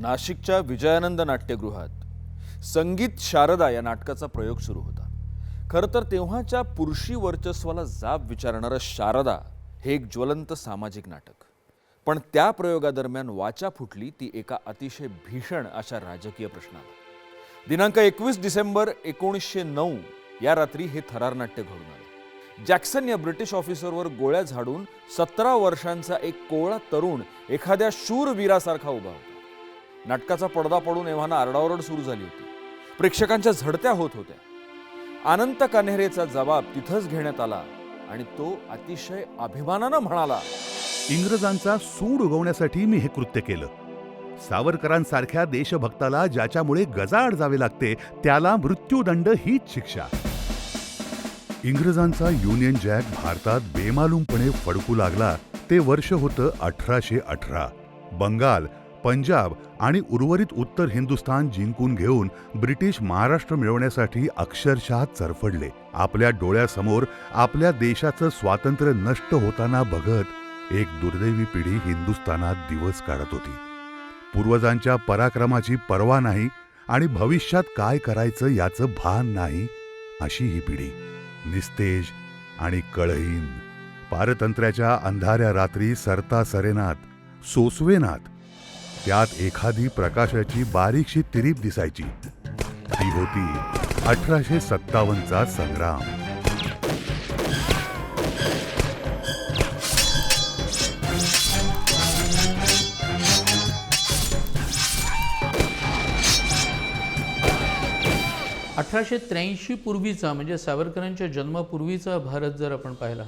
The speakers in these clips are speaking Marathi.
नाशिकच्या विजयानंद नाट्यगृहात संगीत शारदा या नाटकाचा प्रयोग सुरू होता. खरं तर तेव्हाच्या पुरुषी वर्चस्वाला जाब विचारणारं शारदा हे एक ज्वलंत सामाजिक नाटक. पण त्या प्रयोगादरम्यान वाचा फुटली ती एका अतिशय भीषण अशा राजकीय प्रश्नाला. दिनांक 21 डिसेंबर 1909 या रात्री हे थरार नाट्य घडून आलं. जॅक्सन या ब्रिटिश ऑफिसरवर गोळ्या झाडून 17 वर्षांचा एक कोवळा तरुण एखाद्या शूरवीरासारखा उभा होता. नाटकाचा पडदा पडून एव्हाना आरडाओरड सुरू झाली होती. प्रेक्षकांच्या झडत्या होत होत्या. अनंत कान्हेरेचा जबाब तिथंच घेण्यात आला आणि तो अतिशय अभिमानानं म्हणाला, इंग्रजांचा सूड उगवण्यासाठी मी हे कृत्य केलं. सावरकरांसारख्या देशभक्ताला ज्याच्यामुळे गजाआड जावे लागते त्याला मृत्यूदंड हीच शिक्षा. इंग्रजांचा युनियन जॅक भारतात बेमालूमपणे फडकू लागला ते वर्ष होतं 1818. बंगाल, पंजाब आणि उर्वरित उत्तर हिंदुस्थान जिंकून घेऊन ब्रिटिश महाराष्ट्र मिळवण्यासाठी अक्षरशः चरफडले. आपल्या डोळ्यासमोर आपल्या देशाचं स्वातंत्र्य नष्ट होताना बघत एक दुर्दैवी पिढी हिंदुस्थानात दिवस काढत होती. पूर्वजांच्या पराक्रमाची पर्वा नाही आणि भविष्यात काय करायचं याचं भान नाही अशी ही पिढी. निस्तेज आणि कळहीन पारतंत्र्याच्या अंधाऱ्या रात्री सरता सरेनात, सोसवेनात त्यात एखादी प्रकाशाची बारीकशी तिरीप दिसायची. ती होती 1857चा संग्राम. (1883) पूर्वीचा म्हणजे सावरकरांच्या जन्मापूर्वीचा भारत जर आपण पाहिला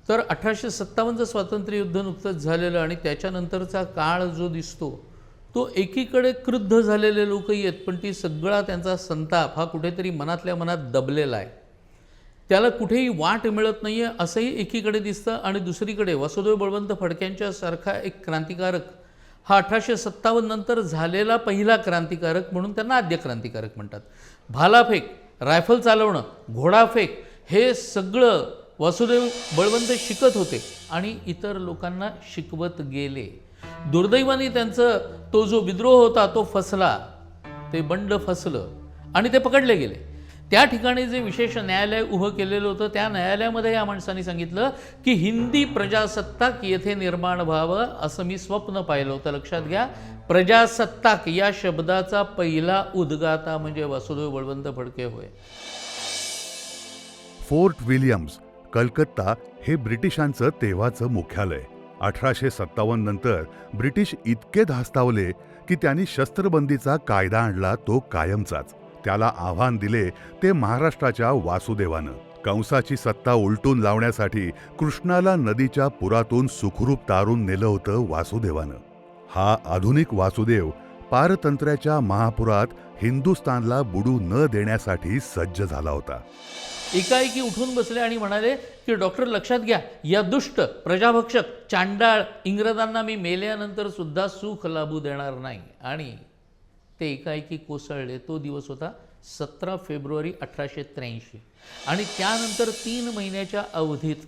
तर 1857चं स्वातंत्र्य युद्ध नुकतंच झालेलं आणि त्याच्यानंतरचा काळ जो दिसतो तो एकीकडे क्रुद्ध झालेले लोकही आहेत, पण ती सगळा त्यांचा संताप हा कुठेतरी मनातल्या मनात दबलेला आहे. त्याला कुठेही वाट मिळत नाही आहे असंही एकीकडे दिसतं. आणि दुसरीकडे वासुदेव बळवंत फडक्यांच्या सारखा एक क्रांतिकारक हा 1857 नंतर झालेला पहिला क्रांतिकारक म्हणून त्यांना आद्य क्रांतिकारक म्हणतात. भालाफेक, रायफल चालवणं, घोडाफेक हे सगळं वासुदेव बळवंत शिकत होते आणि इतर लोकांना शिकवत गेले. दुर्दैवाने त्यांचं तो जो विद्रोह होता तो फसला, ते बंड फसलं आणि ते पकडले गेले. त्या ठिकाणी जे विशेष न्यायालय उभं केलेलं होतं त्या न्यायालयामध्ये या माणसांनी सांगितलं की हिंदी प्रजासत्ताक येथे निर्माण व्हावं असं मी स्वप्न पाहिलं होतं. लक्षात घ्या, प्रजासत्ताक या शब्दाचा पहिला उद्गाता म्हणजे वासुदेव बळवंत फडके होय. फोर्ट विल्यम्स, कलकत्ता हे ब्रिटिशांचं तेव्हाचं मुख्यालय. 1857 नंतर ब्रिटिश इतके धास्तावले की त्यांनी शस्त्रबंदीचा कायदा आणला, तो कायमचाच. त्याला आव्हान दिले ते महाराष्ट्राच्या वासुदेवानं. कंसाची सत्ता उलटून लावण्यासाठी कृष्णाला नदीच्या पुरातून सुखरूप तारून नेलं होतं वासुदेवानं. हा आधुनिक वासुदेव पारतंत्र्याच्या महापुरात हिंदुस्थानला बुडू न देण्यासाठी सज्ज झाला होता. एकाएकी उठून बसले आणि म्हणाले की डॉक्टर लक्षात घ्या, या दुष्ट प्रजाभक्षक चांडाळ इंग्रजांना मी मेल्यानंतर सुद्धा सुख लाभू देणार नाही. आणि ते एकाएकी कोसळले. तो दिवस होता 17 फेब्रुवारी 1883. आणि त्यानंतर 3 महिन्याच्या अवधीत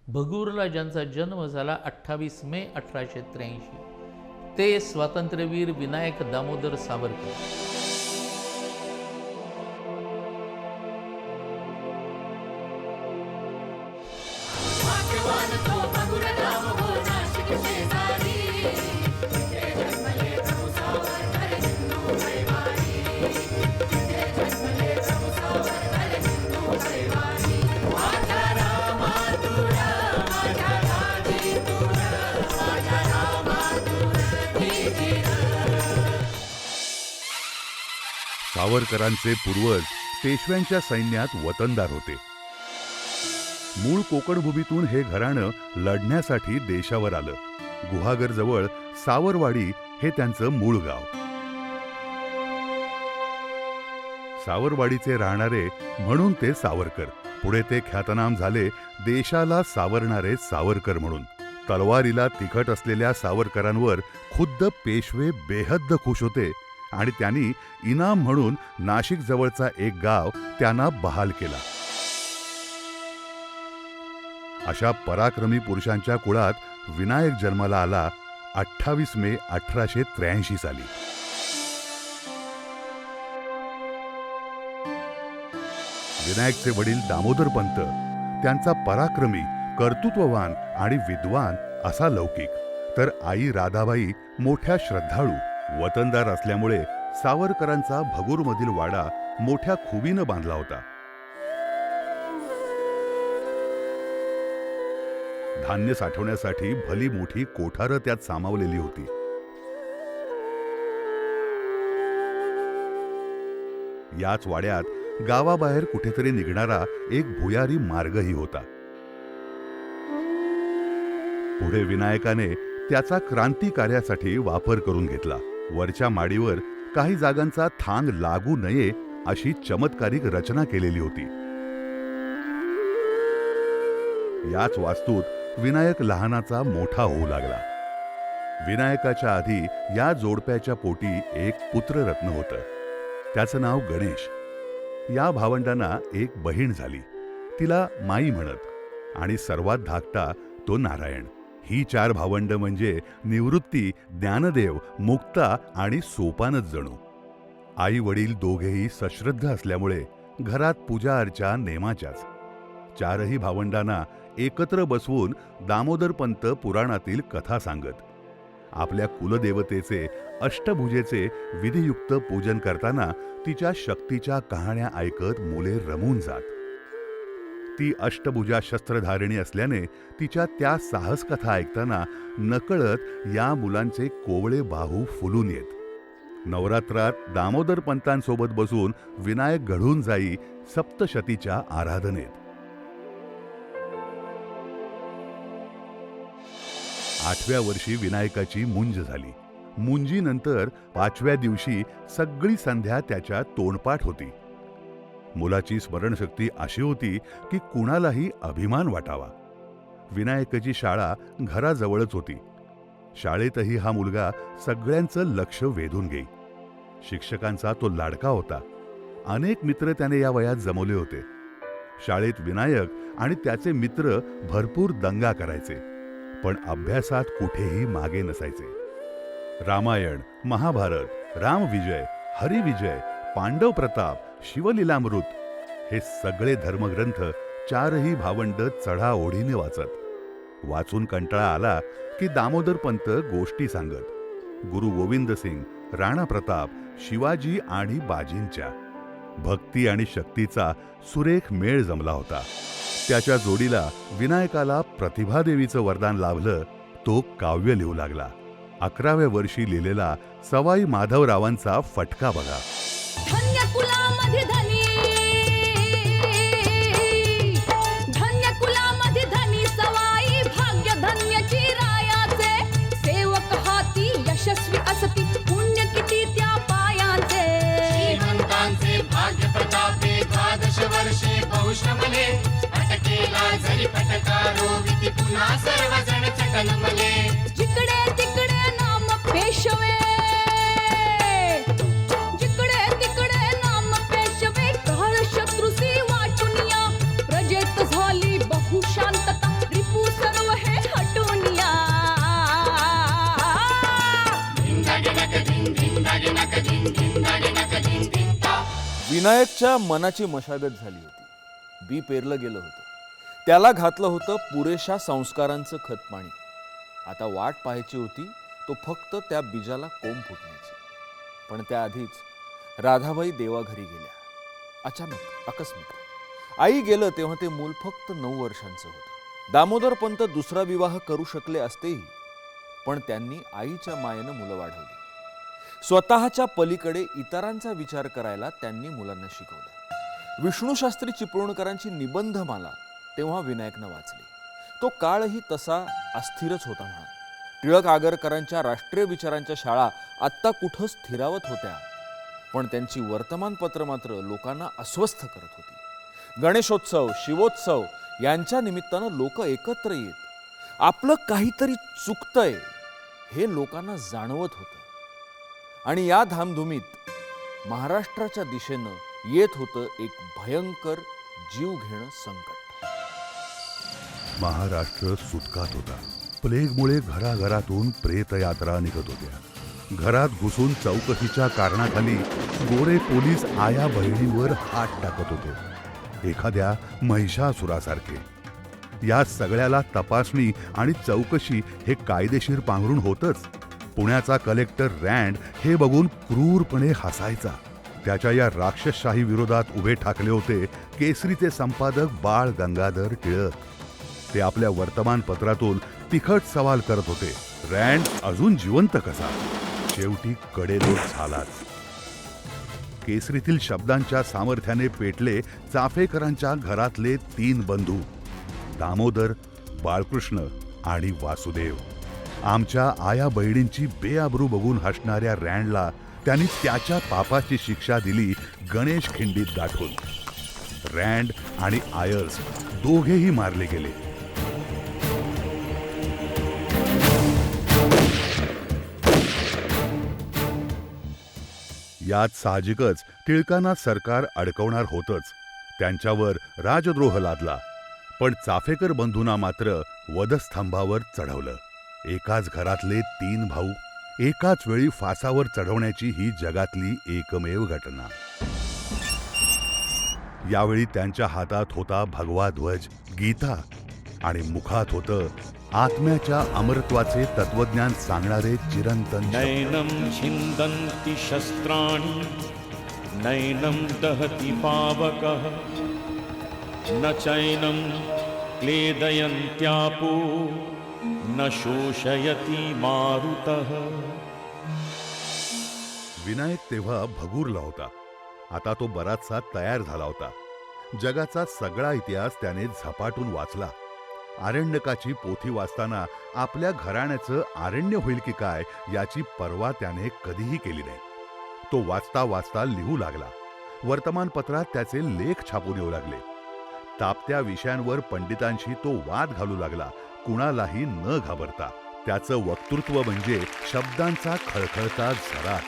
भगूरला ज्यांचा जन्म झाला 28 मे 1883 ते स्वातंत्र्यवीर विनायक दामोदर सावरकर. सावरकरांचे पूर्वज पेशव्यांच्या सैन्यात वतनदार होते. मूळ कोकण भूमीतून हे घराणं लढण्यासाठी देशावर आलं. गुहागरजवळ सावरवाडी हे त्यांचं मूळ गाव. सावरवाडीचे राहणारे म्हणून ते सावरकर. पुढे ते ख्यातनाम झाले देशाला सावरणारे सावरकर म्हणून. तलवारीला तिखट असलेल्या सावरकरांवर खुद्द पेशवे बेहद्द खुश होते आणि त्यांनी इनाम म्हणून नाशिक जवळचा एक गाव त्यांना बहाल केला. अशा पराक्रमी पुरुषांच्या कुळात विनायक जन्माला आला 28 मे 1883 साली. विनायकचे वडील दामोदरपंत त्यांचा पराक्रमी, कर्तृत्ववान आणि विद्वान असा लौकिक, तर आई राधाबाई मोठ्या श्रद्धाळू, वतनदार असल्यामुळे सावरकरांचा भगूरमधील वाडा मोठ्या खुबीनं बांधला होता. धान्य साठवण्यासाठी भली मोठी कोठारं त्यात सामावलेली होती. याच वाड्यात गावाबाहेर कुठेतरी निघणारा एक भुयारी मार्गही होता. पुढे विनायकाने त्याचा क्रांतिकार्यासाठी वापर करून घेतला. वरच्या माडीवर काही जागांचा थांग लागू नये अशी चमत्कारिक रचना केलेली होती. याच वास्तूत विनायक लहानाचा मोठा होऊ लागला. विनायकाच्या आधी या जोडप्याच्या पोटी एक पुत्ररत्न होतं. त्याचं नाव गणेश. या भावंडांना एक बहीण झाली, तिला माई म्हणत, आणि सर्वात धाकटा तो नारायण. ही 4 भावंड म्हणजे निवृत्ती, ज्ञानदेव, मुक्ता आणि सोपानच जणू. आई वडील दोघेही सश्रद्ध असल्यामुळे घरात पूजा अर्चा नेमाच्याच. 4ही भावंडांना एकत्र बसवून दामोदरपंत पुराणातील कथा सांगत. आपल्या कुलदेवतेचे अष्टभुजेचे विधियुक्त पूजन करताना तिच्या शक्तीच्या कहाण्या ऐकत मुले रमून जात. ती अष्टभुजा शस्त्रधारिणी असल्याने तिच्या त्या साहस कथा ऐकताना नकळत या मुलांचे कोवळे बाहू फुलून येत. नवरात्रात दामोदरपंतांसोबत बसून विनायक घडून जाई सप्तशतीच्या आराधनेत. 8व्या वर्षी विनायकाची मुंज झाली. मुंजीनंतर 5व्या दिवशी सगळी संध्या त्याच्या तोंडपाठ होती. मुलाची स्मरणशक्ती अशी होती की कुणालाही अभिमान वाटावा. विनायकाची शाळा घराजवळच होती. शाळेतही हा मुलगा सगळ्यांचं लक्ष वेधून घेई. शिक्षकांचा तो लाडका होता. अनेक मित्र त्याने या वयात जमवले होते. शाळेत विनायक आणि त्याचे मित्र भरपूर दंगा करायचे, पण अभ्यासात कुठेही मागे नसायचे. रामायण, महाभारत, रामविजय, हरिविजय, पांडव प्रताप, शिवलीलामृत हे सगळे धर्मग्रंथ 4ही भावंड चढाओढीने वाचत. वाचून कंटाळा आला की दामोदरपंत गोष्टी सांगत. गुरु गोविंद सिंग, राणा प्रताप, शिवाजी आणि बाजींच्या. भक्ती आणि शक्तीचा सुरेख मेळ जमला होता. त्याच्या जोडीला विनायकाला प्रतिभादेवीचं वरदान लाभलं. तो काव्य लिहू लागला. 11व्या वर्षी लिहिलेला सवाई माधवरावांचा फटका बघा. धन्य कुलामध्ये धनी, धन्य कुलामध्ये धनी सवाई, भाग्य धन्यची रायाचे. सेवक हाती यशस्वी असती, पुण्य किती त्या पायांचे. श्रीमंतांचे भाग्य प्रतापे 12 वर्षे पौष्णमले. अटकेला जरी पटकारो विधी पुन्हा सर्वजण चटनमले. जिकडे तिकडे नाम पेशवे, जिकडे तिकडे नाम पेशवे. काळ शत्रुसी वाटून या, प्रजेत झाली बहुशांतता. रिपू सर्व हे हटून या. विनायकच्या मनाची मशागत झाली होती. बी पेरलं गेलं होतं. त्याला घातलं होतं पुरेशा संस्कारांचं खत पाणी. आता वाट पाहायची होती तो फक्त त्या बीजाला कोंब फुटण्याची. पण त्याआधीच राधाबाई देवाघरी गेल्या. अचानक, आकस्मिक. आई गेलं तेव्हा ते मूल फक्त 9 वर्षांचं होतं. दामोदरपंत दुसरा विवाह करू शकले असतेही, पण त्यांनी आईच्या मायेनं मुलं वाढवली. स्वतःच्या पलीकडे इतरांचा विचार करायला त्यांनी मुलांना शिकवलं. विष्णूशास्त्री चिपळूणकरांची निबंधमाला तेव्हा विनायकनं वाचली. तो काळही तसा अस्थिरच होता म्हणा. टिळक आगरकरांच्या राष्ट्रीय विचारांच्या शाळा आत्ता कुठं स्थिरावत होत्या, पण त्यांची वर्तमानपत्र मात्र लोकांना अस्वस्थ करत होती. गणेशोत्सव, शिवोत्सव यांच्या निमित्तानं लोक एकत्र येत आपलं काहीतरी चुकतंय हे लोकांना जाणवत होतं. आणि या धामधुमीत महाराष्ट्राच्या दिशेनं येत होतं एक भयंकर जीव घेणं संकट. महाराष्ट्र सुटकात होता. प्लेगमुळे घराघरातून प्रेतयात्रा निघत होत्या. घरात घुसून चौकशीच्या कारणाखाली गोरे पोलीस आया बहिणींवर हात टाकत होते, एखाद्या महिषासुरासारखे. या सगळ्याला तपासणी आणि चौकशी हे कायदेशीर पांघरून होतच. पुण्याचा कलेक्टर रँड हे बघून क्रूरपणे हसायचा. त्याच्या या राक्षसशाही विरोधात उभे ठाकले होते केसरीचे संपादक बाळ गंगाधर टिळक. ते आपल्या वर्तमानपत्रातून तिखट सवाल करत होते, रँड अजून जिवंत कसा? शेवटी कडेलोट झालाच. केसरीतील शब्दांच्या सामर्थ्याने पेटले चाफेकरांच्या घरातले 3 बंधू, दामोदर, बाळकृष्ण आणि वासुदेव. आमच्या आया बहिणींची बेआबरू बघून हसणाऱ्या रँडला त्यांनी त्याच्या पापाची शिक्षा दिली गणेश खिंडीत गाठून. रँड आणि आयर्स दोघेही मारले गेले. यात साहजिकच टिळकांना सरकार अडकवणार होतच. त्यांच्यावर राजद्रोह लादला. पण चाफेकर बंधूंना मात्र वधस्तंभावर चढवलं. एकाच घरातले 3 भाऊ एकाच वेळी फासावर चढवण्याची ही जगातली एकमेव घटना. यावेळी त्यांच्या हातात होता भगवा ध्वज, गीता, आणि मुखात होतं आत्म्याच्या अमरत्वाचे तत्वज्ञान सांगणारे चिरंतन शब्द. नैनं छिन्दन्ति शस्त्राणि नैनं दहति पावकः न चैनं क्लेदयन्त्यापो न शोषयति मारुतः. विनायक तेव्हा भगूरला होता. आता तो बराचसा तयार झाला होता. जगाचा सगळा इतिहास त्याने झपाटून वाचला. आरण्यकाची पोथी वाचताना आपल्या घराण्याचं आरण्य होईल की काय याची पर्वा त्याने कधीही केली नाही. तो वाचता वाचता लिहू लागला. वर्तमानपत्रात त्याचे लेख छापून येऊ लागले. तापत्या विषयांवर पंडितांशी तो वाद घालू लागला, कुणालाही न घाबरता. त्याचं वक्तृत्व म्हणजे शब्दांचा खळखळता झराच.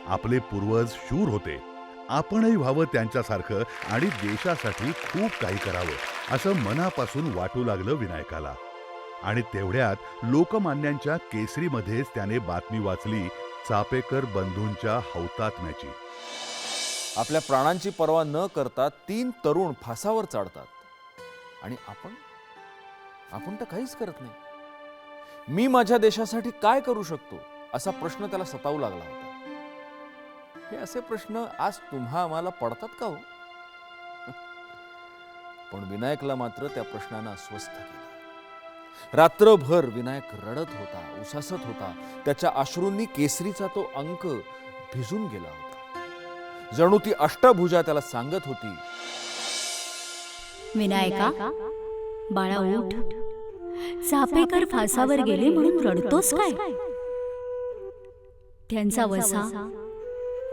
आपले पूर्वज शूर होते, आपणही व्हावं त्यांच्यासारखं आणि देशासाठी खूप काही करावं असं मनापासून वाटू लागलं विनायकाला. आणि तेवढ्यात लोकमान्यांच्या केसरीमध्येच त्याने बातमी वाचली चापेकर बंधूंच्या हौतात्म्याची. आपल्या प्राणांची पर्वा न करता 3 तरुण फासावर चढतात आणि आपण तर काहीच करत नाही. मी माझ्या देशासाठी काय करू शकतो असा प्रश्न त्याला सतावू लागला होता. हे असे प्रश्न आज तुम्हा आम्हाला पडतात का हो? पण विनायकला मात्र त्या प्रश्नानं अस्वस्थ केलं. रात्रभर विनायक रडत होता, उसासत होता. त्याच्या अश्रूंनी केसरीचा तो अंक भिजून गेला होता. जणू ती अष्टभुजा त्याला सांगत होती, विनायका, बाळा उठ. चापेकर फासावर गेले म्हणून रडतोस काय? त्यांचा वसा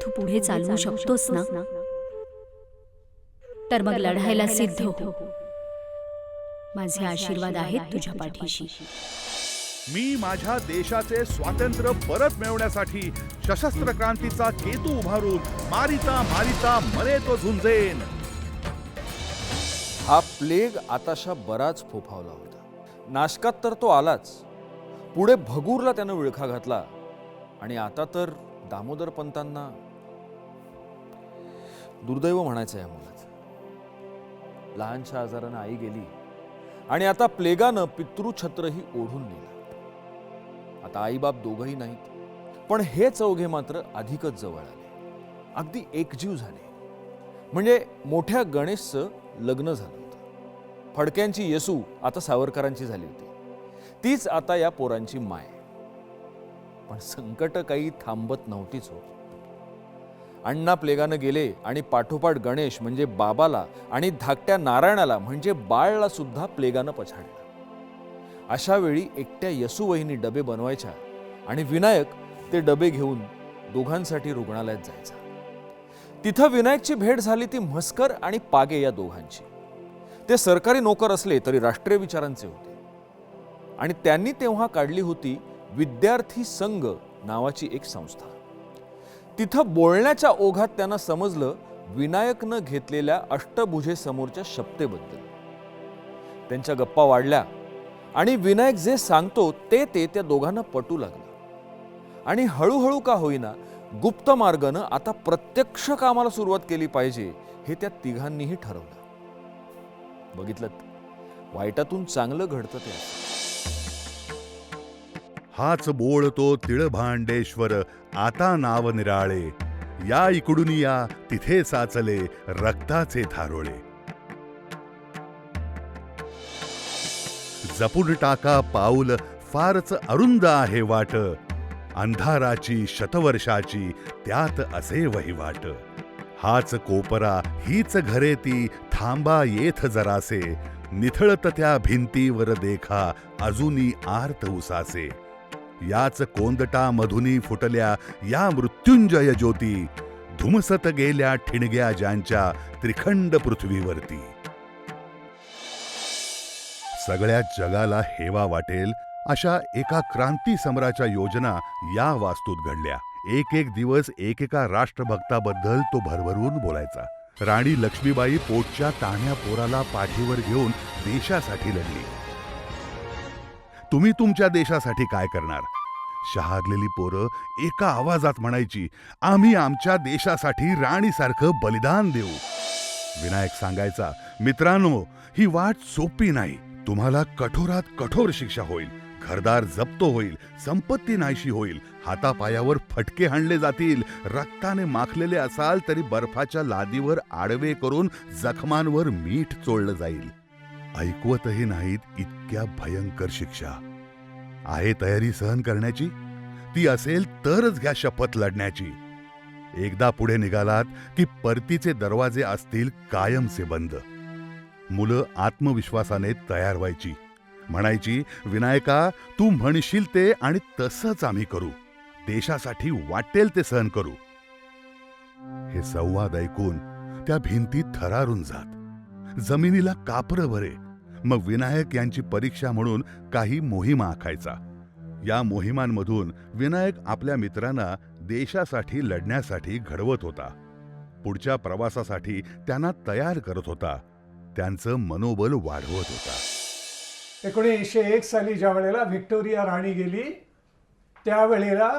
तू पुढे चालवू शकतोस ना? तर मग लढायला सिद्ध हो. माझे आशीर्वाद आहेत तुझ्या पाठीशी. मी माझ्या देशाचे स्वातंत्र्य परत मिळवण्यासाठी सशस्त्र क्रांतीचा केतू उभारून मारिता मारिता मरे तो झुंजेन. हा प्लेग आताशा बराच फोफावला होता. नाशकात तर तो आलाच, पुढे भगूरला त्यानं विळखा घातला आणि आता तर दामोदर पंतांना दुर्दैव म्हणायचं या मुलाचं. लहानशा आजारानं आई गेली आणि आता प्लेगानं पितृछत्रही ओढून नेलं. आता आईबाप दोघंही नाहीत, पण हे चौघे मात्र अधिकच जवळ आले, अगदी एकजीव झाले. म्हणजे मोठ्या गणेशचं लग्न झालं होतं. फडक्यांची येसू आता सावरकरांची झाली होती. तीच आता या पोरांची माय. पण संकट काही थांबत नव्हतीच हो. अण्णा प्लेगानं गेले आणि पाठोपाठ गणेश म्हणजे बाबाला आणि धाकट्या नारायणाला म्हणजे बाळला सुद्धा प्लेगानं पछाडलं. अशा वेळी एकट्या यसुवहिनी डबे बनवायच्या आणि विनायक ते डबे घेऊन दोघांसाठी रुग्णालयात जायचा. तिथं विनायकची भेट झाली ती म्हस्कर आणि पागे या दोघांची. ते सरकारी नोकर असले तरी राष्ट्रीय विचारांचे होते आणि त्यांनी तेव्हा काढली होती विद्यार्थी संघ नावाची एक संस्था. तिथं बोलण्याच्या ओघात त्यांना समजलं विनायकनं घेतलेल्या अष्टभुजे समोरच्या शपथेबद्दल. त्यांच्या गप्पा वाढल्या आणि विनायक जे सांगतो ते त्या दोघांना पटू लागलं आणि हळूहळू का होईना गुप्त मार्गानं आता प्रत्यक्ष कामाला सुरुवात केली पाहिजे हे त्या तिघांनीही ठरवलं. बघितलं, वाईटातून चांगलं घडतं ते असं. हाच बोळतो तिळभांडेश्वर आता नाव निराळे, या इकडून या तिथे साचले रक्ताचे थारोळे. जपून टाका पाऊल फारच अरुंद आहे वाट, अंधाराची शतवर्षाची त्यात असे वहिवाट. हाच कोपरा हीच घरे ती थांबा येथ जरासे, निथळत त्या भिंतीवर देखा अजूनी आर्त उसासे. याच कोंदटा मधुनी फुटल्या या मृत्युंजय ज्योती, धुमसत गेल्या ठिणग्या ज्यांच्या त्रिखंड पृथ्वीवरती. सगळ्या जगाला हेवा वाटेल अशा एका क्रांती सम्राच्या योजना या वास्तूत घडल्या. एक दिवस एकेका राष्ट्रभक्ताबद्दल तो भरभरून बोलायचा. राणी लक्ष्मीबाई पोटच्या ताण्या पोराला पाठीवर घेऊन देशासाठी लढली. तुम्ही तुमच्या देशासाठी काय करणार? शहारलेली पोरं एका आवाजात म्हणायची, आम्ही आमच्या देशासाठी राणीसारखं बलिदान देऊ. विनायक सांगायचा, मित्रांनो, ही वाट सोपी नाही. तुम्हाला कठोरात कठोर शिक्षा होईल, घरदार जप्त होईल, संपत्ती नाहीशी होईल, हातापायावर फटके हाणले जातील, रक्ताने माखलेले असाल तरी बर्फाच्या लादीवर आडवे करून जखमांवर मीठ चोळलं जाईल. ऐकवतही नाहीत इतक्या भयंकर शिक्षा. आहे तयारी सहन करण्याची? ती असेल तरच घ्या शपथ लढण्याची. एकदा पुढे निघालात की परतीचे दरवाजे असतील कायमचे बंद. मुलं आत्मविश्वासाने तयार व्हायची. म्हणायची, विनायका, तू म्हणशील ते आणि तसंच आम्ही करू. देशासाठी वाटेल ते सहन करू. हे संवाद ऐकून त्या भिंती थरारून जात. जमिनीला कापरं भरे. मग विनायक यांची परीक्षा म्हणून काही मोहिमा आखायचा. या मोहिमांमधून विनायक आपल्या मित्रांना देशासाठी लढण्यासाठी घडवत होता. पुढच्या प्रवासासाठी त्यांना तयार करत होता. त्यांचं मनोबल वाढवत होता. 1901 साली ज्या वेळेला व्हिक्टोरिया राणी गेली, त्यावेळेला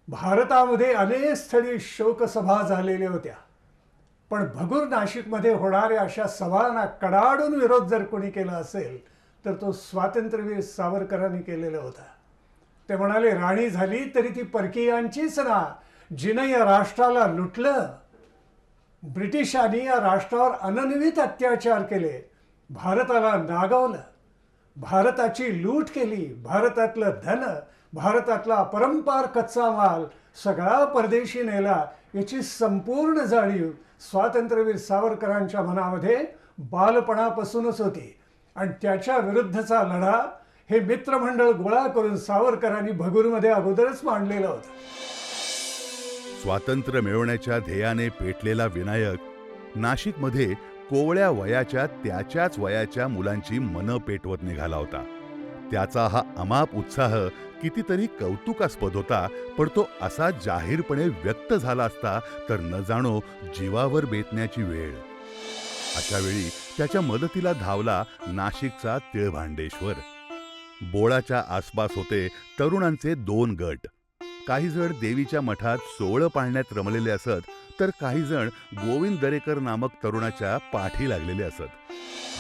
भारतामध्ये अनेक स्थळी शोकसभा झालेल्या होत्या. पण भगूर नाशिकमध्ये होणाऱ्या अशा सभांना कडाडून विरोध जर कोणी केला असेल तर तो स्वातंत्र्यवीर सावरकरांनी केलेला होता. ते म्हणाले, राणी झाली तरी ती परकीयांचीच ना, जिनं या राष्ट्राला लुटलं. ब्रिटिशांनी या राष्ट्रावर अनन्वित अत्याचार केले, भारताला नागवलं, भारताची लूट केली, भारतातलं धन, भारतातला अपरंपार कच्चा माल सगळा परदेशी नेला. याची संपूर्ण जाणीव स्वातंत्र्यवीर सावरकरांच्या मनामध्ये बालपणापासूनच होती. आणि त्याच्या विरुद्धचा लढा हे मित्रमंडळ गोळा करून सावरकरांनी भगूरमध्ये अगोदरच मांडलेला होता. स्वातंत्र्य मिळवण्याच्या ध्येयाने पेटलेला विनायक नाशिकमध्ये कोवळ्या वयाच्या त्याच्याच वयाच्या मुलांची मनं पेटवत निघाला होता. त्याचा हा अमाप उत्साह कितीतरी कौतुकास्पद होता. पण तो असा जाहीरपणे व्यक्त झाला असता तर न जाणो जीवावर बेतण्याची वेळ. अशा वेळी त्याच्या मदतीला धावला नाशिकचा तिळभांडेश्वर. बोळाच्या आसपास होते तरुणांचे 2 गट. काही जण देवीच्या मठात सोहळं पाळण्यात रमलेले असत, तर काही जण गोविंद दरेकर नामक तरुणाच्या पाठी लागलेले असत.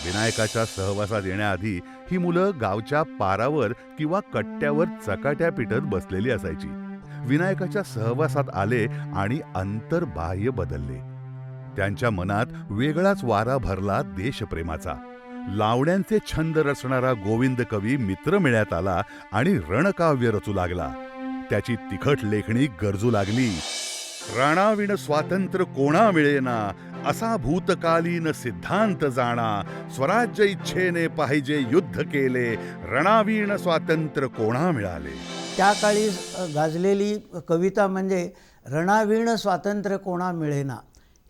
विनायकाच्या सहवासात येण्याआधी ही मुलं गावच्या पारावर किंवा कट्ट्यावर चकाट्या पिटत बसलेली असायची. विनायकाच्या सहवासात आले आणि अंतर्बाह्य बदलले. त्यांच्या मनात वेगळाच वारा भरला देशप्रेमाचा. लावण्यांचे छंद रचणारा गोविंद कवी मित्र मिळ्यात आला आणि रणकाव्य रचू लागला. त्याची तिखट लेखणी गरजू लागली. रणाविण स्वातंत्र्य कोणा मिळेना, असा भूतकालीन सिद्धांत जाणा. स्वराज्य इच्छेने पाहिजे युद्ध केले, रणाविण स्वातंत्र्य कोणा मिळाले. त्या काळी गाजलेली कविता म्हणजे रणाविण स्वातंत्र्य कोणा मिळेना.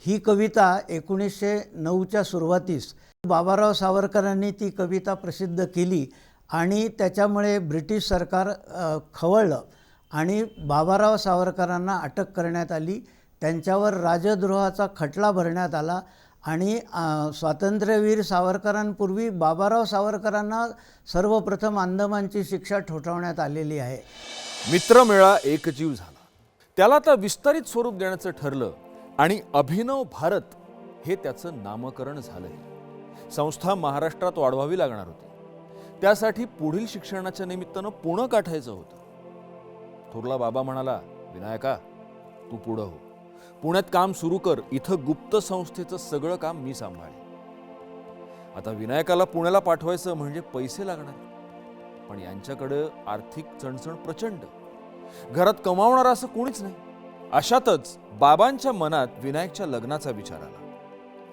ही कविता 1909च्या सुरुवातीस बाबाराव सावरकरांनी ती कविता प्रसिद्ध केली आणि त्याच्यामुळे ब्रिटिश सरकार खवळलं आणि बाबाराव सावरकरांना अटक करण्यात आली. त्यांच्यावर राजद्रोहाचा खटला भरण्यात आला आणि स्वातंत्र्यवीर सावरकरांपूर्वी बाबाराव सावरकरांना सर्वप्रथम अंदमानची शिक्षा ठोठावण्यात आलेली आहे. मित्रमेळा एकजीव झाला. त्याला आता विस्तारित स्वरूप देण्याचं ठरलं आणि अभिनव भारत हे त्याचं नामकरण झालंय. संस्था महाराष्ट्रात वाढवावी लागणार होती. त्यासाठी पुढील शिक्षणाच्या निमित्तानं पुणं गाठायचं होतं. थोरला बाबा म्हणाला, विनायका तू पुढं हो, पुण्यात काम सुरू कर, इथं गुप्त संस्थेचं सगळं काम मी सांभाळेन. आता विनायकाला पुण्याला पाठवायचं म्हणजे पैसे लागणार, पण यांच्याकडे आर्थिक चणचण प्रचंड, घरात कमावणारा असं कोणीच नाही. अशातच बाबांच्या मनात विनायकच्या लग्नाचा विचार आला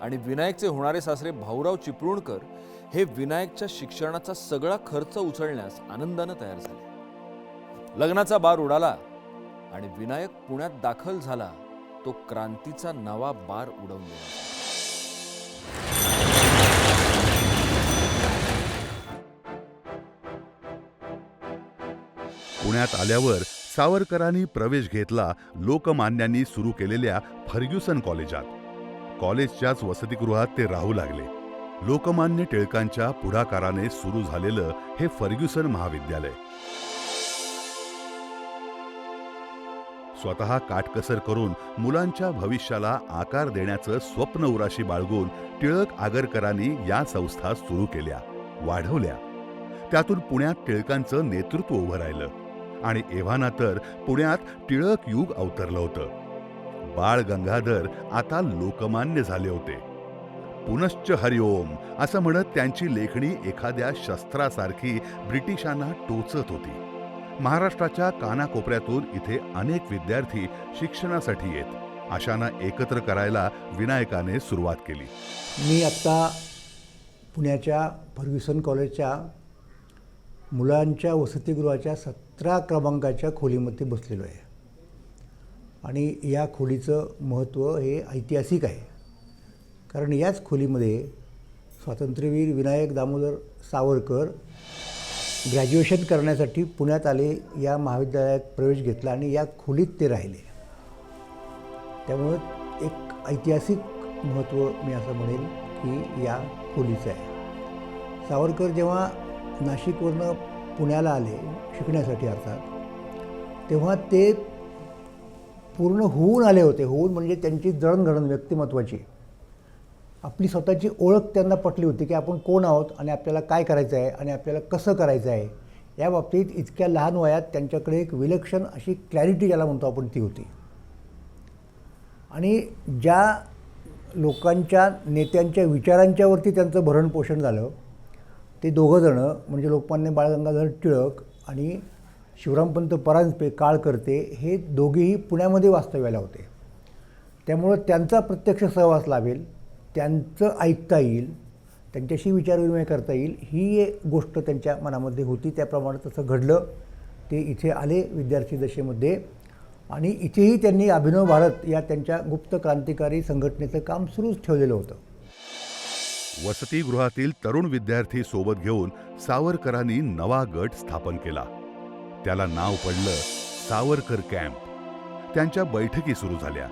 आणि विनायकचे होणारे सासरे भाऊराव चिपळूणकर हे विनायकच्या शिक्षणाचा सगळा खर्च उचलण्यास आनंदानं तयार झाले. लग्नाचा बार उडाला आणि विनायक पुण्यात दाखल झाला. तो क्रांतीचा नवा बार उडवून गेला. पुण्यात आल्यावर सावरकरांनी प्रवेश घेतला लोकमान्यांनी सुरू केलेल्या फर्ग्युसन कॉलेजात. कॉलेजच्याच वसतिगृहात ते राहू लागले. लोकमान्य टिळकांच्या पुढाकाराने सुरू झालेलं हे फर्ग्युसन महाविद्यालय स्वतः काटकसर करून मुलांच्या भविष्याला आकार देण्याचं स्वप्न उराशी बाळगून टिळक आगरकरांनी या संस्था सुरू केल्या, वाढवल्या. त्यातून पुण्यात टिळकांचं नेतृत्व उभं राहिलं आणि एव्हाना तर पुण्यात टिळक युग अवतरलं होतं. बाळ गंगाधर आता लोकमान्य झाले होते. पुनश्च हरिओम असं म्हणत त्यांची लेखणी एखाद्या शस्त्रासारखी ब्रिटिशांना टोचत होती. महाराष्ट्राच्या कानाकोपऱ्यातून इथे अनेक विद्यार्थी शिक्षणासाठी येत. अशांना एकत्र करायला विनायकाने सुरुवात केली. मी आत्ता पुण्याच्या फर्ग्युसन कॉलेजच्या मुलांच्या वसतिगृहाच्या 17 क्रमांकाच्या खोलीमध्ये बसलेलो आहे आणि या खोलीचं महत्त्व हे ऐतिहासिक आहे. कारण याच खोलीमध्ये स्वातंत्र्यवीर विनायक दामोदर सावरकर ग्रॅज्युएशन करण्यासाठी पुण्यात आले, या महाविद्यालयात प्रवेश घेतला आणि या खोलीत ते राहिले. त्यामुळं एक ऐतिहासिक महत्त्व मी असं म्हणेल की या खोलीचं आहे. सावरकर जेव्हा नाशिकवरनं पुण्याला आले शिकण्यासाठी अर्थात, तेव्हा ते पूर्ण होऊन आले होते. होऊन म्हणजे त्यांची जडणघडण व्यक्तिमत्वाची, आपली स्वतःची ओळख त्यांना पटली होती की आपण कोण आहोत आणि आपल्याला काय करायचं आहे आणि आपल्याला कसं करायचं आहे. या बाबतीत इतक्या लहान वयात त्यांच्याकडे एक विलक्षण अशी क्लॅरिटी ज्याला म्हणतो आपण ती होती. आणि ज्या लोकांच्या नेत्यांच्या विचारांच्यावरती त्यांचं भरणपोषण झालं ते दोघंजणं म्हणजे लोकमान्य बाळ गंगाधर टिळक आणि शिवरामपंत परांजपे काळकर्ते हे दोघेही पुण्यामध्ये वास्तव्याला होते. त्यामुळं त्यांचा प्रत्यक्ष सहवास लाभेल, त्यांचं ऐकता येईल, त्यांच्याशी विचारविनिमय करता येईल ही एक गोष्ट त्यांच्या मनामध्ये होती. त्याप्रमाणे तसं घडलं. ते इथे आले विद्यार्थी दशेमध्ये आणि इथेही त्यांनी अभिनव भारत या त्यांच्या गुप्त क्रांतिकारी संघटनेचं काम सुरूच ठेवलेलं होतं. वसतिगृहातील तरुण विद्यार्थी सोबत घेऊन सावरकरांनी नवा गट स्थापन केला. त्याला नाव पडलं सावरकर कॅम्प. त्यांच्या बैठकी सुरू झाल्या.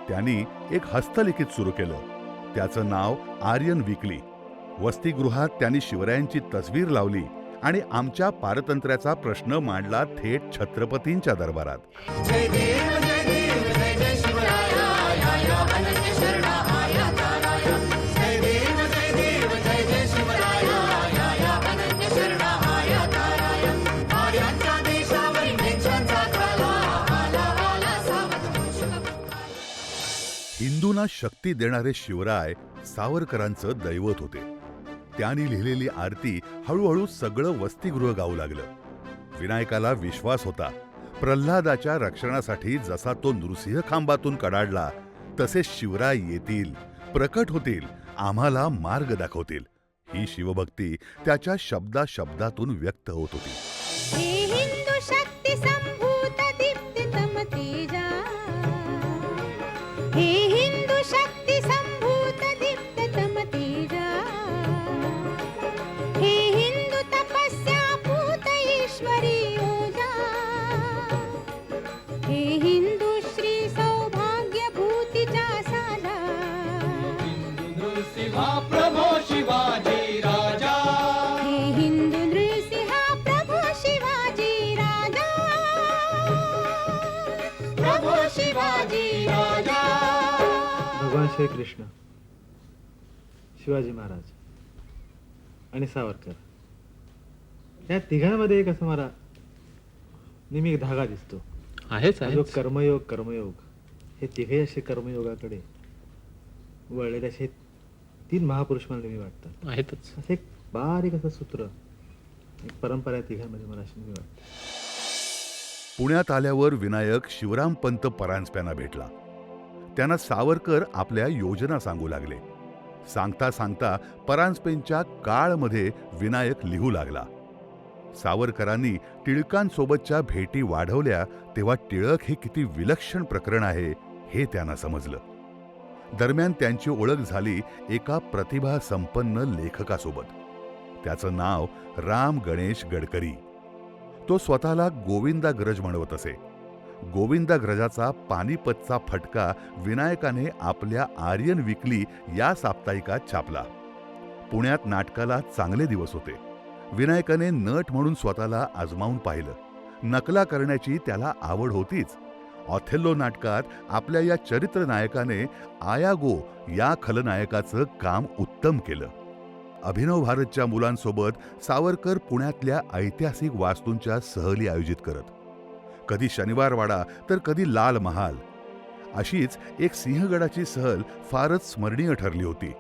त्यांनी एक हस्तलिखित सुरू केलं. त्याचं नाव आर्यन वीकली. वसतिगृहात त्यांनी शिवरायांची तस्वीर लावली आणि आमच्या पारतंत्र्याचा प्रश्न मांडला थेट छत्रपतींच्या दरबारात. जय देव जय देव जय जय शिवराया या या अनन्य शरणा आया ताराया. जय देव जय देव जय जय शिवराया या या अनन्य शरणा आया ताराया. आर्यांच्या देशावरील भेंचांचा काला आला आला सावध मूषक. हिंदूंना शक्ती देणारे शिवराय सावरकरांचं दैवत होते. त्यांनी लिहिलेली आरती हळूहळू सगळं वसतिगृह गाऊ लागलं. विनायकाला विश्वास होता, प्रल्हादाच्या रक्षणासाठी जसा तो नृसिंह खांबातून कडाडला तसे शिवराय येतील, प्रकट होतील, आम्हाला मार्ग दाखवतील. ही शिवभक्ती त्याच्या शब्दाशब्दातून व्यक्त होत होती. हे हिंदू शक्ती संभूत दीप्तितम तेजा, हे हिंदू शक्ती संभूत दीप्तितम तेजा, हे हिंदू तपस्या पूत ईश्वरी ओजा, हे हिंदू श्री सौभाग्य भूतीचा साधा, दादासाहेब कृष्ण, शिवाजी महाराज आणि सावरकर या तिघांमध्ये एक असं मला नेहमी एक धागा दिसतो. जो कर्मयोग हे तिघे असे कर्मयोगाकडे वळलेले असे 3 महापुरुष मला नेहमी वाटतात. आहेतच. असं एक बारीक असं सूत्र, एक परंपरा आहे तिघांमध्ये मला अशी नेहमी वाटते. पुण्यात आल्यावर विनायक शिवरामपंत परांजप्यांना भेटला. त्यांना सावरकर आपल्या योजना सांगू लागले. सांगता सांगता परांजपेंच्या काळमध्ये विनायक लिहू लागला. सावरकरांनी टिळकांसोबतच्या भेटी वाढवल्या तेव्हा टिळक हे किती विलक्षण प्रकरण आहे हे त्यांना समजलं. दरम्यान त्यांची ओळख झाली एका प्रतिभासंपन्न लेखकासोबत. त्याचं नाव राम गणेश गडकरी. तो स्वतःला गोविंदाग्रज म्हणवत असे. गोविंदाग्रजाचा पानिपतचा फटका विनायकाने आपल्या आर्यन विकली या साप्ताहिकात छापला. पुण्यात नाटकाला चांगले दिवस होते. विनायकाने नट म्हणून स्वतःला आजमावून पाहिलं. नकला करण्याची त्याला आवड होतीच. ऑथेल्लो नाटकात आपल्या या चरित्र नायकाने आयागो या खलनायकाचं काम उत्तम केलं. अभिनव भारतच्या मुलांसोबत सावरकर पुण्यातल्या ऐतिहासिक वास्तूंच्या सहली आयोजित करत. कधी शनिवारवाडा तर कधी लाल महाल. अशीच एक सिंहगडाची सहल फारच स्मरणीय ठरली होती.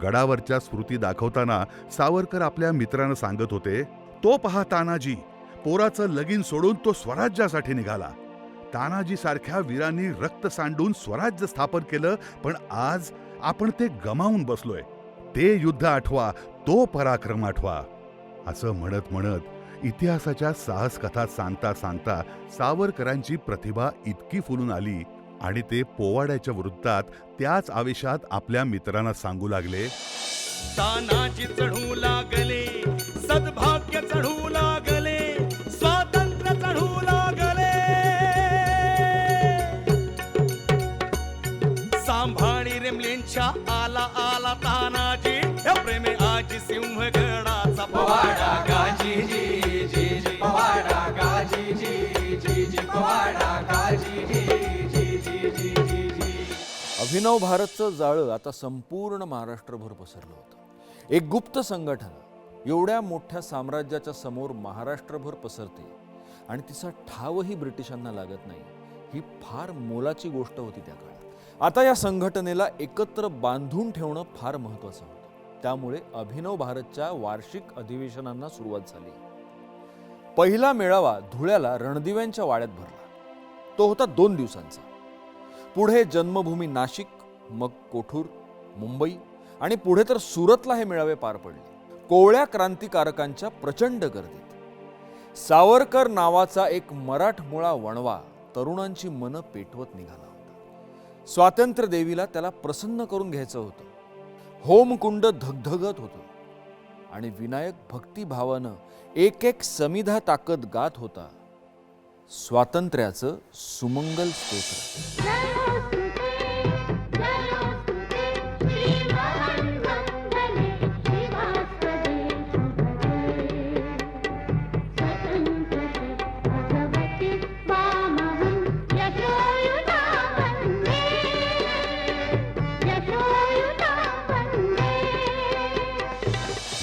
गडावरच्या स्मृती दाखवताना सावरकर आपल्या मित्रांना सांगत होते, तो पहा तानाजी, पोराचं लगीन सोडून तो स्वराज्यासाठी निघाला. तानाजी सारख्या वीरांनी रक्त सांडून स्वराज्य स्थापन केलं, पण आज आपण ते गमावून बसलोय. ते युद्ध आठवा, तो पराक्रम आठवा. असं म्हणत म्हणत इतिहासाच्या साहस कथा सांगता सांगता सावरकरांची प्रतिभा इतकी फुलून आली आणि ते पोवाड्याच्या वृत्तात त्याच आवेशात आपल्या मित्रांना सांगू लागले, तानाजी चढू लागले, सद्भाग्य चढू लागले, स्वातंत्र्य चढू लागले. सांभाळी रेमलेंच्या आला आला तानाजी, प्रेमे आजी सिंहगडाचा पोवाडा गाजी जी जी जी, पोवाडा गाजी जी जी जी, पोवाडा गाजी जी जी जी जी जी जी. अभिनव भारतचं जाळं आता संपूर्ण महाराष्ट्रभर पसरलं होतं. एक गुप्त संघटना एवढ्या मोठ्या साम्राज्याच्या समोर महाराष्ट्रभर पसरते आणि तिचा ठावही ब्रिटिशांना लागत नाही, ही फार मोलाची गोष्ट होती त्या काळात. आता या संघटनेला एकत्र बांधून ठेवणं फार महत्त्वाचं होतं. त्यामुळे अभिनव भारतच्या वार्षिक अधिवेशनांना सुरुवात झाली. पहिला मेळावा धुळ्याला रणदिव्यांच्या वाड्यात भरला. तो होता 2 दिवसांचा. पुढे जन्मभूमी नाशिक, मग कोठूर, मुंबई आणि पुढे तर सुरतला हे मेळावे पार पडले. कोवळ्या क्रांतिकारकांच्या प्रचंड गर्दीत सावरकर नावाचा एक मराठमोळा वणवा तरुणांची मनं पेटवत निघाला होता. स्वातंत्र्य देवीला त्याला प्रसन्न करून घ्यायचं होतं. होमकुंड धगधगत होतं आणि विनायक भक्तिभावानं एक एक समिधा ताकद गात होता स्वातंत्र्याचं सुमंगल स्तोत्र.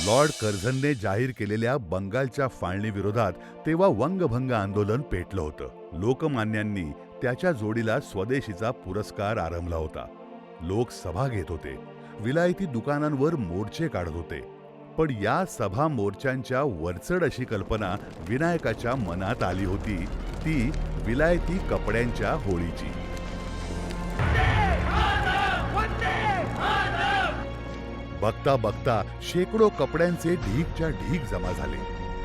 लॉर्ड कर्झनने जाहीर केलेल्या बंगालच्या फाळणीविरोधात तेव्हा वंगभंग आंदोलन पेटलं होतं. लोकमान्यांनी त्याच्या जोडीला स्वदेशीचा पुरस्कार आरंभला होता. लोक सभा घेत होते, विलायती दुकानांवर मोर्चे काढत होते. पण या सभा मोर्चांच्या वरचढ अशी कल्पना विनायकाच्या मनात आली होती, ती विलायती कपड्यांच्या होळीची. बघता बघता शेकडो कपड्यांचे ढीगच्या ढीग जमा झाले.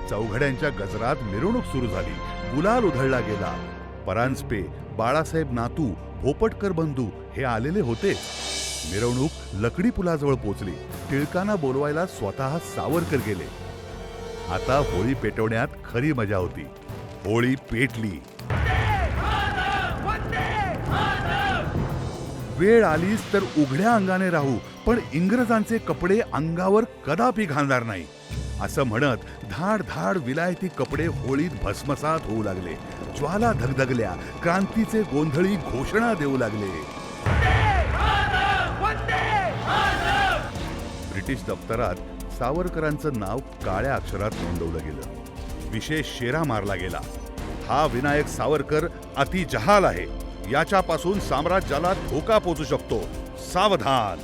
चौघड्यांच्या गजरात मिरवणूक सुरू झाली. गुलाल उधळला गेला. परांजपे, बाळासाहेब नातू, भोपटकर बंधू हे आलेले होते. मिरवणूक लकडी पुलाजवळ पोचली. टिळकांना बोलवायला स्वतः सावरकर गेले. आता होळी पेटवण्यात खरी मजा होती. होळी पेटली. वेळ आलीच तर उघड्या अंगाने राहू, पण इंग्रजांचे कपडे अंगावर कदापि घालणार नाही असं म्हणत धाड धाड विलायती कपडे होळीत भस्मसात होऊ लागले. ज्वाला धगधगल्या. क्रांतीचे गोंधळी घोषणा देऊ लागले. ब्रिटिश दप्तरात सावरकरांचं नाव काळ्या अक्षरात नोंदवलं गेलं. विशेष शेरा मारला गेला. हा विनायक सावरकर अति जहाल आहे, याच्यापासून साम्राज्याला धोका पोचू शकतो, सावधान.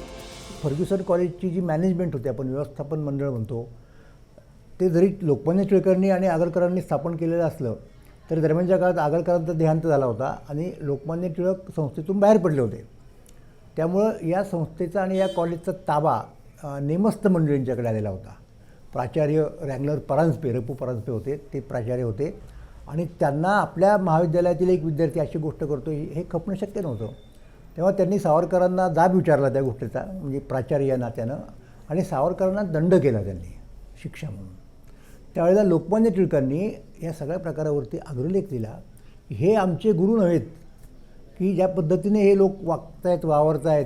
फर्ग्युसन कॉलेजची जी मॅनेजमेंट होती, आपण व्यवस्थापन मंडळ म्हणतो, ते जरी लोकमान्य टिळकांनी आणि आगरकरांनी स्थापन केलेलं असलं तरी दरम्यानच्या काळात आगरकरांचा देहांत झाला होता आणि लोकमान्य टिळक संस्थेतून बाहेर पडले होते. त्यामुळं या संस्थेचा आणि या कॉलेजचा ताबा नेमस्त मंडळींच्याकडे आलेला होता. प्राचार्य रँगलर परांजपे, रपू परांजपे होते, ते प्राचार्य होते आणि त्यांना आपल्या महाविद्यालयातील एक विद्यार्थी अशी गोष्ट करतो हे खपणं शक्य नव्हतं. तेव्हा त्यांनी सावरकरांना जाब विचारला त्या गोष्टीचा, म्हणजे प्राचार्य या नात्यानं, आणि सावरकरांना दंड केला त्यांनी शिक्षा म्हणून. त्यावेळेला लोकमान्य टिळकांनी या सगळ्या प्रकारावरती अग्रलेख दिला. हे आमचे गुरु नव्हेत की ज्या पद्धतीने हे लोक वागतायत, वावरतायत,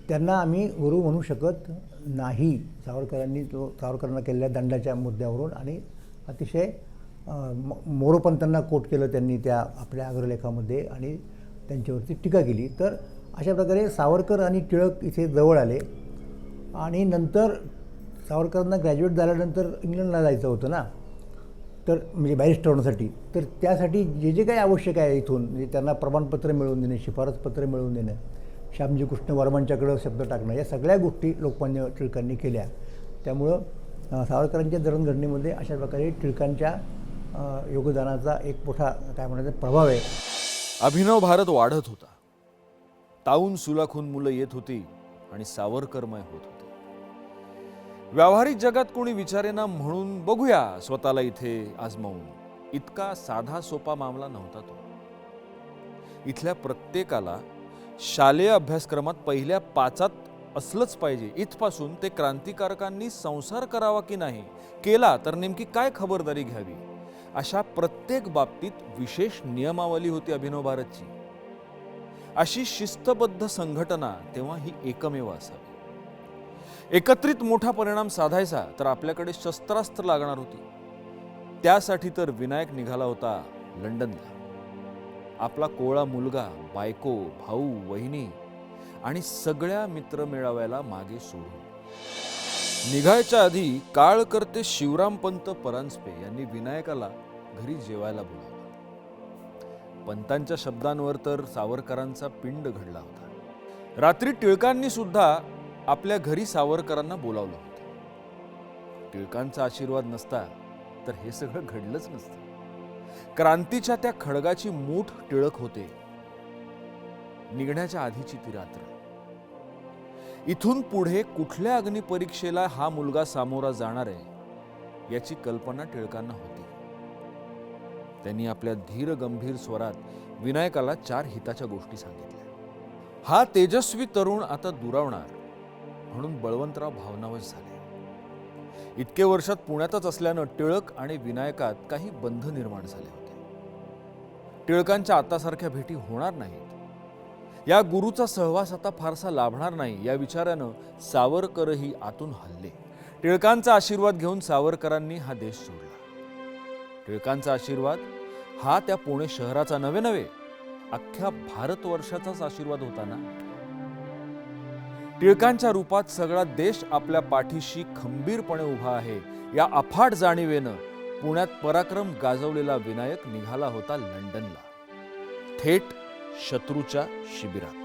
त्यांना आम्ही गुरु म्हणू शकत नाही. सावरकरांना केलेल्या दंडाच्या मुद्द्यावरून आणि अतिशय मोरोपंतांना कोट केलं त्यांनी त्या आपल्या अग्रलेखामध्ये आणि त्यांच्यावरती टीका केली. तर अशा प्रकारे सावरकर आणि टिळक इथे जवळ आले आणि नंतर सावरकरांना ग्रॅज्युएट झाल्यानंतर इंग्लंडला जायचं होतं ना, तर म्हणजे बॅरिस्टर होण्यासाठी. तर त्यासाठी जे जे काही आवश्यक आहे इथून, म्हणजे त्यांना प्रमाणपत्र मिळवून देणे, शिफारसपत्र मिळवून देणं, श्यामजी कृष्ण वर्मांच्याकडं शब्द टाकणं, या सगळ्या गोष्टी लोकमान्य टिळकांनी केल्या. त्यामुळं सावरकरांच्या जडणघडणीमध्ये अशा प्रकारे टिळकांच्या योगदानाचा एक मोठा काय म्हणायचं प्रभाव आहे. अभिनव भारत वाढत होता. ताऊन सुलाखून मुलं येत होती आणि सावरकरमय होत होते. व्यावहारिक जगात कोणी विचारेना म्हणून बघूया स्वतःला इथे आजमावून, इतका साधा सोपा मामला नव्हता तो. इथल्या प्रत्येकाला शालेय अभ्यासक्रमात पहिल्या 5 असलंच पाहिजे, इथपासून ते क्रांतिकारकांनी संसार करावा की नाही, केला तर नेमकी काय खबरदारी घ्यावी, अशा प्रत्येक बाबतीत विशेष नियमावली होती अभिनव भारतची. अशी शिस्तबद्ध संघटना तेव्हा ही एकमेव असावी. एकत्रित मोठा परिणाम साधायचा तर आपल्याकडे शस्त्रास्त्र लागणार होती. त्यासाठी तर विनायक निघाला होता लंडनला. आपला कोवळा मुलगा, बायको, भाऊ, वहिनी आणि सगळ्या मित्रमेळाव्याला मागे सोडून निघायच्या आधी काळकर्ते शिवरामपंत परांजपे यांनी विनायकाला घरी जेवायला बोलावलं. पंतांच्या शब्दांवर तर सावरकरांचा पिंड घडला होता. रात्री टिळकांनी सुद्धा आपल्या घरी सावरकरांना बोलावलं होतं. टिळकांचा आशीर्वाद नसता तर हे सगळं घडलंच नसतं. क्रांतीच्या त्या खडगाची मूठ टिळक होते. निघण्याच्या आधीची ती रात्र. इथून पुढे कुठल्या अग्निपरीक्षेला हा मुलगा सामोरा जाणार आहे याची कल्पना टिळकांना होती. त्यांनी आपल्या धीर गंभीर स्वरात विनायकाला 4 हिताच्या गोष्टी सांगितल्या. हा तेजस्वी तरुण आता दुरावणार म्हणून बळवंतराव भावनावश झाले. इतके वर्षात पुण्यातच असल्यानं टिळक आणि विनायकात काही बंध निर्माण झाले होते. टिळकांच्या आतासारख्या भेटी होणार नाहीत, या गुरुचा सहवास आता फारसा लाभणार नाही, या विचारानं सावरकरही आतून हलले. टिळकांचा आशीर्वाद घेऊन सावरकरांनी हा देश सोडला. टिळकांचा आशीर्वाद हा त्या पुणे शहराचा नव्हे अख्ख्या भारतवर्षाचाच आशीर्वाद होता ना. टिळकांच्या रूपात सगळा देश आपल्या पाठीशी खंबीरपणे उभा आहे, या अफाट जाणीवेनं पुण्यात पराक्रम गाजवलेला विनायक निघाला होता लंडनला, थेट शत्रूच्या शिबिरात.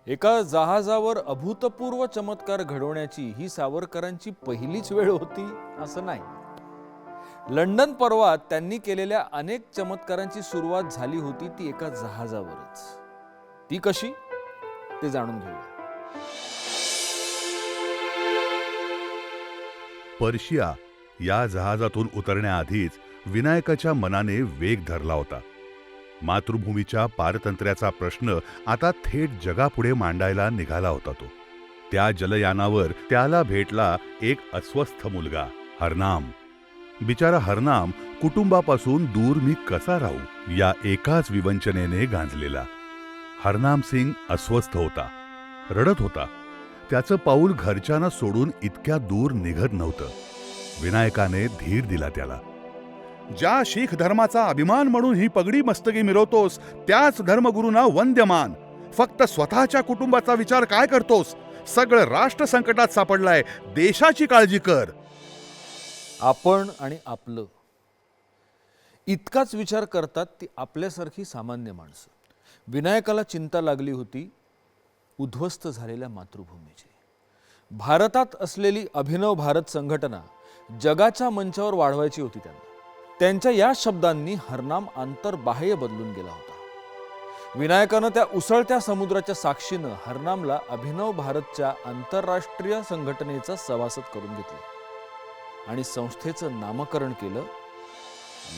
एका जहाजावर अभूतपूर्व चमत्कार घडवण्याची ही सावरकरांची पहिलीच वेळ होती असं नाही. लंडन पर्वात त्यांनी केलेल्या अनेक चमत्कारांची सुरुवात झाली होती ती एका जहाजावरच. ती कशी ते जाणून घेऊया. पर्शिया या जहाजातून उतरण्याआधीच विनायकाच्या मनाने वेग धरला होता. मातृभूमीच्या पारतंत्र्याचा प्रश्न आता थेट जगापुढे मांडायला निघाला होता तो. त्या जलयानावर त्याला भेटला एक अस्वस्थ मुलगा हरनाम. बिचारा हरनाम कुटुंबापासून दूर मी कसा राहू या एकाच विवंचनेने गांजलेला. हरनाम सिंग अस्वस्थ होता, रडत होता. त्याचं पाऊल घरच्यांना सोडून इतक्या दूर निघत नव्हतं. विनायकाने धीर दिला त्याला. ज्या शीख धर्माचा अभिमान म्हणून ही पगडी मस्तकी मिरवतोस त्याच धर्मगुरूंना वंद्यमान. फक्त स्वतःच्या कुटुंबाचा विचार काय करतोस? सगळं राष्ट्र संकटात सापडलाय. देशाची काळजी कर. आपण आणि आपलं इतकाच विचार करतात ती आपल्यासारखी सामान्य माणसं. विनायकाला चिंता लागली होती उद्ध्वस्त झालेल्या मातृभूमीची. भारतात असलेली अभिनव भारत संघटना जगाच्या मंचावर वाढवायची होती त्यांना. त्यांच्या या शब्दांनी हरनाम आंतरबाह्य बदलून गेला होता. विनायकानं त्या उसळत्या समुद्राच्या साक्षीनं हरनामला अभिनव भारतच्या आंतरराष्ट्रीय संघटनेचा सभासद करून घेतलं आणि संस्थेचं नामकरण केलं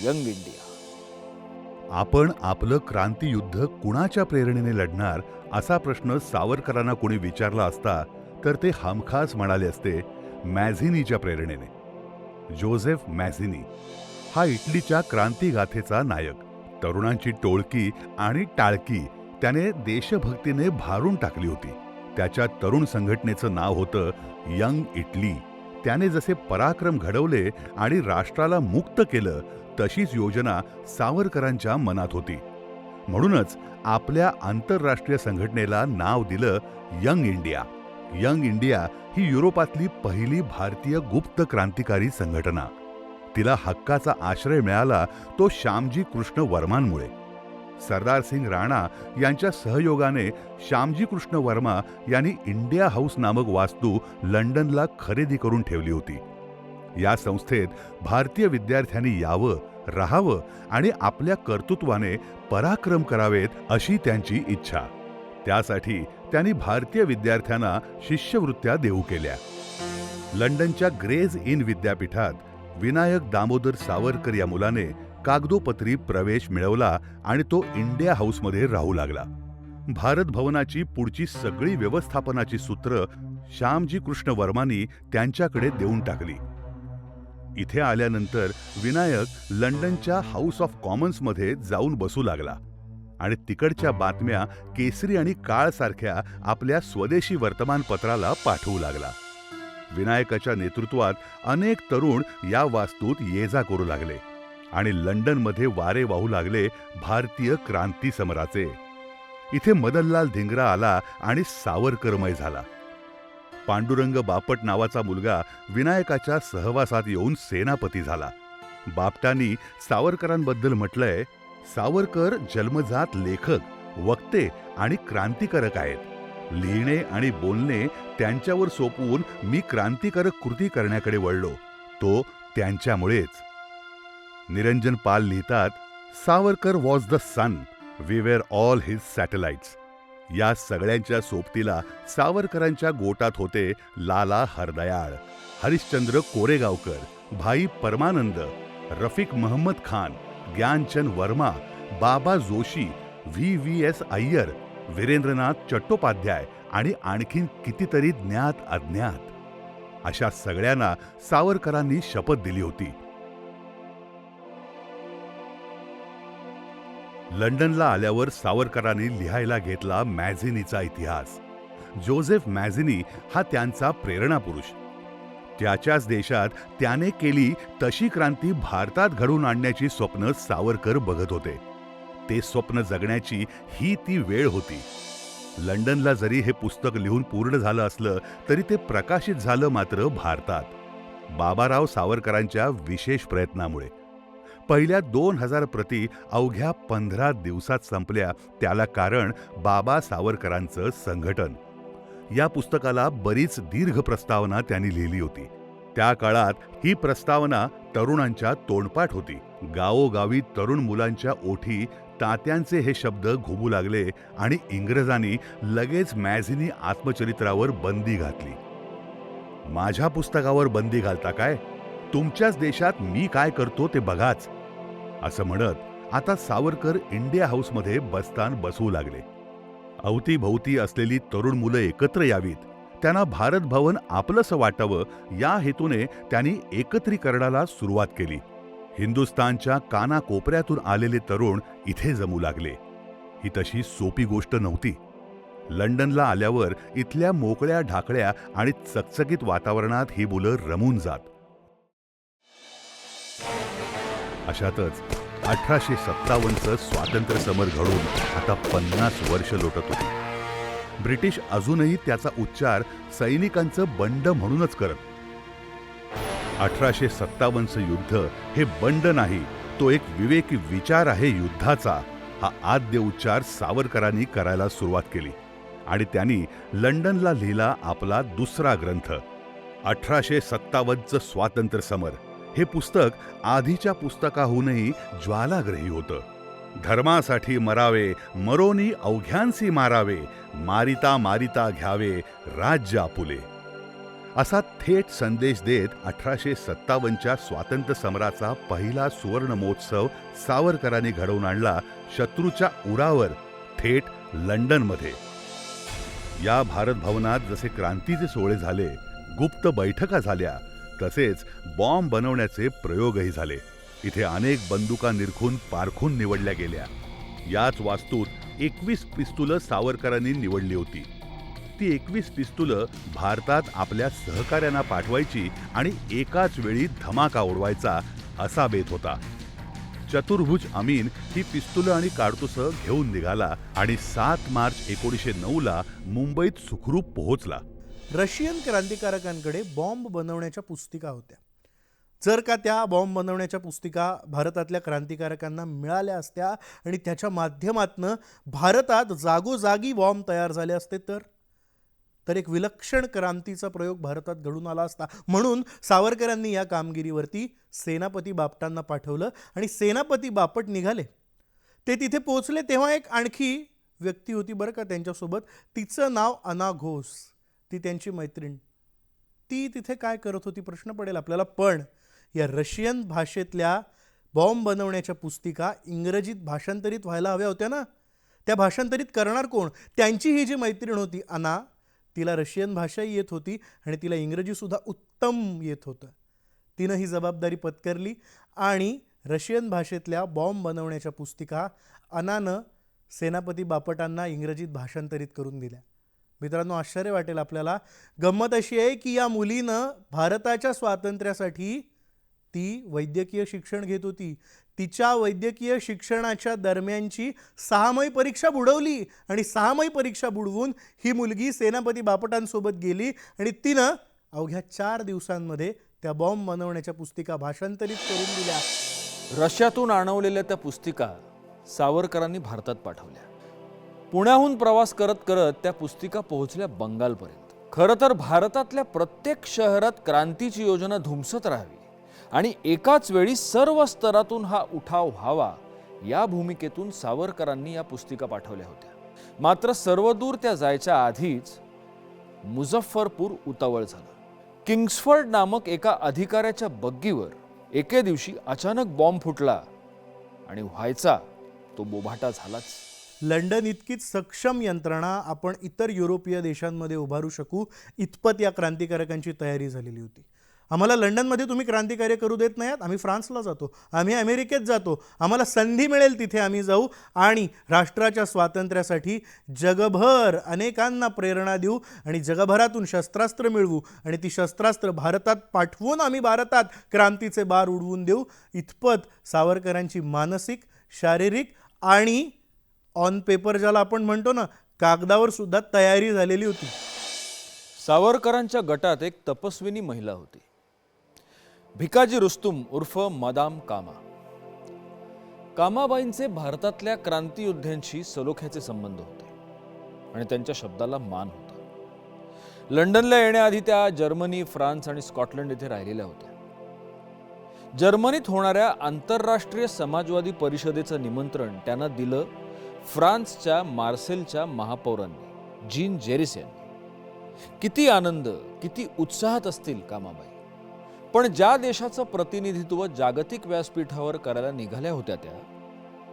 यंग इंडिया. आपण आपलं क्रांतियुद्ध कुणाच्या प्रेरणेने लढणार असा प्रश्न सावरकरांना कोणी विचारला असता तर ते हमखास म्हणाले असते मॅझिनीच्या प्रेरणेने. जोझेफ मॅझिनी हा इटलीच्या क्रांतिगाथेचा नायक. तरुणांची टोळकी आणि टाळकी त्याने देशभक्तीने भारून टाकली होती. त्याच्या तरुण संघटनेचं नाव होतं यंग इटली. त्याने जसे पराक्रम घडवले आणि राष्ट्राला मुक्त केलं तशीच योजना सावरकरांच्या मनात होती. म्हणूनच आपल्या आंतरराष्ट्रीय संघटनेला नाव दिलं यंग इंडिया. यंग इंडिया ही युरोपातली पहिली भारतीय गुप्त क्रांतिकारी संघटना. तिला हक्काचा आश्रय मिळाला तो श्यामजी कृष्ण वर्मांमुळे. सरदार सिंग राणा यांच्या सहयोगाने श्यामजी कृष्ण वर्मा यांनी इंडिया हाऊस नामक वास्तू लंडनला खरेदी करून ठेवली होती. या संस्थेत भारतीय विद्यार्थ्यांनी यावं, राहावं आणि आपल्या कर्तृत्वाने पराक्रम करावेत अशी त्यांची इच्छा. त्यासाठी त्यांनी भारतीय विद्यार्थ्यांना शिष्यवृत्त्या देऊ केल्या. लंडनच्या ग्रेज इन विद्यापीठात विनायक दामोदर सावरकर या मुलाने कागदोपत्री प्रवेश मिळवला आणि तो इंडिया हाऊसमध्ये राहू लागला. भारत भवनाची पुढची सगळी व्यवस्थापनाची सूत्र श्यामजी कृष्ण वर्मांनी त्यांच्याकडे देऊन टाकली. इथे आल्यानंतर विनायक लंडनच्या हाऊस ऑफ कॉमन्समध्ये जाऊन बसू लागला आणि तिकडच्या बातम्या केसरी आणि काळ सारख्या आपल्या स्वदेशी वर्तमानपत्राला पाठवू लागला. विनायकाच्या नेतृत्वात अनेक तरुण या वास्तूत ये जा करू लागले आणि लंडनमध्ये वारे वाहू लागले भारतीय क्रांती समराचे. इथे मदनलाल धिंगरा आला आणि सावरकरमय झाला. पांडुरंग बापट नावाचा मुलगा विनायकाच्या सहवासात येऊन सेनापती झाला. बापटांनी सावरकरांबद्दल म्हटलंय, सावरकर जन्मजात लेखक, वक्ते आणि क्रांतिकारक आहेत. लिहिणे आणि बोलणे त्यांच्यावर सोपवून मी क्रांतिकारक कृती करण्याकडे वळलो, तो त्यांच्यामुळेच. निरंजन पाल लिहितात, Savarkar was the sun, we were all his satellites. या सगळ्यांच्या सोबतीला सावरकरांच्या गोटात होते लाला हरदयाळ, हरिश्चंद्र कोरेगावकर, भाई परमानंद, रफिक महम्मद खान, ज्ञानचंद वर्मा, बाबा जोशी, VVS अय्यर, वीरेंद्रनाथ चट्टोपाध्याय आणि आणखीन कितीतरी ज्ञात अज्ञात. अशा सगळ्यांना सावरकरांनी शपथ दिली होती. लंडनला आल्यावर सावरकरांनी लिहायला घेतला मॅझिनीचा इतिहास. जोझेफ मॅझिनी हा त्यांचा प्रेरणा पुरुष. त्याच्याच देशात त्याने केली तशी क्रांती भारतात घडवून आणण्याची स्वप्न सावरकर बघत होते. ते स्वप्न जगण्याची ही ती वेळ होती. लंडनला जरी हे पुस्तक लिहून पूर्ण झालं असलं तरी ते प्रकाशित झालं मात्र भारतात, बाबाराव सावरकरांच्या विशेष प्रयत्नामुळे. पहिल्या 2000 प्रती अवघ्या 15 दिवसात संपल्या. त्याला कारण बाबा सावरकरांचं संघटन. या पुस्तकाला बरीच दीर्घ प्रस्तावना त्यांनी लिहिली होती. त्या काळात ही प्रस्तावना तरुणांच्या तोंडपाठ होती. गावोगावी तरुण मुलांच्या ओठी तात्यांचे हे शब्द घुमू लागले आणि इंग्रजांनी लगेच मॅझिनी आत्मचरित्रावर बंदी घातली. माझ्या पुस्तकावर बंदी घालता काय? तुमच्याच देशात मी काय करतो ते बघाच, असं म्हणत आता सावरकर इंडिया हाऊसमध्ये बस्तान बसवू लागले. अवतीभवती असलेली तरुण मुलं एकत्र यावीत, त्यांना भारत भवन आपलंसं वाटावं या हेतूने त्यांनी एकत्रीकरणाला सुरुवात केली. हिंदुस्थानच्या कानाकोपऱ्यातून आलेले तरुण इथे जमू लागले. ही तशी सोपी गोष्ट नव्हती. लंडनला आल्यावर इथल्या मोकळ्या ढाकळ्या आणि चकचकीत वातावरणात ही मुलं रमून जात. अशातच 1857चं स्वातंत्र्य समर घडून आता 50 वर्ष लोटत होती. ब्रिटिश अजूनही त्याचा उच्चार सैनिकांचं बंड म्हणूनच करत. 1857चं युद्ध हे बंड नाही, तो एक विवेकी विचार आहे युद्धाचा, हा आद्य उच्चार सावरकरांनी करायला सुरुवात केली आणि त्यांनी लंडनला लिहिला आपला दुसरा ग्रंथ 1857चं स्वातंत्र्य समर. हे पुस्तक आधीच्या पुस्तकाहूनही ज्वालाग्रही होतं. धर्मासाठी मरावे, मरोनी अवघ्यांसी मारावे, मारिता मारिता घ्यावे राज्य आपुले, असा थेट संदेश देत 1857च्या स्वातंत्र्य समराचा पहिला सुवर्ण महोत्सव सावरकरांनी घडवून आणला शत्रूच्या उरावर, थेट लंडनमध्ये. या भारत भवनात जसे क्रांतीचे सोहळे झाले, गुप्त बैठका झाल्या, तसेच बॉम्ब बनवण्याचे प्रयोगही झाले. इथे अनेक बंदुका निरखून पारखून निवडल्या गेल्या. याच वास्तूत 21 पिस्तुलं सावरकरांनी निवडली होती. ती 21 पिस्तुलं भारतात आपल्या सहकाऱ्यांना पाठवायची आणि एकाच वेळी धमाका उडवायचा असा बेत होता. चतुर्भुज अमीन ही पिस्तुलं आणि काडतुसं घेऊन निघाला आणि 7 मार्च 1909ला मुंबईत सुखरूप पोहोचला. रशियन क्रांतिकारकांकडे बॉम्ब बनवण्याच्या पुस्तिका होत्या. जर का त्या बॉम्ब बनवण्याच्या पुस्तिका भारतातल्या क्रांतिकारकांना मिळाल्या असत्या आणि त्याच्या माध्यमातनं भारतात जागोजागी बॉम्ब तयार झाले असते तर एक विलक्षण क्रांतीचा प्रयोग भारतात घडून आला असता. म्हणून सावरकरांनी या कामगिरीवरती सेनापती बापटांना पाठवलं आणि सेनापती बापट निघाले. ते तिथे पोहोचले तेव्हा एक आणखी व्यक्ती होती बरं का त्यांच्यासोबत. तिचं नाव अना घोष, ती त्यांची मैत्रीण. ती तिथे काय करत होती प्रश्न पडेल आपल्याला. पण या रशियन भाषेतल्या बॉम्ब बनवण्याच्या पुस्तिका इंग्रजीत भाषांतरित व्हायला हव्या होत्या ना. त्या भाषांतरित करणार कोण? त्यांची ही जी मैत्रीण होती अना, तिला रशियन भाषाही येत होती आणि तिला इंग्रजीसुद्धा उत्तम येत होतं. तिनं ही जबाबदारी पत्करली आणि रशियन भाषेतल्या बॉम्ब बनवण्याच्या पुस्तिका अनानं सेनापती बापटांना इंग्रजीत भाषांतरित करून दिल्या. मित्रांनो, आश्चर्य वाटेल आपल्याला. गंमत अशी आहे की या मुलीनं भारताच्या स्वातंत्र्यासाठी ती वैद्यकीय शिक्षण घेत होती. तिच्या वैद्यकीय शिक्षणाच्या दरम्यानची 6माही परीक्षा बुडवली आणि 6माही परीक्षा बुडवून ही मुलगी सेनापती बापटांसोबत गेली आणि तिनं अवघ्या 4 दिवसांमध्ये त्या बॉम्ब बनवण्याच्या पुस्तिका भाषांतरित करून दिल्या. रशियातून आणवलेल्या त्या पुस्तिका सावरकरांनी भारतात पाठवल्या. पुण्याहून प्रवास करत करत त्या पुस्तिका पोहोचल्या बंगालपर्यंत. खरं तर भारतातल्या प्रत्येक शहरात क्रांतीची योजना धुमसत राहावी आणि एकाच वेळी सर्व स्तरातून हा उठाव व्हावा, या भूमिकेतून सावरकरांनी या पुस्तिका पाठवल्या होत्या. मात्र सर्वदूर त्या जायच्या आधीच मुझफ्फरपूर उतावळ झालं. किंग्सफर्ड नामक एका अधिकाऱ्याच्या बग्गीवर एके दिवशी अचानक बॉम्ब फुटला आणि व्हायचा तो बोभाटा झालाच. लंडन इतकीच सक्षम यंत्रणा आपण इतर युरोपीय देशांमध्ये उभारू शकू इतपत या क्रांतिकारकांची तयारी झालेली होती. आम्हाला लंडनमध्ये तुम्ही क्रांतिकार्य करू देत नाहीत, आम्ही फ्रान्सला जातो, आम्ही अमेरिकेत जातो, आम्हाला संधी मिळेल तिथे आम्ही जाऊ आणि राष्ट्राच्या स्वातंत्र्यासाठी जगभर अनेकांना प्रेरणा देऊ आणि जगभरातून शस्त्रास्त्र मिळवू आणि ती शस्त्रास्त्र भारतात पाठवून आम्ही भारतात क्रांतीचे बार उडवून देऊ. इतपत सावरकरांची मानसिक, शारीरिक आणि ऑन पेपर ज्याला आपण म्हणतो ना, कागदावर सुद्धा तयारी झालेली होती. सावरकरांच्या गटात एक तपस्विनी महिला होती, भिकाजी रुस्तुम उर्फ मदाम कामा. कामाबाईंचे भारतातल्या क्रांतियोद्ध्यांशी सलोख्याचे संबंध होते आणि त्यांच्या शब्दाला मान होता. लंडनला येण्याआधी त्या जर्मनी, फ्रान्स आणि स्कॉटलंड येथे राहिलेल्या होत्या. जर्मनीत होणाऱ्या आंतरराष्ट्रीय समाजवादी परिषदेचं निमंत्रण त्यांना दिलं फ्रान्सच्या मार्सेलच्या महापौरांनी, जीन जेरिस यांनी. किती आनंद, किती उत्साहात असतील कामाबाई. पण ज्या देशाचं प्रतिनिधित्व जागतिक व्यासपीठावर करायला निघाल्या होत्या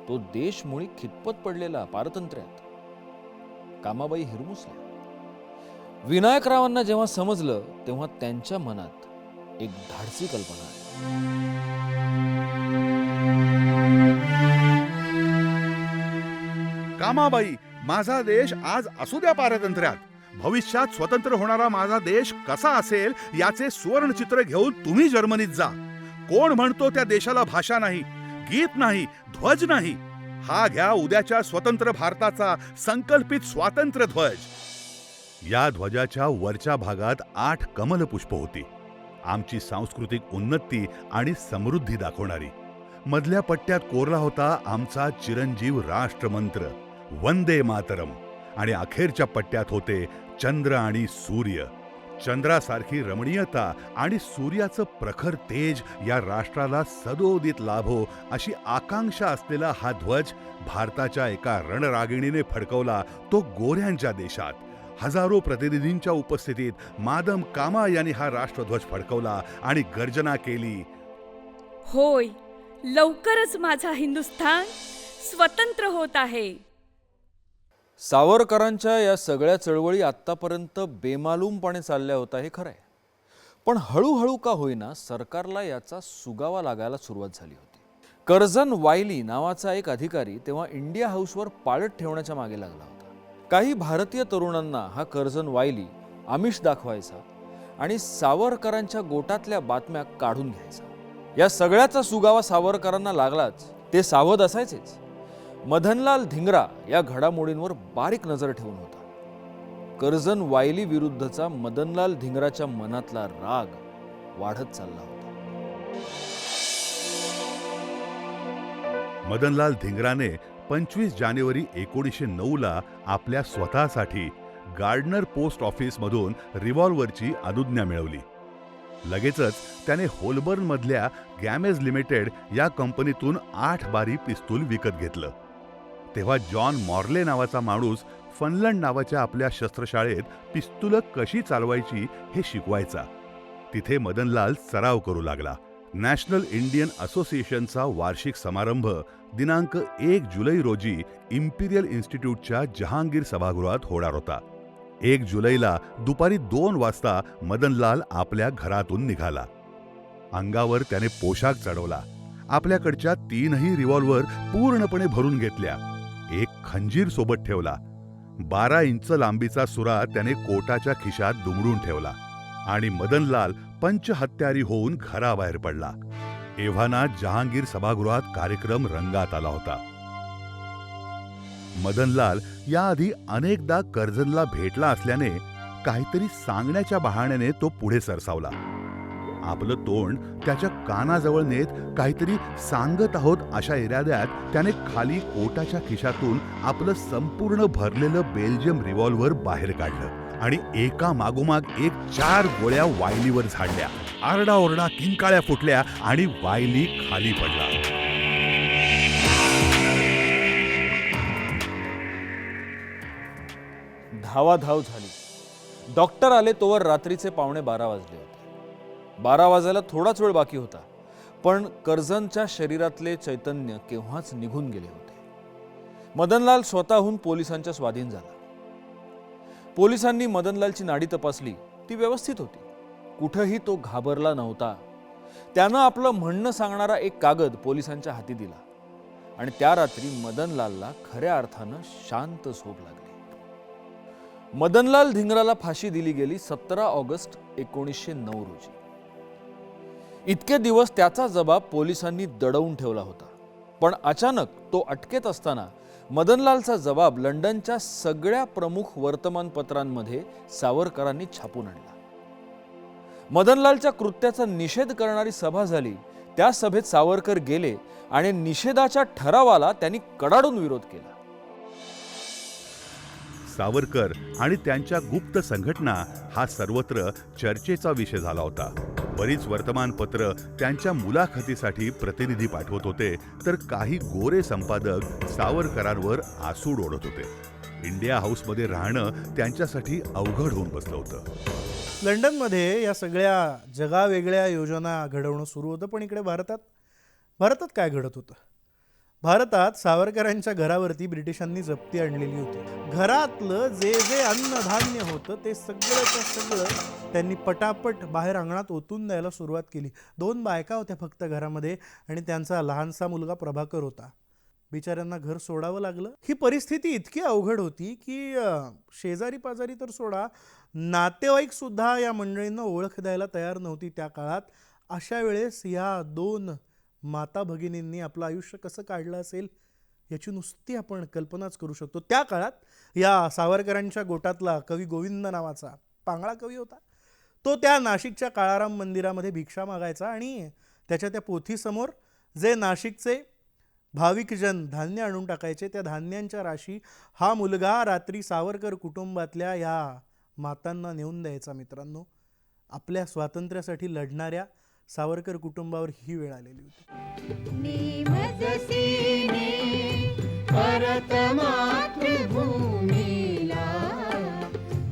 तो देश मुळी खितपत पडलेला पारतंत्र्यात. कामाबाई हिरमुसल्या. विनायकरावांना जेव्हा समजलं तेव्हा त्यांच्या मनात एक धाडसी कल्पना आली. कामाबाई, माझा देश आज असू द्या पारतंत्र्यात. भविष्यात स्वतंत्र होणारा माझा देश कसा असेल याचे सुवर्णचित्र घेऊन तुम्ही जर्मनीत जा. कोण म्हणतो त्या देशाला भाषा नाही, गीत नाही, ध्वज नाही? हा घ्या उद्याच्या स्वतंत्र भारताचा संकल्पित स्वातंत्र्य ध्वज. या ध्वजाच्या वरच्या भागात 8 कमल पुष्प होती, आमची सांस्कृतिक उन्नती आणि समृद्धी दाखवणारी. मधल्या पट्ट्यात कोरला होता आमचा चिरंजीव राष्ट्रमंत्र वंदे मातरम, आणि अखेरच्या पट्ट्यात होते चंद्र आणि सूर्य. चंद्रासारखी रमणीयता आणि सूर्याचं प्रखर तेज या राष्ट्राला सदोदित लाभो अशी आकांक्षा असलेला हा ध्वज भारताच्या एका रणरागिणीने फडकवला, तो गोऱ्यांच्या देशात. हजारो प्रतिनिधींच्या उपस्थितीत मादम कामा यांनी हा राष्ट्रध्वज फडकवला आणि गर्जना केली, होय, लवकरच माझा हिंदुस्थान स्वतंत्र होत आहे. सावरकरांच्या या सगळ्या चळवळी आत्तापर्यंत बेमालूमपणे चालल्या होत्या हे खरं आहे. पण हळूहळू का होईना सरकारला याचा सुगावा लागायला सुरुवात झाली होती. कर्झन वायली नावाचा एक अधिकारी तेव्हा इंडिया हाऊसवर पाळत ठेवण्याच्या मागे लागला होता. काही भारतीय तरुणांना हा कर्झन वायली आमिष दाखवायचा आणि सावरकरांच्या गोटातल्या बातम्या काढून घ्यायचा. या सगळ्याचा सुगावा सावरकरांना लागलाच, ते सावध असायचेच. मदनलाल धिंगरा या घडामोडींवर बारीक नजर ठेवून होता. कर्झन वायली विरुद्धचा मदनलाल धिंगराच्या मनातला राग वाढत चालला होता. मदनलाल धिंगराने 25 जानेवारी 1909 आपल्या स्वतःसाठी गार्डनर पोस्ट ऑफिसमधून रिव्हॉल्व्हरची अनुज्ञा मिळवली. लगेचच त्याने होलबर्नमधल्या गॅमेज लिमिटेड या कंपनीतून 8 बारी पिस्तूल विकत घेतलं. तेव्हा जॉन मॉर्ले नावाचा माणूस फनलंड नावाच्या आपल्या शस्त्रशाळेत पिस्तूलं कशी चालवायची हे शिकवायचा. तिथे मदनलाल सराव करू लागला. नॅशनल इंडियन असोसिएशनचा वार्षिक समारंभ दिनांक 1 जुलै रोजी इम्पिरियल इन्स्टिट्यूटच्या जहांगीर सभागृहात होणार होता. 1 जुलैला दुपारी 2 वाजता मदनलाल आपल्या घरातून निघाला. अंगावर त्याने पोशाख चढवला. आपल्याकडच्या 3ही रिव्हॉल्व्हर पूर्णपणे भरून घेतल्या. एक खंजीर सोबत ठेवला. 12 इंच लांबीचा सुरा त्याने कोटाच्या खिशात दुमडून ठेवला आणि मदनलाल पंचहत्यारी होऊन घराबाहेर पडला. एव्हाना जहांगीर सभागृहात कार्यक्रम रंगात आला होता. मदनलाल याआधी अनेकदा कर्झनला भेटला असल्याने काहीतरी सांगण्याच्या बहाण्याने तो पुढे सरसावला. आपलं तोंड त्याच्या कानाजवळ नेत काहीतरी सांगत आहोत अशा इराद्यात त्याने खाली कोटाच्या खिशातून आपलं संपूर्ण भरलेलं बेल्जियम रिव्हॉल्व्हर बाहेर काढलं आणि एका मागोमाग एक 4 गोळ्या वायलीवर झाडल्या. आरडाओरडा, किंकाळ्या फुटल्या आणि वायली खाली पडला. धावाधाव झाली. डॉक्टर आले तोवर रात्रीचे 11:15 वाजले होते. 12 वाजायला थोडाच वेळ बाकी होता, पण कर्झनच्या शरीरातले चैतन्य केव्हाच निघून गेले होते. मदनलाल स्वतःहून पोलिसांच्या स्वाधीन झाला. पोलिसांनी मदनलालची नाडी तपासली, ती व्यवस्थित होती. कुठंही तो घाबरला नव्हता. त्यानं आपलं म्हणणं सांगणारा एक कागद पोलिसांच्या हाती दिला आणि त्या रात्री मदनलालला खऱ्या अर्थानं शांत झोप लागली. मदनलाल धिंगराला फाशी दिली गेली 17 ऑगस्ट 1909 रोजी. इतके दिवस त्याचा जबाब पोलिसांनी दडवून ठेवला होता, पण अचानक तो अटकेत असताना मदनलालचा जबाब लंडनच्या सगळ्या प्रमुख वर्तमानपत्रांमध्ये सावरकरांनी छापून आणला. मदनलालच्या कृत्याचा निषेध करणारी सभा झाली. त्या सभेत सावरकर गेले आणि निषेधाच्या ठरावाला त्यांनी कडाडून विरोध केला. सावरकर आणि त्यांच्या गुप्त संघटना हा सर्वत्र चर्चेचा विषय झाला होता. बरीच वर्तमानपत्र त्यांच्या मुलाखतीसाठी प्रतिनिधी पाठवत होते, तर काही गोरे संपादक सावरकरांवर आसूड ओढत होते. इंडिया हाऊसमध्ये राहणं त्यांच्यासाठी अवघड होऊन बसलं होतं. लंडनमध्ये या सगळ्या जगावेगळ्या योजना घडवणं सुरू होतं, पण इकडे भारतात काय घडत होतं? भारतात सावरकरांच्या घरावरती ब्रिटिशांनी जप्ती आणलेली होती. घरातलं जे जे अन्नधान्य होतं ते सगळंच्या सगळं त्यांनी पटापट बाहेर अंगणात ओतून द्यायला सुरुवात केली. 2 बायका होत्या फक्त घरामध्ये आणि त्यांचा लहानसा मुलगा प्रभाकर होता. बिचाऱ्यांना घर सोडावं लागलं. ही परिस्थिती इतकी अवघड होती की शेजारी पाजारी तर सोडा, नातेवाईक सुद्धा या मंडळींना ओळख द्यायला तयार नव्हती त्या काळात. अशा वेळेस या 2 माता भगिनींनी आपलं आयुष्य कसं काढलं असेल याची नुसती आपण कल्पनाच करू शकतो. त्या काळात या सावरकरांच्या गोटातला कवी गोविंद नावाचा पांगळा कवी होता. तो त्या नाशिकच्या काळाराम मंदिरामध्ये भिक्षा मागायचा आणि त्याच्या त्या पोथीसमोर जे नाशिकचे भाविकजन धान्य आणून टाकायचे, त्या धान्यांच्या राशी हा मुलगा रात्री सावरकर कुटुंबातल्या या मातांना नेऊन द्यायचा. मित्रांनो, आपल्या स्वातंत्र्यासाठी लढणाऱ्या सावरकर कुटुंबावर ही वेळ आलेली होती. परत मातृभूमीला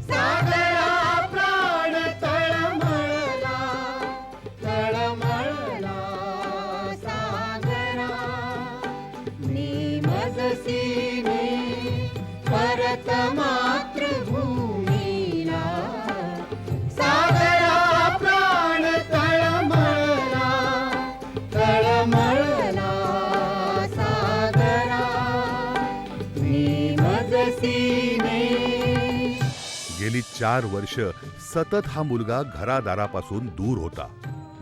सागरा प्राण तळमळला, तळमळला सागरा. निमजसीने परत मातृभूमीला सागरा प्राण तळमळला, तळमळला सागरा. गेली 4 वर्ष सतत हा मुलगा घरादारापासून दूर होता.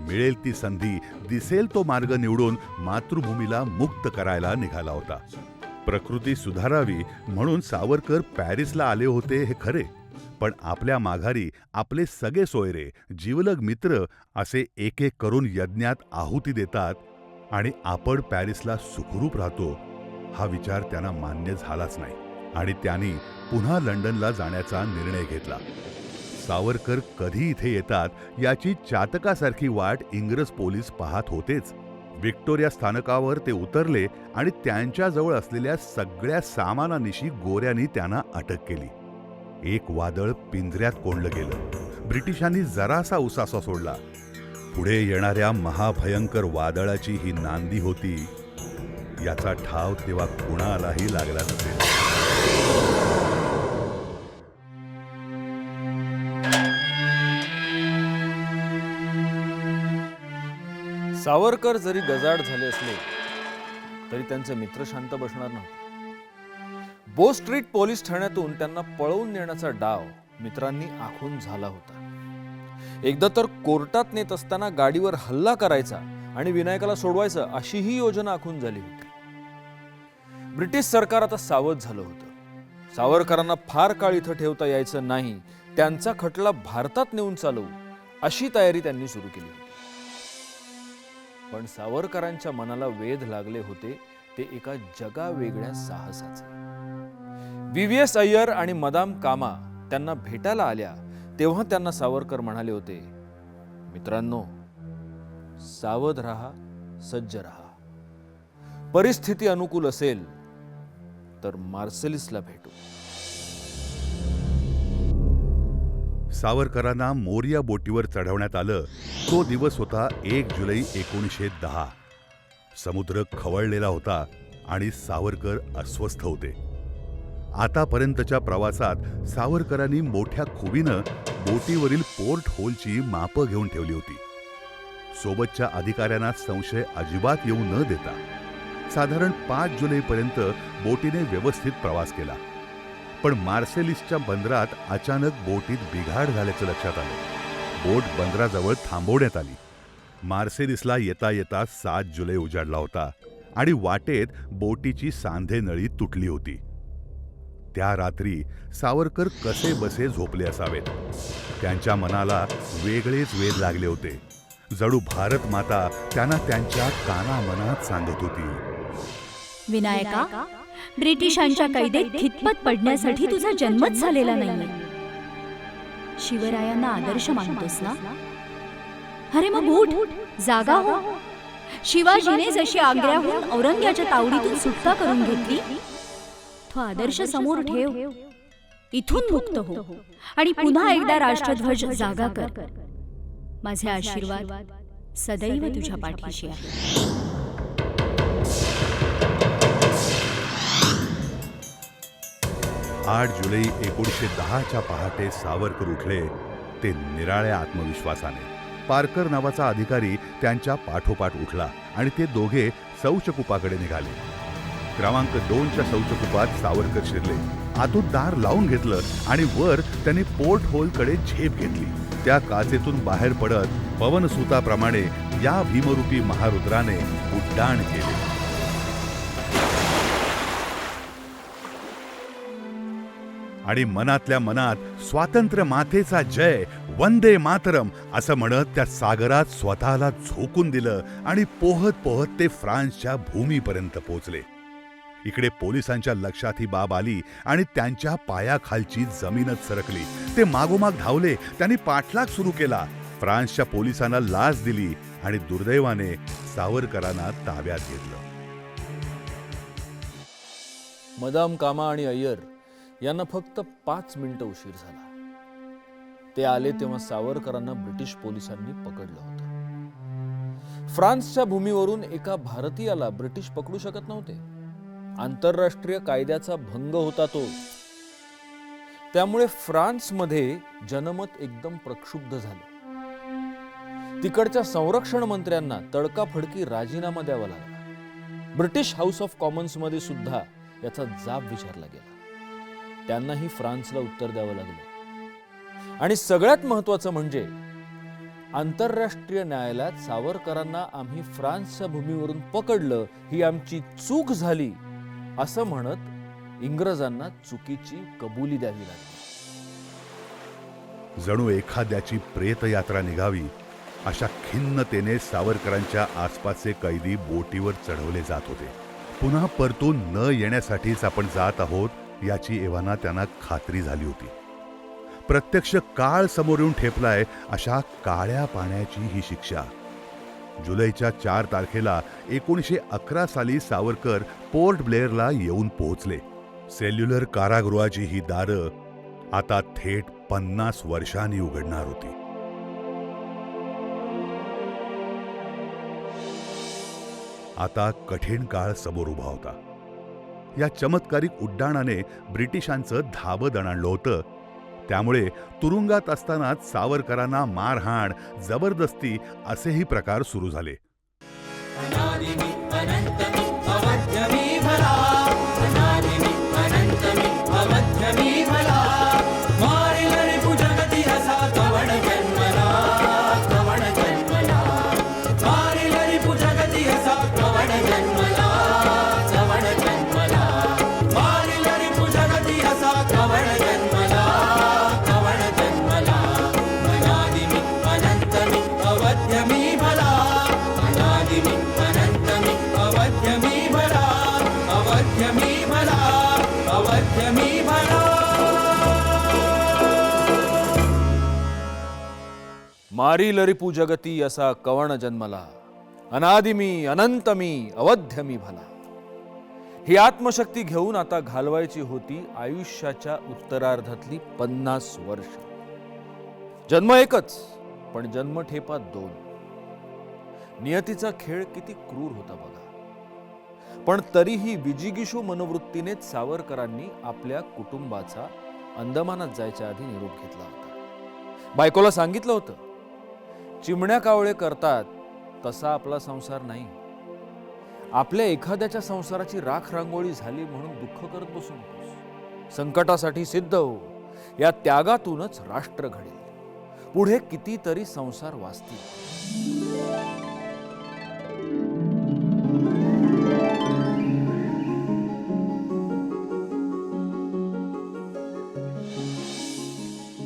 मिळेल ती संधी, दिसेल तो मार्ग निवडून मातृभूमीला मुक्त करायला निघाला होता. प्रकृती सुधारावी म्हणून सावरकर पॅरिसला आले होते हे खरे, पण आपल्या माघारी आपले सगळे सोयरे, जीवलग मित्र असे एक एक करून यज्ञात आहुती देतात आणि आपण पॅरिसला सुखरूप राहतो हा विचार त्यांना मान्य झालाच नाही आणि त्यांनी पुन्हा लंडनला जाण्याचा निर्णय घेतला. सावरकर कधी इथे येतात याची चातकासारखी वाट इंग्रज पोलीस पाहत होतेच. व्हिक्टोरिया स्थानकावर ते उतरले आणि त्यांच्याजवळ असलेल्या सगळ्या सामानानिशी गोऱ्यांनी त्यांना अटक केली. एक वादळ पिंजऱ्यात कोंडलं गेलं. ब्रिटिशांनी जरासा उसासा सोडला. पुढे येणाऱ्या महाभयंकर वादळाची ही नांदी होती याचा ठाव तेव्हा कुणालाही लागला नसेल. सावरकर जरी गजाड झाले असले तरी त्यांचे मित्र शांत बसणार नव्हते. बो स्ट्रीट पोलीस ठाण्यातून त्यांना पळवून नेण्याचा डाव मित्रांनी आखून झाला होता. एकदा तर कोर्टात नेत असताना गाडीवर हल्ला करायचा आणि विनायकाला सोडवायचं अशीही योजना आखून झाली होती. ब्रिटिश सरकार आता सावध झालं होतं. सावरकरांना फार काळ इथं ठेवता यायचं नाही, त्यांचा खटला भारतात नेऊन चालवू अशी तयारी त्यांनी सुरू केली होती. पण सावरकरांच्या मनाला वेध लागले होते ते एका जगावेगळ्या साहसाचे. VVS अय्यर आणि मदाम कामा त्यांना भेटायला आल्या तेव्हा त्यांना सावरकर म्हणाले होते, मित्रांनो, सावध राहा, सज्ज राहा. परिस्थिती अनुकूल असेल तर मार्सेलिसला भेटू. सावरकरांना मोरिया बोटीवर चढवण्यात आलं. तो दिवस होता 1 जुलै 1910. समुद्र खवळलेला होता आणि सावरकर अस्वस्थ होते. आतापर्यंतच्या प्रवासात सावरकरांनी मोठ्या खुबीनं बोटीवरील पोर्ट होलची मापं घेऊन ठेवली होती. सोबतच्या अधिकाऱ्यांना संशय अजिबात येऊ न देता साधारण 5 जुलैपर्यंत बोटीने व्यवस्थित प्रवास केला. पण मार्सेलिसच्या बंदरात अचानक बोटीत बिघाड झाल्याचं लक्षात आलं. बोट बंदराजवळ थांबवण्यात आली. मार्सेलिसला येता येता 7 जुलै उजाडला होता आणि वाटेत बोटीची सांधेनळी तुटली होती. त्या रात्री सावरकर कसे बसे झोपले असावेत. त्यांच्या मनाला वेगळेच वेध लागले होते. जणू भारत माता त्यांना त्यांच्या कानामनात सांगत होती, विनायका, ब्रिटिशांच्या कैदेत खितपत पडण्यासाठी तुझा जन्मच झालेला नाहीये. शिवरायांना आदर्श मानतोस ना? अरे मग उठ, जागा हो. शिवाजीने जशी आग्र्याहून औरंग्याच्या तावडीतून सुटका करून घेतली, तो आदर्श समोर ठेव. इथून मुक्त हो आणि पुन्हा एकदा राष्ट्रध्वज जागा कर. माझे आशीर्वाद सदैव तुझ्या पाठीशी आहे. 8 जुलै 1910च्या पहाटे सावरकर उठले, ते निराळ्या आत्मविश्वासाने. पारकर नावाचा अधिकारी त्यांच्या पाठोपाठ उठला आणि ते दोघे शौचकूपाकडे निघाले. क्रमांक 2च्या शौचकूपात सावरकर शिरले. आतून दार लावून घेतलं आणि वर त्यांनी पोर्ट होलकडे झेप घेतली. त्या काचेतून बाहेर पडत पवनसुताप्रमाणे या भीमरूपी महारुद्राने उड्डाण केले. आणि मनातल्या मनात स्वातंत्र्य मातेचा जय, वंदे मातरम असं म्हणत त्या सागरात स्वतःला झोकून दिलं आणि पोहत पोहत ते फ्रान्सच्या भूमीपर्यंत पोहोचले. इकडे पोलिसांच्या लक्षात ही बाब आली आणि त्यांच्या पायाखालची जमीनच सरकली. ते मागोमाग धावले. त्यांनी पाठलाग सुरू केला. फ्रान्सच्या पोलिसांना लाच दिली आणि दुर्दैवाने सावरकरांना ताब्यात घेतलं. मदाम कामा आणि अय्यर यांना फक्त 5 मिनिटं उशीर झाला. ते आले तेव्हा सावरकरांना ब्रिटिश पोलिसांनी पकडलं होतं. फ्रान्सच्या भूमीवरून एका भारतीयाला ब्रिटिश पकडू शकत नव्हते. आंतरराष्ट्रीय कायद्याचा भंग होता तो. त्यामुळे फ्रान्समध्ये जनमत एकदम प्रक्षुब्ध झालं. तिकडच्या संरक्षण मंत्र्यांना तडकाफडकी राजीनामा द्यावा लागला. ब्रिटिश हाऊस ऑफ कॉमन्समध्ये सुद्धा याचा जाब विचारला गेला. त्यांनाही फ्रान्सला उत्तर द्यावं लागलं. आणि सगळ्यात महत्वाचं म्हणजे आंतरराष्ट्रीय न्यायालयात सावरकरांना आम्ही फ्रान्सच्या भूमीवरून पकडलं, ही आमची चूक झाली असं म्हणत इंग्रजांना चुकीची कबुली द्यावी लागली. जणू एखाद्याची प्रेतयात्रा निघावी अशा खिन्नतेने सावरकरांच्या आसपासचे कैदी बोटीवर चढवले जात होते. पुन्हा परतून न येण्यासाठीच आपण जात आहोत याची एव्हाना त्यांना खात्री झाली होती. प्रत्यक्ष काळ समोर येऊन ठेपलाय अशा काळ्या पाण्याची ही शिक्षा. जुलैच्या 4 तारखेला 1911 साली सावरकर पोर्ट ब्लेअरला येऊन पोहोचले. सेल्युलर कारागृहाची ही दारं आता थेट 50 वर्षांनी उघडणार होती. आता कठीण काळ समोर उभा होता. या चमत्कारिक उड्डाणाने ब्रिटिशांचं धाबं दणाणलं होतं. त्यामुळे तुरुंगात असतानाच सावरकरांना मारहाण, जबरदस्ती असेही प्रकार सुरू झाले. मारी लरिपू जगती असा कवण जन्मला, अनादि मी अनंत मी अवध्य मी भला. ही आत्मशक्ती घेऊन आता घालवायची होती आयुष्याच्या उत्तरार्धातली 50 वर्ष. जन्म एकच, पण जन्मठेपा 2. नियतीचा खेळ किती क्रूर होता बघा. पण तरीही विजिगीषू मनोवृत्तीनेच सावरकरांनी आपल्या कुटुंबाचा अंदमानात जायच्या आधी निरोप घेतला होता. बायकोला सांगितलं होतं, चिमण्या कावळे करतात तसा आपला संसार नाही. आपल्या एखाद्याच्या संसाराची राख रांगोळी झाली म्हणून दुःख करत बसू नकोस. संकटासाठी सिद्ध हो. या त्यागातूनच राष्ट्र घडेल. पुढे कितीतरी संसार वाचतील.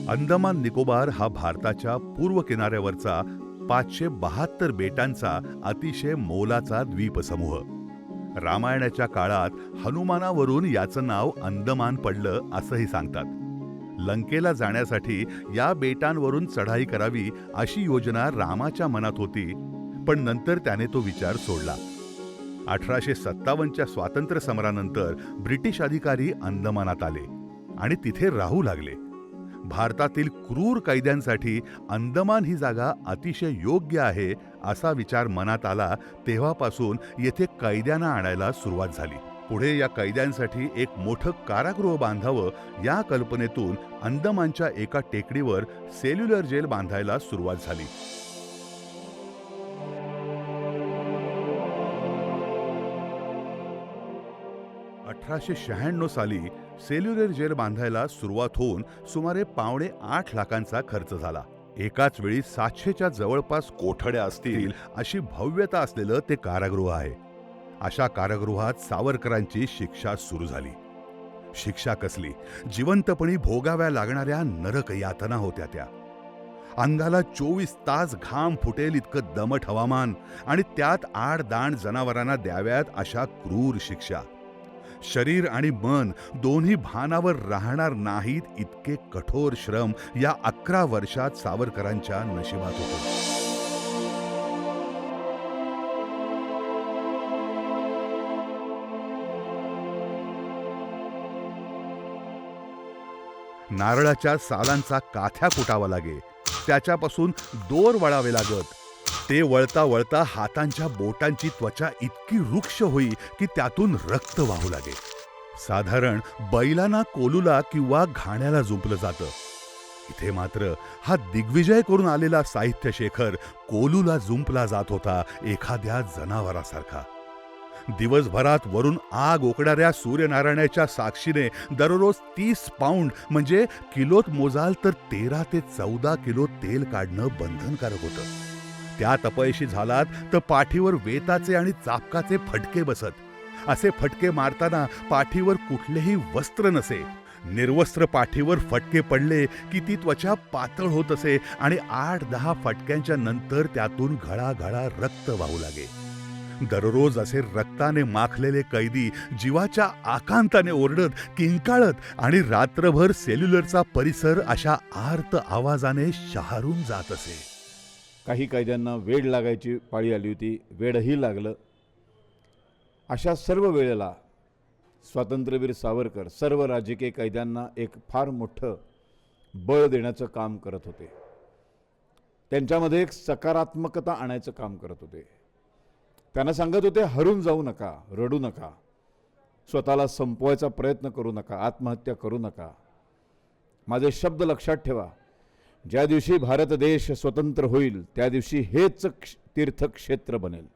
अंदमान निकोबार हा भारताच्या पूर्व किनाऱ्यावरचा 572 बेटांचा अतिशय मोलाचा द्वीपसमूह. रामायणाच्या काळात हनुमानावरून याचं नाव अंदमान पडलं असंही सांगतात. लंकेला जाण्यासाठी या बेटांवरून चढाई करावी अशी योजना रामाच्या मनात होती, पण नंतर त्याने तो विचार सोडला. 1857च्या स्वातंत्र्य समरानंतर ब्रिटिश अधिकारी अंदमानात आले आणि तिथे राहू लागले. भारतातील क्रूर कैद्यांसाठी अंदमान ही जागा अतिशय योग्य आहे असा विचार मनात आला तेव्हापासून येथे कैद्यांना आणायला सुरुवात झाली. पुढे या कैद्यांसाठी एक मोठं कारागृह बांधावं या कल्पनेतून अंदमानच्या एका टेकडीवर सेल्युलर जेल बांधायला सुरुवात झाली. (1896) साली सेल्युलर जेल बांधायला सुरुवात होऊन सुमारे 7.5 लाखांचा खर्च झाला. एकाच वेळी 700च्या जवळपास कोठड्या असतील अशी भव्यता असलेलं ते कारागृह आहे. अशा कारागृहात सावरकरांची शिक्षा सुरू झाली. शिक्षा कसली, जिवंतपणी भोगाव्या लागणाऱ्या नरक यातना होत्या त्या. अंगाला 24 तास घाम फुटेल इतकं दमट हवामान आणि त्यात आडदांड जनावरांना द्याव्यात अशा क्रूर शिक्षा. शरीर आणि मन दोन्ही भानावर राहणार नाहीत इतके कठोर श्रम या 11 वर्षात सावरकरांच्या नशिबात होते. नारळाच्या सालांचा काथ्या कुटावा लागे, त्याच्यापासून दोर वळावे लागत. ते वळता वळता हातांच्या बोटांची त्वचा इतकी रुक्ष होई की त्यातून रक्त वाहू लागे. साधारण बैलांना कोलूला किंवा घाण्याला जुंपलं जातं. इथे मात्र हा दिग्विजय करून आलेला साहित्य शेखर कोलूला जुंपला जात होता एखाद्या जनावरासारखा. दिवसभरात वरून आग ओकणाऱ्या सूर्यनारायणाच्या साक्षीने दररोज 30 पाऊंड म्हणजे किलोत मोजाल तर 13 ते 14 किलो तेल काढणं बंधनकारक होतं. त्यात अपयशी झालात तर पाठीवर वेताचे आणि चापकाचे फटके बसत. असे फटके मारताना पाठीवर कुठलेही वस्त्र नसे. निर्वस्त्र पाठीवर फटके पडले की ती त्वचा पातळ होत असे आणि 8-10 फटक्यांच्या नंतर त्यातून घळाघळा रक्त वाहू लागे. दररोज असे रक्ताने माखलेले कैदी जीवाच्या आकांताने ओरडत, किंकाळत आणि रात्रभर सेल्युलरचा परिसर अशा आर्त आवाजाने शहारून जात असे. काही कैद्यांना वेड लागायची पाळी आली होती, वेडही लागलं. अशा सर्व वेळेला स्वातंत्र्यवीर सावरकर सर्व राजकीय कैद्यांना एक फार मोठं बळ देण्याचं काम करत होते. त्यांच्यामध्ये एक सकारात्मकता आणायचं काम करत होते. त्यांना सांगत होते, हरून जाऊ नका, रडू नका, स्वतःला संपवायचा प्रयत्न करू नका, आत्महत्या करू नका. माझे शब्द लक्षात ठेवा, ज्या दिवशी भारत देश स्वतंत्र होईल त्या दिवशी हेच तीर्थक्षेत्र बनेल,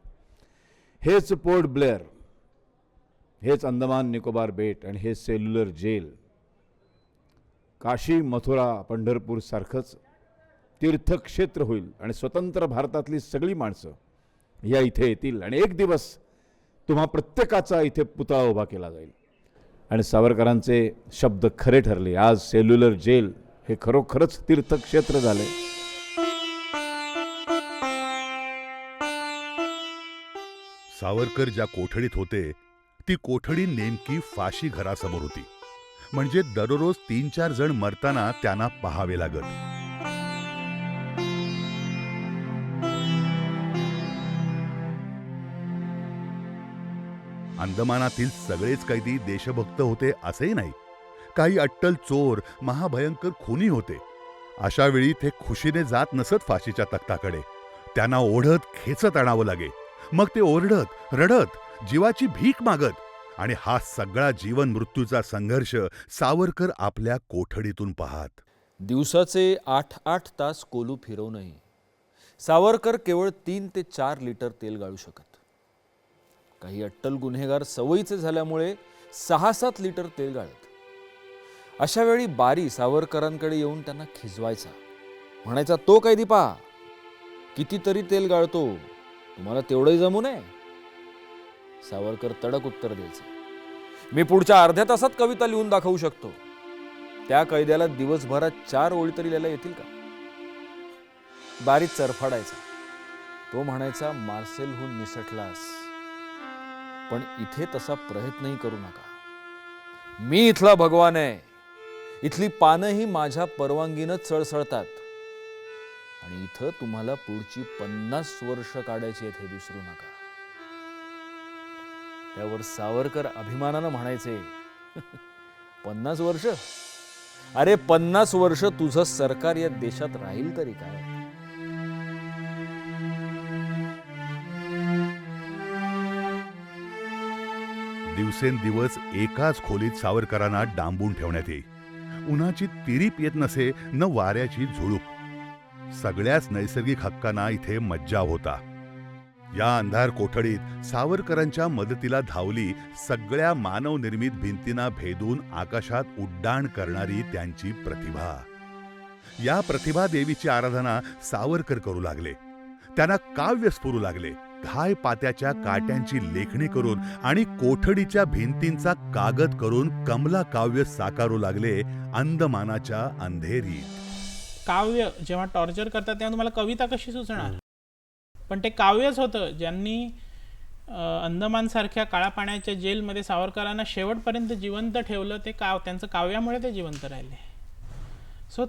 हेच पोर्ट ब्लेअर, हेच अंदमान निकोबार बेट आणि हे सेल्युलर जेल काशी, मथुरा, पंढरपूर सारखंच तीर्थक्षेत्र होईल आणि स्वतंत्र भारतातली सगळी माणसं या इथे येतील आणि एक दिवस तुम्हा प्रत्येकाचा इथे पुतळा उभा केला जाईल. आणि सावरकरांचे शब्द खरे ठरले. आज सेल्युलर जेल हे खरोखरच तीर्थक्षेत्र झाले. सावरकर ज्या कोठडीत होते ती कोठडी नेमकी फाशी घरासमोर होती. म्हणजे दररोज 3-4 जण मरताना त्यांना पाहावे लागत. अंदमानातील सगळेच कैदी देशभक्त होते असेही नाही. काही अट्टल चोर, महाभयंकर खुनी होते. अशा वेळी ते खुशीने जात नसत फाशीच्या तख्ताकडे. त्यांना ओढत खेचत आणावं लागे. मग ते ओरडत रडत जीवाची भीक मागत. आणि हा सगळा जीवन मृत्यूचा संघर्ष सावरकर आपल्या कोठडीतून पाहत. दिवसाचे 8-8 तास कोलू फिरवूनही सावरकर केवळ 3 ते 4 लिटर तेल गाळू शकत. काही अट्टल गुन्हेगार सवयीचे झाल्यामुळे 6-7 लिटर तेल गाळत. अशा वेळी बारी सावरकरांकडे येऊन त्यांना खिजवायचा. म्हणायचा, तो कैदी पहा कितीतरी तेल गाळतो, तुम्हाला तेवढंही जमू नये. सावरकर तडक उत्तर द्यायचे, मी पुढच्या अर्ध्या तासात कविता लिहून दाखवू शकतो. त्या कैद्याला दिवसभरात 4 ओळी तरी लिहायला येतील का? बारी चरफाडायचा. तो म्हणायचा, मार्सेलहून निसटलास, पण इथे तसा प्रयत्नही करू नका. मी इथला भगवान आहे. इथली पानंही माझ्या परवानगीनं चळचळतात आणि इथं तुम्हाला पुढची 50 वर्ष काढायची आहेत हे विसरू नका. त्यावर सावरकर अभिमानानं म्हणायचे, 50 वर्ष? अरे 50 वर्ष तुझं सरकार या देशात राहील तरी काय? दिवसेंदिवस एकाच खोलीत सावरकरांना डांबून ठेवण्यात येई. उन्हाची तिरीप येत नसे न वाऱ्याची झुळूक. सगळ्याच नैसर्गिक हक्कांना इथे मज्जाव होता. या अंधार कोठडीत सावरकरांच्या मदतीला धावली सगळ्या मानवनिर्मित भिंतींना भेदून आकाशात उड्डाण करणारी त्यांची प्रतिभा. या प्रतिभा देवीची आराधना सावरकर करू लागले. त्यांना काव्य स्फुरू लागले. घाय पात्याच्या काट्यांची लेखणी करून आणि कोठडीच्या भिंतींचा कागद करून कमला काव्य साकारू लागले अंदमानाच्या अंधेरीत. काव्य जेव्हा टॉर्चर करतात तेव्हा तुम्हाला कविता कशी सुचणार? पण ते काव्यच होतं ज्यांनी अंदमानसारख्या काळ्या पाण्याच्या जेलमध्ये सावरकरांना शेवटपर्यंत जिवंत ठेवलं. ते त्यांचं काव्यामुळे ते जिवंत राहिले. सो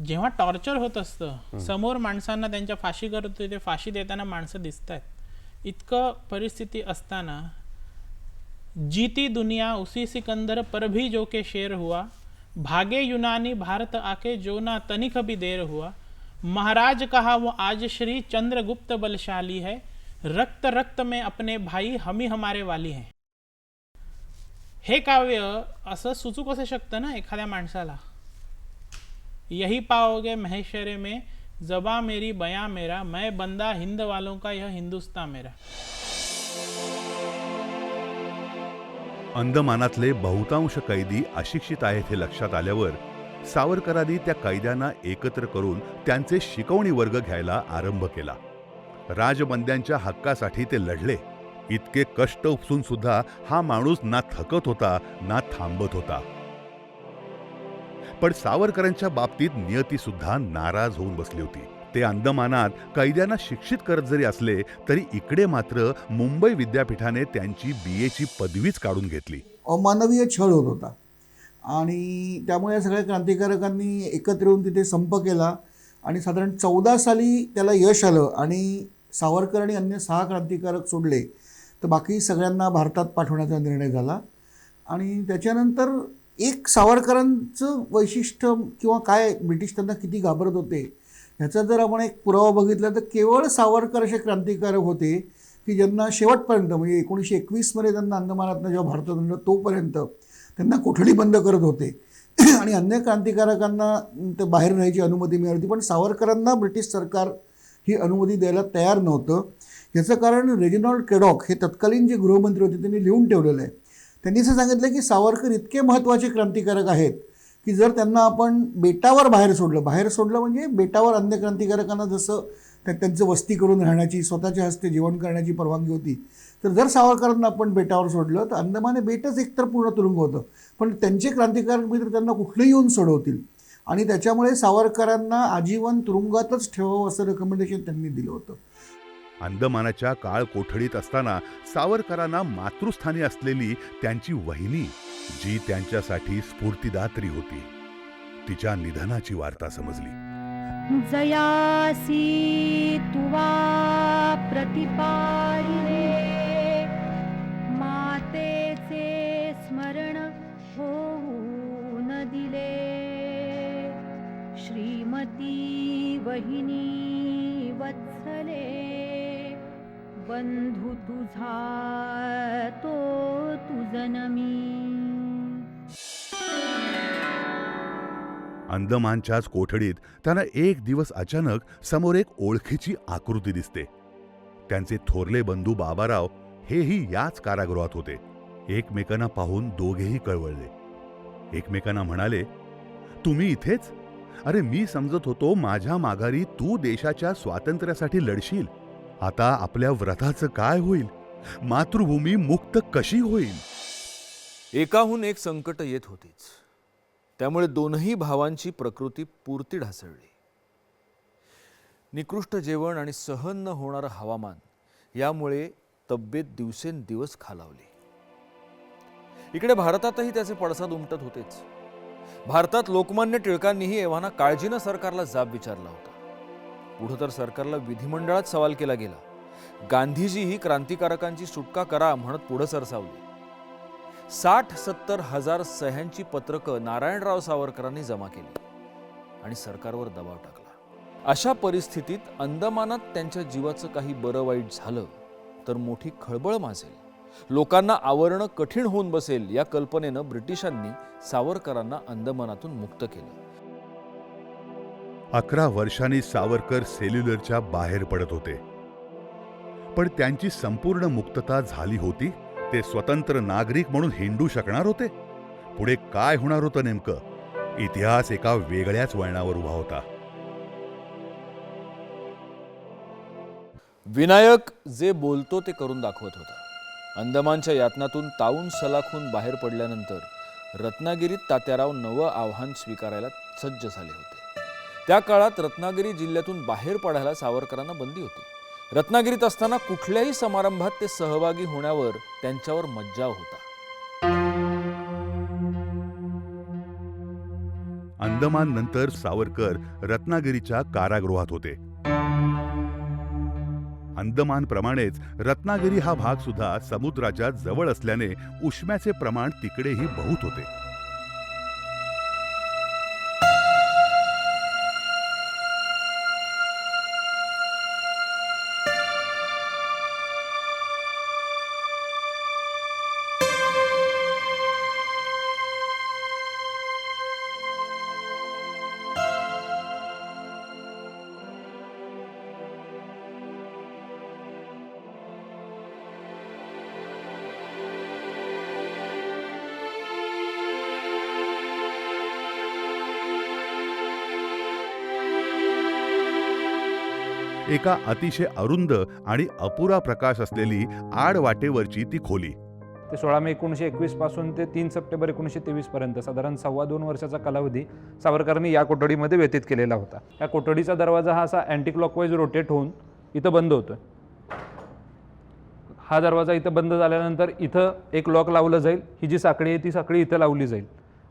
जेव्हा टॉर्चर होत असतं समोर माणसांना त्यांच्या फाशी करतोय ते फाशी देताना माणसं दिसत आहेत. इतकं परिस्थिती असताना जीती दुनिया उसी सिकंदर पर भी जो के शेर हुआ, भागे यूनानी भारत आके जो ना तनिक भी देर हुआ, महाराज कहा वो आज श्री चंद्रगुप्त बलशाली है, रक्त रक्त में अपने भाई हम ही हमारे वाली हैं. हे काव्य असं सुचू कसं शकतं ना एखाद्या माणसाला? यही पाओगे महेश्वरे में जबा मेरी बया मेरा, मैं बंदा हिंद वालों का यह हिंदुस्तान मेरा. अंदमानातले बहुतांश कैदी अशिक्षित आहेत हे लक्षात आल्यावर सावरकरांनी त्या कैद्यांना एकत्र करून त्यांचे शिकवणी वर्ग घ्यायला आरंभ केला. राजबंद्यांच्या हक्कासाठी ते लढले. इतके कष्ट उपसून सुद्धा हा माणूस ना थकत होता ना थांबत होता. पण सावरकरांच्या बाबतीत नियती सुद्धा नाराज होऊन बसली होती. ते अंदमानात कैद्यांना शिक्षित करत जरी असले तरी इकडे मात्र मुंबई विद्यापीठाने त्यांची BA पदवीच काढून घेतली. अमानवीय छळ होत होता आणि त्यामुळे या सगळ्या क्रांतिकारकांनी एकत्र येऊन तिथे संप केला आणि साधारण 14 साली त्याला यश आलं आणि सावरकर आणि अन्य 6 क्रांतिकारक सोडले तर बाकी सगळ्यांना भारतात पाठवण्याचा निर्णय झाला. आणि त्याच्यानंतर एक सावरकरांचं वैशिष्ट्य किंवा काय ब्रिटिश त्यांना किती घाबरत होते ह्याचा जर आपण एक पुरावा बघितला तर केवळ सावरकर असे क्रांतिकारक होते की ज्यांना शेवटपर्यंत म्हणजे 1921 त्यांना अंदमानातनं जेव्हा भारतात आणलं तोपर्यंत त्यांना कोठडी बंद करत होते आणि अन्य क्रांतिकारकांना ते बाहेर राहायची अनुमती मिळाली होती. पण सावरकरांना ब्रिटिश सरकार ही अनुमती द्यायला तयार नव्हतं. याचं कारण रेजिनॉल्ड केडॉक हे तत्कालीन जे गृहमंत्री होते त्यांनी लिहून ठेवलेलं आहे. त्यांनी असं सांगितलं की सावरकर इतके महत्त्वाचे क्रांतिकारक आहेत की जर त्यांना आपण बेटावर बाहेर सोडलं म्हणजे बेटावर अन्य क्रांतिकारकांना जसं त्यांचं वस्ती करून राहण्याची स्वतःच्या हस्ते जेवण करण्याची परवानगी होती तर जर सावरकरांना आपण बेटावर सोडलं तर अंदमान हे बेटच एकतर पूर्ण तुरुंग होतं. पण त्यांचे क्रांतिकारक मित्र त्यांना कुठलेही येऊन सोडवतील आणि त्याच्यामुळे सावरकरांना आजीवन तुरुंगातच ठेवावं असं रेकमेंडेशन त्यांनी दिलं होतं. अंदमानाच्या काळ कोठडीत असताना सावरकरांना मातृस्थानी असलेली त्यांची वहिनी जी त्यांच्यासाठी स्फूर्तिदात्री होती तिच्या निधनाची वार्ता समजली. जयासी तुवा प्रतिपाडिले, मातेचे स्मरण होऊ न दिले, श्रीमती वहिनी वत्सले, बंधू तुझा तो तुझनमी. अंदमानच्याच कोठडीत त्यांना एक दिवस अचानक समोर एक ओळखीची आकृती दिसते. त्यांचे थोरले बंधू बाबाराव हेही याच कारागृहात होते. एकमेकांना पाहून दोघेही कळवळले. एकमेकांना म्हणाले, तुम्ही इथेच? अरे मी समजत होतो माझ्या माघारी तू देशाच्या स्वातंत्र्यासाठी लढशील. आता आपल्या व्रताचं काय होईल? मातृभूमी मुक्त कशी होईल? एकाहून एक संकट येत होतीच. त्यामुळे दोनही भावांची प्रकृती पुरती ढासळली. निकृष्ट जेवण आणि सहन न होणारं हवामान यामुळे तब्येत दिवसेंदिवस खालावली. इकडे भारतातही त्याचे पडसाद उमटत होतेच. भारतात लोकमान्य टिळकांनीही एव्हाना काळजीनं सरकारला जाब विचारला होता. पुढं तर सरकारला विधिमंडळात सवाल केला गेला. गांधीजी ही क्रांतिकारकांची सुटका करा म्हणत पुढे सरसावली. 60-70 हजार सह्यांची पत्रकं नारायणराव सावरकरांनी जमा केली आणि सरकारवर दबाव टाकला. अशा परिस्थितीत अंदमानात त्यांच्या जीवाचं काही बरं वाईट झालं तर मोठी खळबळ माजेल लोकांना आवरणं कठीण होऊन बसेल या कल्पनेनं ब्रिटिशांनी सावरकरांना अंदमानातून मुक्त केलं. 11 वर्षांनी सावरकर सेल्युलरच्या बाहेर पडत होते. पण त्यांची संपूर्ण मुक्तता झाली होती? ते स्वतंत्र नागरिक म्हणून हिंडू शकणार होते? पुढे काय होणार होतं नेमकं? इतिहास एका वेगळ्याच वळणावर उभा होता. विनायक जे बोलतो ते करून दाखवत होता. अंदमानच्या यातनातून ताऊन सलाखून बाहेर पडल्यानंतर रत्नागिरीत तात्याराव नवं आव्हान स्वीकारायला सज्ज झाले होते. त्या काळात रत्नागिरी जिल्ह्यातून बाहेर पडायला सावरकरांना बंदी होती. रत्नागिरीत असताना कुठल्याही समारंभात ते सहभागी होण्यावर त्यांच्यावर मज्जाव होता. अंदमान नंतर सावरकर रत्नागिरीच्या कारागृहात होते. अंदमानप्रमाणेच रत्नागिरी हा भाग सुद्धा समुद्राच्या जवळ असल्याने उष्म्याचे प्रमाण तिकडेही बहुत होते. एका अतिशय अरुंद आणि अपुरा प्रकाश असलेली आडवाटेवरची ती खोली. ते 16 मे 1921 पासून ते 3 सप्टेंबर 1923 पर्यंत साधारण 2.25 वर्षाचा कालावधी सावरकरांनी या कोठडीमध्ये व्यतीत केलेला होता. या कोठडीचा दरवाजा हा असा अँटी क्लॉकवाईज रोटेट होऊन इथं बंद होतो. हा दरवाजा इथं बंद झाल्यानंतर इथं एक लॉक लावलं जाईल. ही जी साखळी आहे ती साखळी इथं लावली जाईल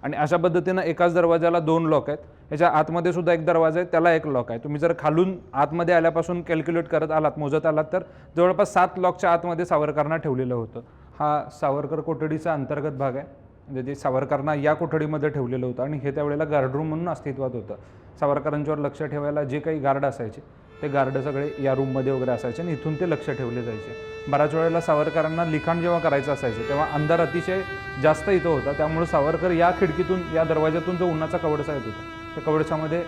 आणि अशा पद्धतीनं एकाच दरवाजाला 2 लॉक आहेत. याच्या आतमध्ये सुद्धा एक दरवाजा आहे, त्याला एक लॉक आहे. तुम्ही जर खालून आतमध्ये आल्यापासून कॅल्क्युलेट करत आलात, मोजत आलात, तर जवळपास 7 लॉकच्या आतमध्ये सावरकरांना ठेवलेलं होतं. हा सावरकर कोठडीचा अंतर्गत भाग आहे, म्हणजे जे सावरकरांना या कोठडीमध्ये ठेवलेलं होतं आणि हे त्यावेळेला गार्डरूम म्हणून अस्तित्वात होतं. सावरकरांच्यावर लक्ष ठेवायला जे काही गार्ड असायचे ते गार्ड सगळे या रूममध्ये वगैरे असायचे आणि इथून ते लक्ष ठेवले जायचे. बऱ्याच वेळेला सावरकरांना लिखाण जेव्हा करायचं असायचं तेव्हा अंधार अतिशय जास्त इथं होता, त्यामुळे सावरकर या खिडकीतून, या दरवाज्यातून जो उन्हाचा कवडसा येत होता त्या कवडसामध्ये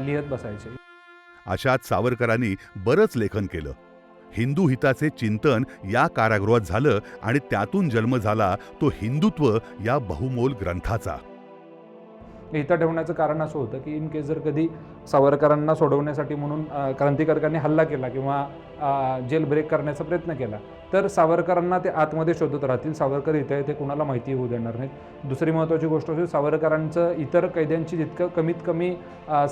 लिहित बसायचे. अशात सावरकरांनी बरंच लेखन केलं. हिंदू हिताचे चिंतन या कारागृहात झालं आणि त्यातून जन्म झाला तो हिंदुत्व या बहुमोल ग्रंथाचा. इथं ठेवण्याचं कारण असं होतं की इन केस जर कधी सावरकरांना सोडवण्यासाठी म्हणून क्रांतिकारकांनी हल्ला केला किंवा जेल ब्रेक करण्याचा प्रयत्न केला तर सावरकरांना ते आतमध्ये शोधत राहतील. सावरकर इथे आहे ते कुणाला माहिती होऊ देणार नाहीत. दुसरी महत्त्वाची गोष्ट असेल, सावरकरांचं इतर कैद्यांची जितकं कमीत कमी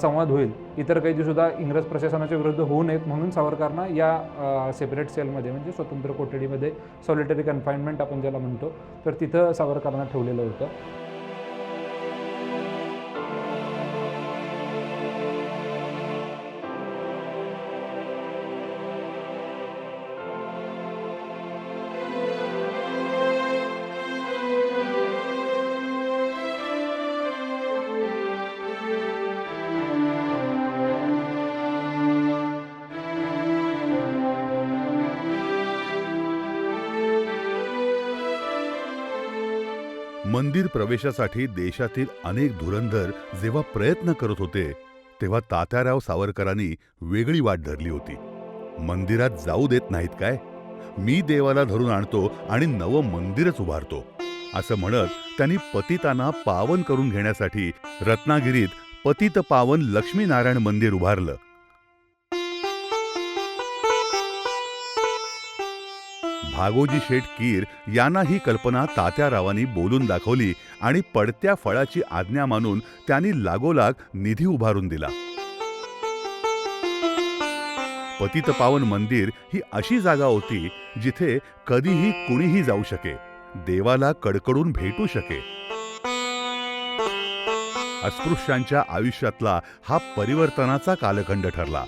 संवाद होईल, इतर कैदीसुद्धा इंग्रज प्रशासनाच्या विरुद्ध होऊ नयेत म्हणून सावरकरांना या सेपरेट सेलमध्ये, म्हणजे स्वतंत्र कोठडीमध्ये, सॉलिटरी कन्फाइनमेंट आपण ज्याला म्हणतो, तर तिथं सावरकरांना ठेवलेलं होतं. मंदिर प्रवेशासाठी देशातील अनेक धुरंधर जेव्हा प्रयत्न करत होते तेव्हा तात्याराव सावरकरांनी वेगळी वाट धरली होती. मंदिरात जाऊ देत नाहीत काय, मी देवाला धरून आणतो आणि नवं मंदिरच उभारतो असं म्हणत त्यांनी पतितांना पावन करून घेण्यासाठी रत्नागिरीत पतित पावन लक्ष्मीनारायण मंदिर उभारलं. भागोजी शेठ कीर यांना ही कल्पना तात्यारावांनी बोलून दाखवली आणि पडत्या फळाची आज्ञा मानून त्यांनी लागोलाग निधी उभारून दिला. पतितपावन मंदिर ही अशी जागा होती जिथे कधीही कुणीही जाऊ शके, देवाला कडकडून भेटू शके. अस्पृश्यांच्या आयुष्यातला हा परिवर्तनाचा कालखंड ठरला.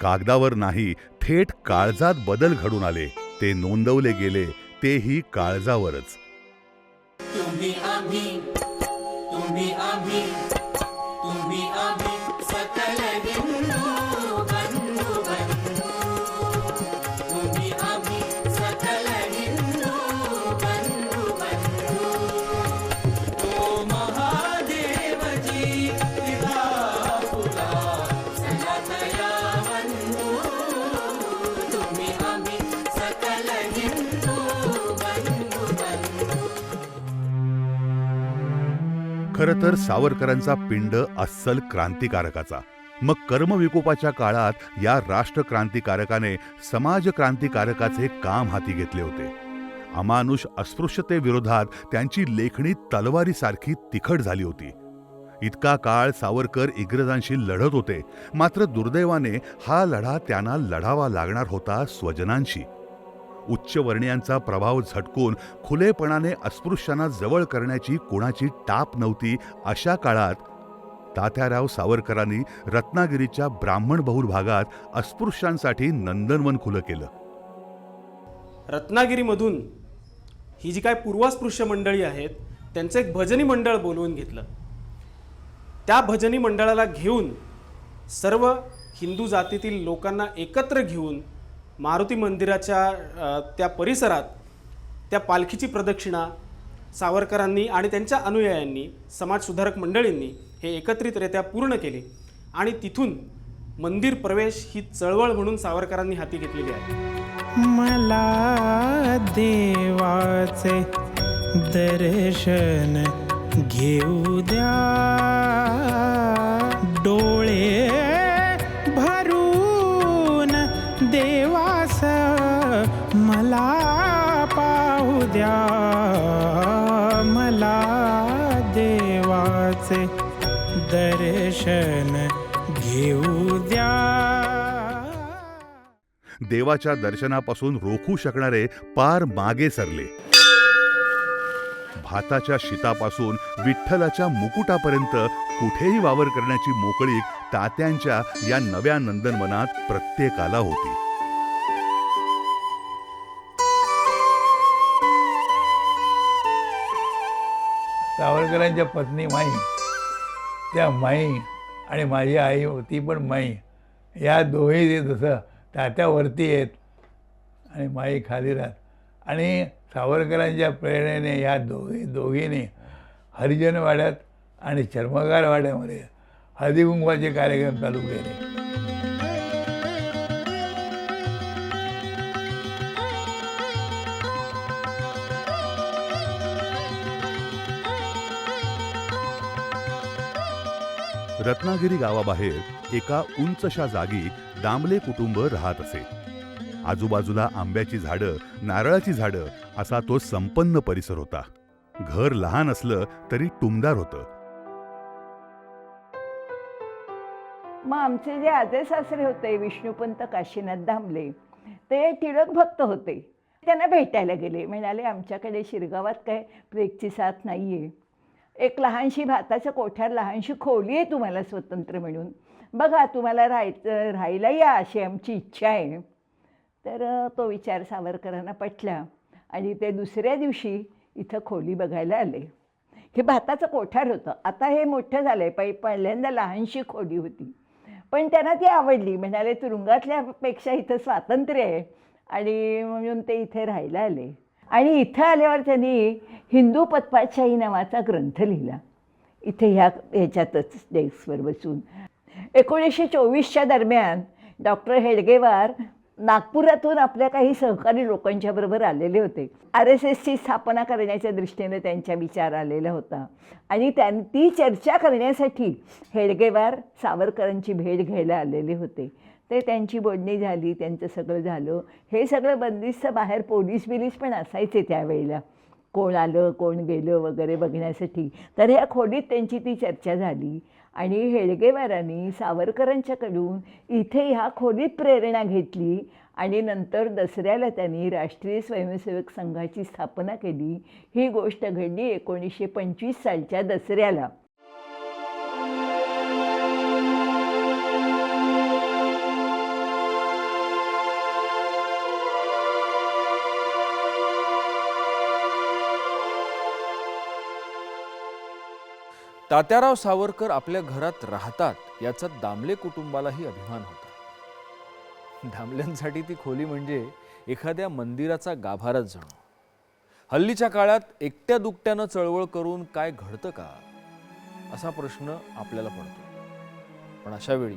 कागदावर नाही, थेट काळजात बदल घडून आले. ते नोंदवले गेले, तेही काळजावरच. तुम्ही आम्ही, तुम्ही आम्ही, तुम्ही आम्ही सकल हिंदू बंधू बंधू. तुम्ही आम्ही सकल हिंदू खरं तर सावरकरांचा पिंड अस्सल क्रांतिकारकाचा. मग कर्मविकोपाच्या काळात या राष्ट्रक्रांतिकारकाने समाज क्रांतिकारकाचे काम हाती घेतले होते. अमानुष अस्पृश्यतेविरोधात त्यांची लेखणी तलवारीसारखी तिखट झाली होती. इतका काळ सावरकर इंग्रजांशी लढत होते, मात्र दुर्दैवाने हा लढा त्यांना लढावा लागणार होता स्वजनांशी. उच्चवर्णीयांचा प्रभाव झटकून खुलेपणाने अस्पृश्यांना जवळ करण्याची कोणाची टाप नव्हती. अशा काळात तात्याराव सावरकरांनी रत्नागिरीच्या ब्राह्मणबहुल भागात अस्पृश्यांसाठी नंदनवन खुलं केलं. रत्नागिरीमधून ही जी काय पूर्वास्पृश्य मंडळी आहेत त्यांचं एक भजनी मंडळ बोलवून घेतलं. त्या भजनी मंडळाला घेऊन सर्व हिंदू जातीतील लोकांना एकत्र घेऊन मारुती मंदिराच्या त्या परिसरात त्या पालखीची प्रदक्षिणा सावरकरांनी आणि त्यांच्या अनुयायांनी, समाजसुधारक मंडळींनी हे एकत्रितरित्या पूर्ण केले आणि तिथून मंदिर प्रवेश ही चळवळ म्हणून सावरकरांनी हाती घेतलेली आहे. मला देवाचे दर्शन घेऊ द्या, डोळे भरून देवास मला पाहू द्या, मला देवाचे दर्शन घेऊ द्या. देवाच्या दर्शनापासून रोखू शकणारे पार मागे सरले. भाताच्या शीतापासून विठ्ठलाच्या मुकुटापर्यंत कुठेही वावर करण्याची मोकळीक तात्यांच्या या नव्या नंदनवनात प्रत्येकाला होती. सावरकरांच्या पत्नी माई, त्या माई आणि माझी आई होती पण माई, या दोघी जसं तात्यावरती आहेत आणि माई खाली राहत. आणि सावरकरांच्या प्रेरणेने या दोघींनी हरिजनवाड्यात आणि चर्मकार वाड्यामध्ये हळदीकुंकवाचे कार्यक्रम चालू केले. रत्नागिरी गावाबाहेर एका उंचशा जागी दामले कुटुंब राहत असे. आजूबाजूला आंब्याची झाडं, नारळाची झाडं असा तो संपन्न परिसर होता. घर लहान असलं तरी टुमदार होतं. मग आमचे जे आजे सासरे होते विष्णुपंत काशीनाथ दामले, ते टिळक भक्त होते. त्यांना भेटायला गेले. म्हणाले आमच्याकडे शिरगावात काय ब्रेकची साथ नाही आहे, एक लहानशी भाताच्या कोठ्यात लहानशी खोली आहे तुम्हाला स्वतंत्र म्हणून, बघा तुम्हाला राहायला या अशी आमची इच्छा आहे. तर तो विचार सावरकरांना पटला आणि ते दुसऱ्या दिवशी इथं खोली बघायला आले. हे भाताचं कोठार होतं. आता हे मोठं झालं आहे. पहिल्यांदा लहानशी खोली होती, पण त्यांना ती आवडली. म्हणाले तुरुंगातल्यापेक्षा इथं स्वातंत्र्य आहे आणि म्हणून ते इथे राहायला आले. आणि इथं आल्यावर त्यांनी हिंदू पद्पातशाही नावाचा ग्रंथ लिहिला, इथे ह्याच्यातच डेस्कवर बसून. 1924च्या दरम्यान डॉक्टर हेडगेवार नागपुरातून आपल्या काही सहकारी लोकांच्या बरोबर आलेले होते. RSSची स्थापना करण्याच्या दृष्टीने त्यांचा विचार आलेला होता आणि ती चर्चा करण्यासाठी हेडगेवार सावरकरांची भेट घ्यायला आलेले होते. ते त्यांची बोलणी झाली, त्यांचं सगळं झालं. हे सगळं बंदिस्त बाहेर पोलीस पण असायचे त्यावेळेला, कोण आलं कोण गेलं वगैरे बघण्यासाठी. तर ह्या खोलीत त्यांची ती चर्चा झाली आणि हेडगेवारांनी सावरकरांच्याकडून इथे ह्या खोलीत प्रेरणा घेतली आणि नंतर दसऱ्याला त्यांनी राष्ट्रीय स्वयंसेवक संघाची स्थापना केली. ही गोष्ट घडली 1925 सालच्या दसऱ्याला. तात्याराव सावरकर आपल्या घरात राहतात याचा दामले कुटुंबालाही अभिमान होता. दामल्यांसाठी ती खोली म्हणजे एखाद्या मंदिराचा गाभाराच जणू. हल्लीच्या काळात एकट्या दुकट्यानं चळवळ करून काय घडतं का असा प्रश्न आपल्याला पडतो. पण अशा वेळी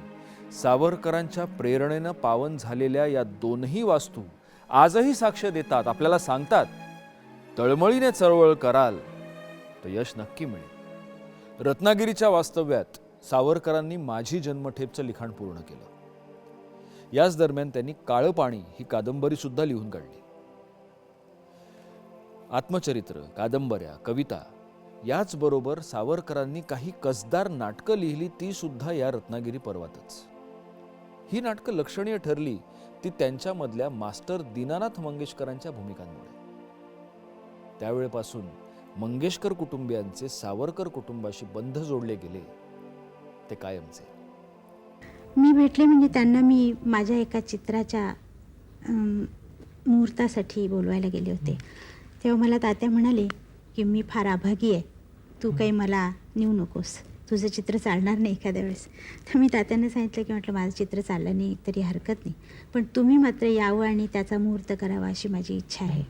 सावरकरांच्या प्रेरणेनं पावन झालेल्या या दोनही वास्तू आजही साक्ष देतात, आपल्याला सांगतात तळमळीने चळवळ कराल तर यश नक्की मिळेल. रत्नागिरीच्या वास्तव्यात सावरकरांनी माझी जन्मठेपचं लिखाण पूर्ण केलं. याच दरम्यान त्यांनी काळं पाणी ही कादंबरी सुद्धा लिहून काढली. आत्मचरित्र, कादंबऱ्या, कविता याचबरोबर सावरकरांनी काही कसदार नाटकं लिहिली, ती सुद्धा या रत्नागिरी पर्वातच. ही नाटकं लक्षणीय ठरली ती त्यांच्यामधल्या मास्टर दीनानाथ मंगेशकरांच्या भूमिकांमुळे. त्यावेळेपासून मंगेशकर कुटुंबियांचे सावरकर कुटुंबाशी बंध जोडले गेले ते कायमचे. मी भेटले म्हणजे त्यांना मी माझ्या एका चित्राच्या मुहूर्तासाठी बोलवायला गेले होते. तेव्हा मला तात्या म्हणाले की मी फार अभागी आहे, तू काही मला नेऊ नकोस, तुझं चित्र चालणार नाही एखाद्या वेळेस. तर मी तात्यांना सांगितलं की म्हटलं माझं चित्र चाललं नाही तरी हरकत नाही, पण तुम्ही मात्र यावं आणि त्याचा मुहूर्त करावा अशी माझी इच्छा आहे.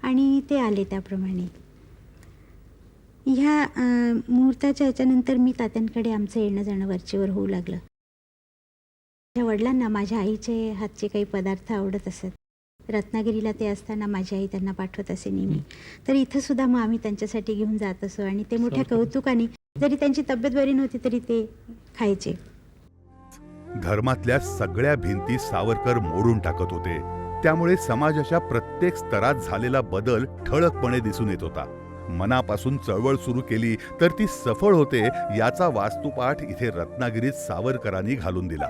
आणि ते आले त्याप्रमाणे. ह्या मुहूर्ताच्या याच्यानंतर मी तात्यांकडे आमचं येणं जाणं वरचेवर होऊ लागलं. माझ्या वडिलांना माझ्या आईचे हातचे काही पदार्थ आवडत असत. रत्नागिरीला ते असताना माझी आई त्यांना पाठवत असे नेहमी. तर इथंसुद्धा मग आम्ही त्यांच्यासाठी घेऊन जात असो आणि ते मोठ्या कौतुकाने, जरी त्यांची तब्येत बरी नव्हती तरी ते खायचे. धर्मातल्या सगळ्या भिंती सावरकर मोडून टाकत होते. त्यामुळे समाजाच्या प्रत्येक स्तरात झालेला बदल ठळकपणे दिसून येत होता. मनापासून चळवळ सुरू केली तर ती सफळ होते याचा वास्तुपाठ इथे रत्नागिरीत सावरकरांनी घालून दिला.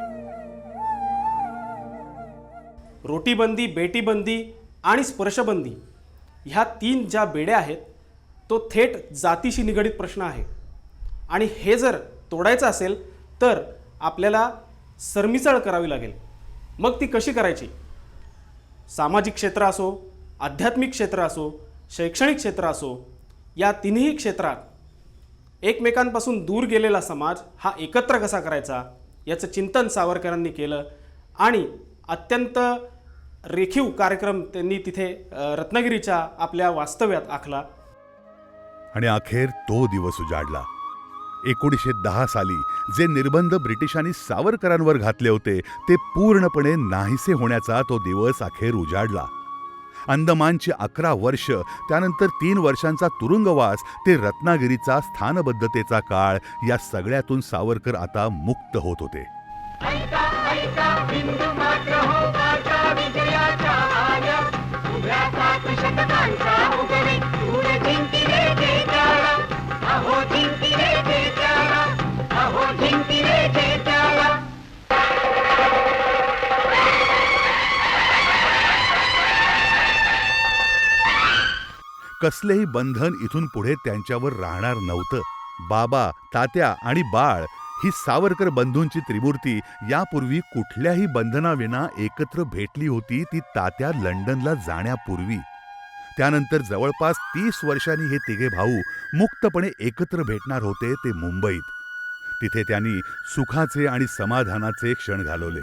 रोटीबंदी, बेटीबंदी आणि स्पर्शबंदी ह्या 3 ज्या बेड्या आहेत तो थेट जातीशी निगडीत प्रश्न आहे. आणि हे जर तोडायचं असेल तर आपल्याला सरमिसळ करावी लागेल. मग ती कशी करायची? सामाजिक क्षेत्र असो, आध्यात्मिक क्षेत्र असो, शैक्षणिक क्षेत्र असो, या तिन्ही क्षेत्रात एकमेकांपासून दूर गेलेला समाज हा एकत्र कसा करायचा याचं चिंतन सावरकरांनी केलं आणि अत्यंत रेखीव कार्यक्रम त्यांनी तिथे रत्नागिरीच्या आपल्या वास्तव्यात आखला. आणि अखेर तो दिवस उजाडला. 1910 साली जे निर्बंध ब्रिटिशांनी सावरकरांवर घातले होते ते पूर्णपणे नाहीसे होण्याचा तो दिवस अखेर उजाडला. अंदमानची 11 वर्ष, त्यानंतर 3 वर्षांचा तुरुंगवास, ते रत्नागिरीचा स्थानबद्धतेचा काळ, या सगळ्यातून सावरकर आता मुक्त होत होते. कसलेही बंधन इथून पुढे त्यांच्यावर राहणार नव्हतं. बाबा, तात्या आणि बाळ ही सावरकर बंधूंची त्रिमूर्ती यापूर्वी कुठल्याही बंधनाविना एकत्र भेटली होती, ती तात्या लंडनला जाण्यापूर्वी. त्यानंतर जवळपास 30 वर्षांनी हे तिघे भाऊ मुक्तपणे एकत्र भेटणार होते, ते मुंबईत. तिथे त्यांनी सुखाचे आणि समाधानाचे क्षण घालवले.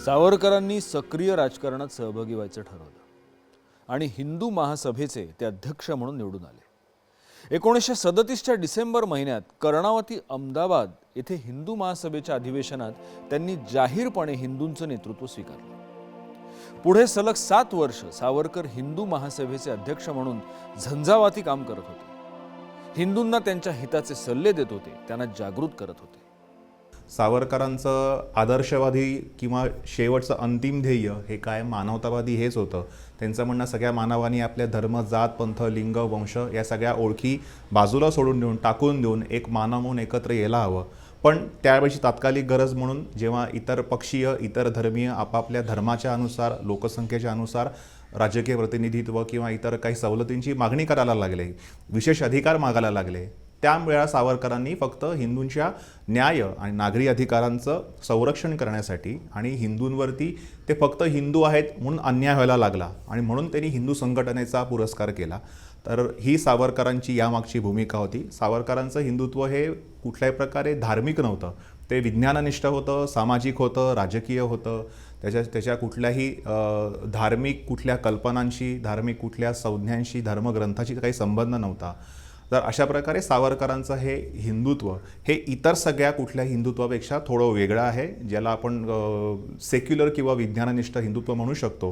सावरकरांनी सक्रिय राजकारणात सहभागी व्हायचं ठरवलं आणि हिंदू महासभेचे ते अध्यक्ष म्हणून निवडून आले. 1937च्या डिसेंबर महिन्यात कर्णावती, अहमदाबाद येथे हिंदू महासभेच्या अधिवेशनात त्यांनी जाहीरपणे हिंदूंचं नेतृत्व स्वीकारलं. पुढे सलग 7 वर्ष सावरकर हिंदू महासभेचे अध्यक्ष म्हणून झंझावाती काम करत होते. हिंदूंना त्यांच्या हिताचे सल्ले देत होते, त्यांना जागृत करत होते. सावरकरांचं आदर्शवादी किंवा शेवटचं अंतिम ध्येय हे काय मानवतावादी हेच होतं. त्यांचं म्हणणं सगळ्या मानवांनी आपल्या धर्म, जात, पंथ, लिंग, वंश या सगळ्या ओळखी बाजूला सोडून देऊन, टाकून देऊन एक मानव म्हणून एकत्र यायला हवं. पण त्यावेळची तात्कालिक गरज म्हणून जेव्हा इतर पक्षीय, इतर धर्मीय आपापल्या धर्माच्या अनुसार, लोकसंख्येच्या अनुसार राजकीय प्रतिनिधित्व किंवा इतर काही सवलतींची मागणी करायला लागले, विशेष अधिकार मागायला लागले, त्यावेळा सावरकरांनी फक्त हिंदूंच्या न्याय आणि नागरी अधिकारांचं संरक्षण करण्यासाठी आणि हिंदूंवरती ते फक्त हिंदू आहेत म्हणून अन्याय व्हायला लागला आणि म्हणून त्यांनी हिंदू संघटनेचा पुरस्कार केला. तर ही सावरकरांची यामागची भूमिका होती. सावरकरांचं हिंदुत्व हे कुठल्याही प्रकारे धार्मिक नव्हतं, ते विज्ञाननिष्ठ होतं, सामाजिक होतं, राजकीय होतं. त्याच्या कुठल्याही धार्मिक कुठल्या कल्पनांशी, धार्मिक कुठल्या संज्ञांशी, धर्मग्रंथाशी काही संबंध नव्हता. तर अशा प्रकारे सावरकरांचं हे हिंदुत्व हे इतर सगळ्या कुठल्या हिंदुत्वापेक्षा थोडं वेगळं आहे, ज्याला आपण सेक्युलर किंवा विज्ञाननिष्ठ हिंदुत्व म्हणू शकतो.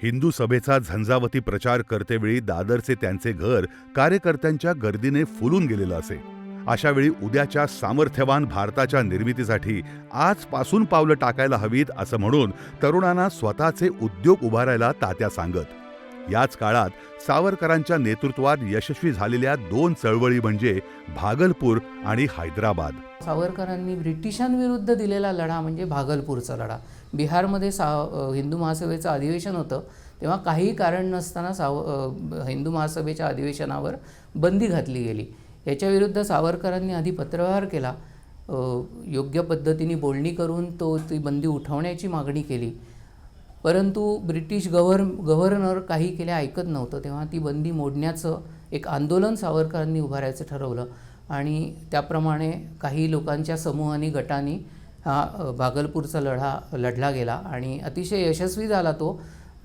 हिंदू सभेचा झंझावती प्रचार करतेवेळी दादरचे त्यांचे घर कार्यकर्त्यांच्या गर्दीने फुलून गेलेलं असे. अशा वेळी उद्याच्या सामर्थ्यवान भारताच्या निर्मितीसाठी आजपासून पावलं टाकायला हवीत असं म्हणून तरुणांना स्वतःचे उद्योग उभारायला तात्या सांगत. याच काळात सावरकरांच्या नेतृत्वात यशस्वी झालेल्या 2 चळवळी म्हणजे भागलपूर आणि हैदराबाद. सावरकरांनी ब्रिटिशांविरुद्ध दिलेला लढा म्हणजे भागलपूरचा लढा. बिहारमध्ये हिंदू महासभेचं अधिवेशन होतं, तेव्हा काही कारण नसताना हिंदू महासभेच्या अधिवेशनावर बंदी घातली गेली. याच्याविरुद्ध सावरकरांनी आधी पत्रव्यवहार केला, योग्य पद्धतीने बोलणी करून ती बंदी उठवण्याची मागणी केली, परंतु ब्रिटिश गव्हर्नर काही केल्या ऐकत नव्हतं. तेव्हा ती बंदी मोडण्याचं एक आंदोलन सावरकरांनी उभारायचं ठरवलं आणि त्याप्रमाणे काही लोकांच्या समूहांनी गटांनी हा भागलपूरचा लढा लढला गेला आणि अतिशय यशस्वी झाला तो.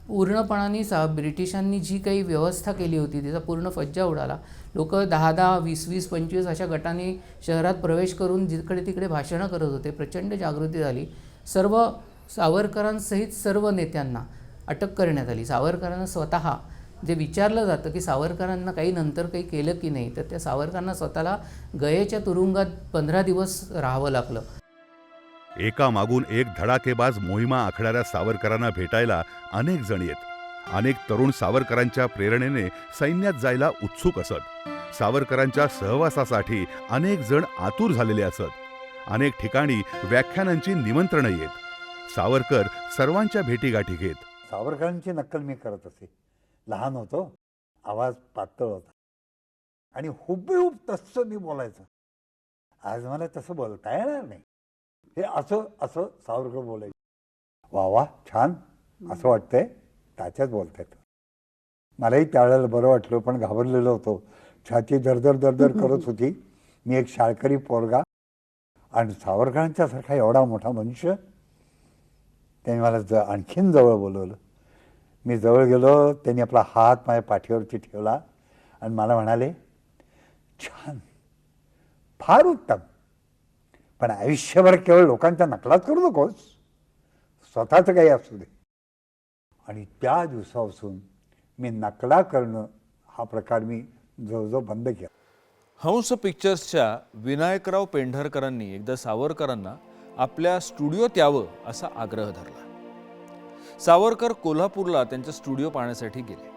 पूर्णपणाने ब्रिटिशांनी जी काही व्यवस्था केली होती त्याचा पूर्ण फज्जा उडाला. लोक 10-10, 20-20, 25 अशा गटांनी शहरात प्रवेश करून जिकडे तिकडे भाषणं करत होते. प्रचंड जागृती झाली. सर्व सावरकरांसहित सर्व नेत्यांना अटक करण्यात आली. सावरकरांना स्वतः जे विचारलं जातं की सावरकरांना काही नंतर काही केलं की नाही, तर त्या सावरकरांना स्वतःला गयेच्या तुरुंगात 15 दिवस राहावं लागलं. एका मागून एक धडाकेबाज मोहिमा आखणाऱ्या सावरकरांना भेटायला अनेक जण येत. अनेक तरुण सावरकरांच्या प्रेरणेने सैन्यात जायला उत्सुक असत. सावरकरांच्या सहवासासाठी अनेक जण आतुर झालेले असत. अनेक ठिकाणी व्याख्यानांची निमंत्रणं येत. सावरकर सर्वांच्या भेटीगाठी घेत. सावरकरांची नक्कल मी करत असे. लहान होतो, आवाज पातळ होता आणि हुबेहूब तसं मी बोलायचं. आज मला तसं बोलता येणार नाही. हे असं असं सावरकर बोलायचे. वा वा छान असं वाटतंय, त्याच्याच बोलतायत. मलाही त्यावेळेला बरं वाटलं, पण घाबरलेलो होतो. छाती दरदर दरदर करत होती. मी एक शाळकरी पोरगा आणि सावरकरांच्यासारखा एवढा मोठा मनुष्य. त्यांनी मला आणखीन जवळ बोलवलं. मी जवळ गेलो. त्यांनी आपला हात माझ्या पाठीवरती ठेवला आणि मला म्हणाले, छान, फार उत्तम, पण आयुष्यभर केवळ लोकांच्या नकलाच करू नकोस, स्वतःचं काही असू दे. आणि त्या दिवसापासून मी नकला करणं हा प्रकार मी जवळजवळ बंद केला. हंस पिक्चर्सच्या विनायकराव पेंढारकरांनी एकदा सावरकरांना आपल्या स्टुडिओत यावं असा आग्रह धरला. सावरकर कोल्हापूरला त्यांचा स्टुडिओ पाहण्यासाठी गेले.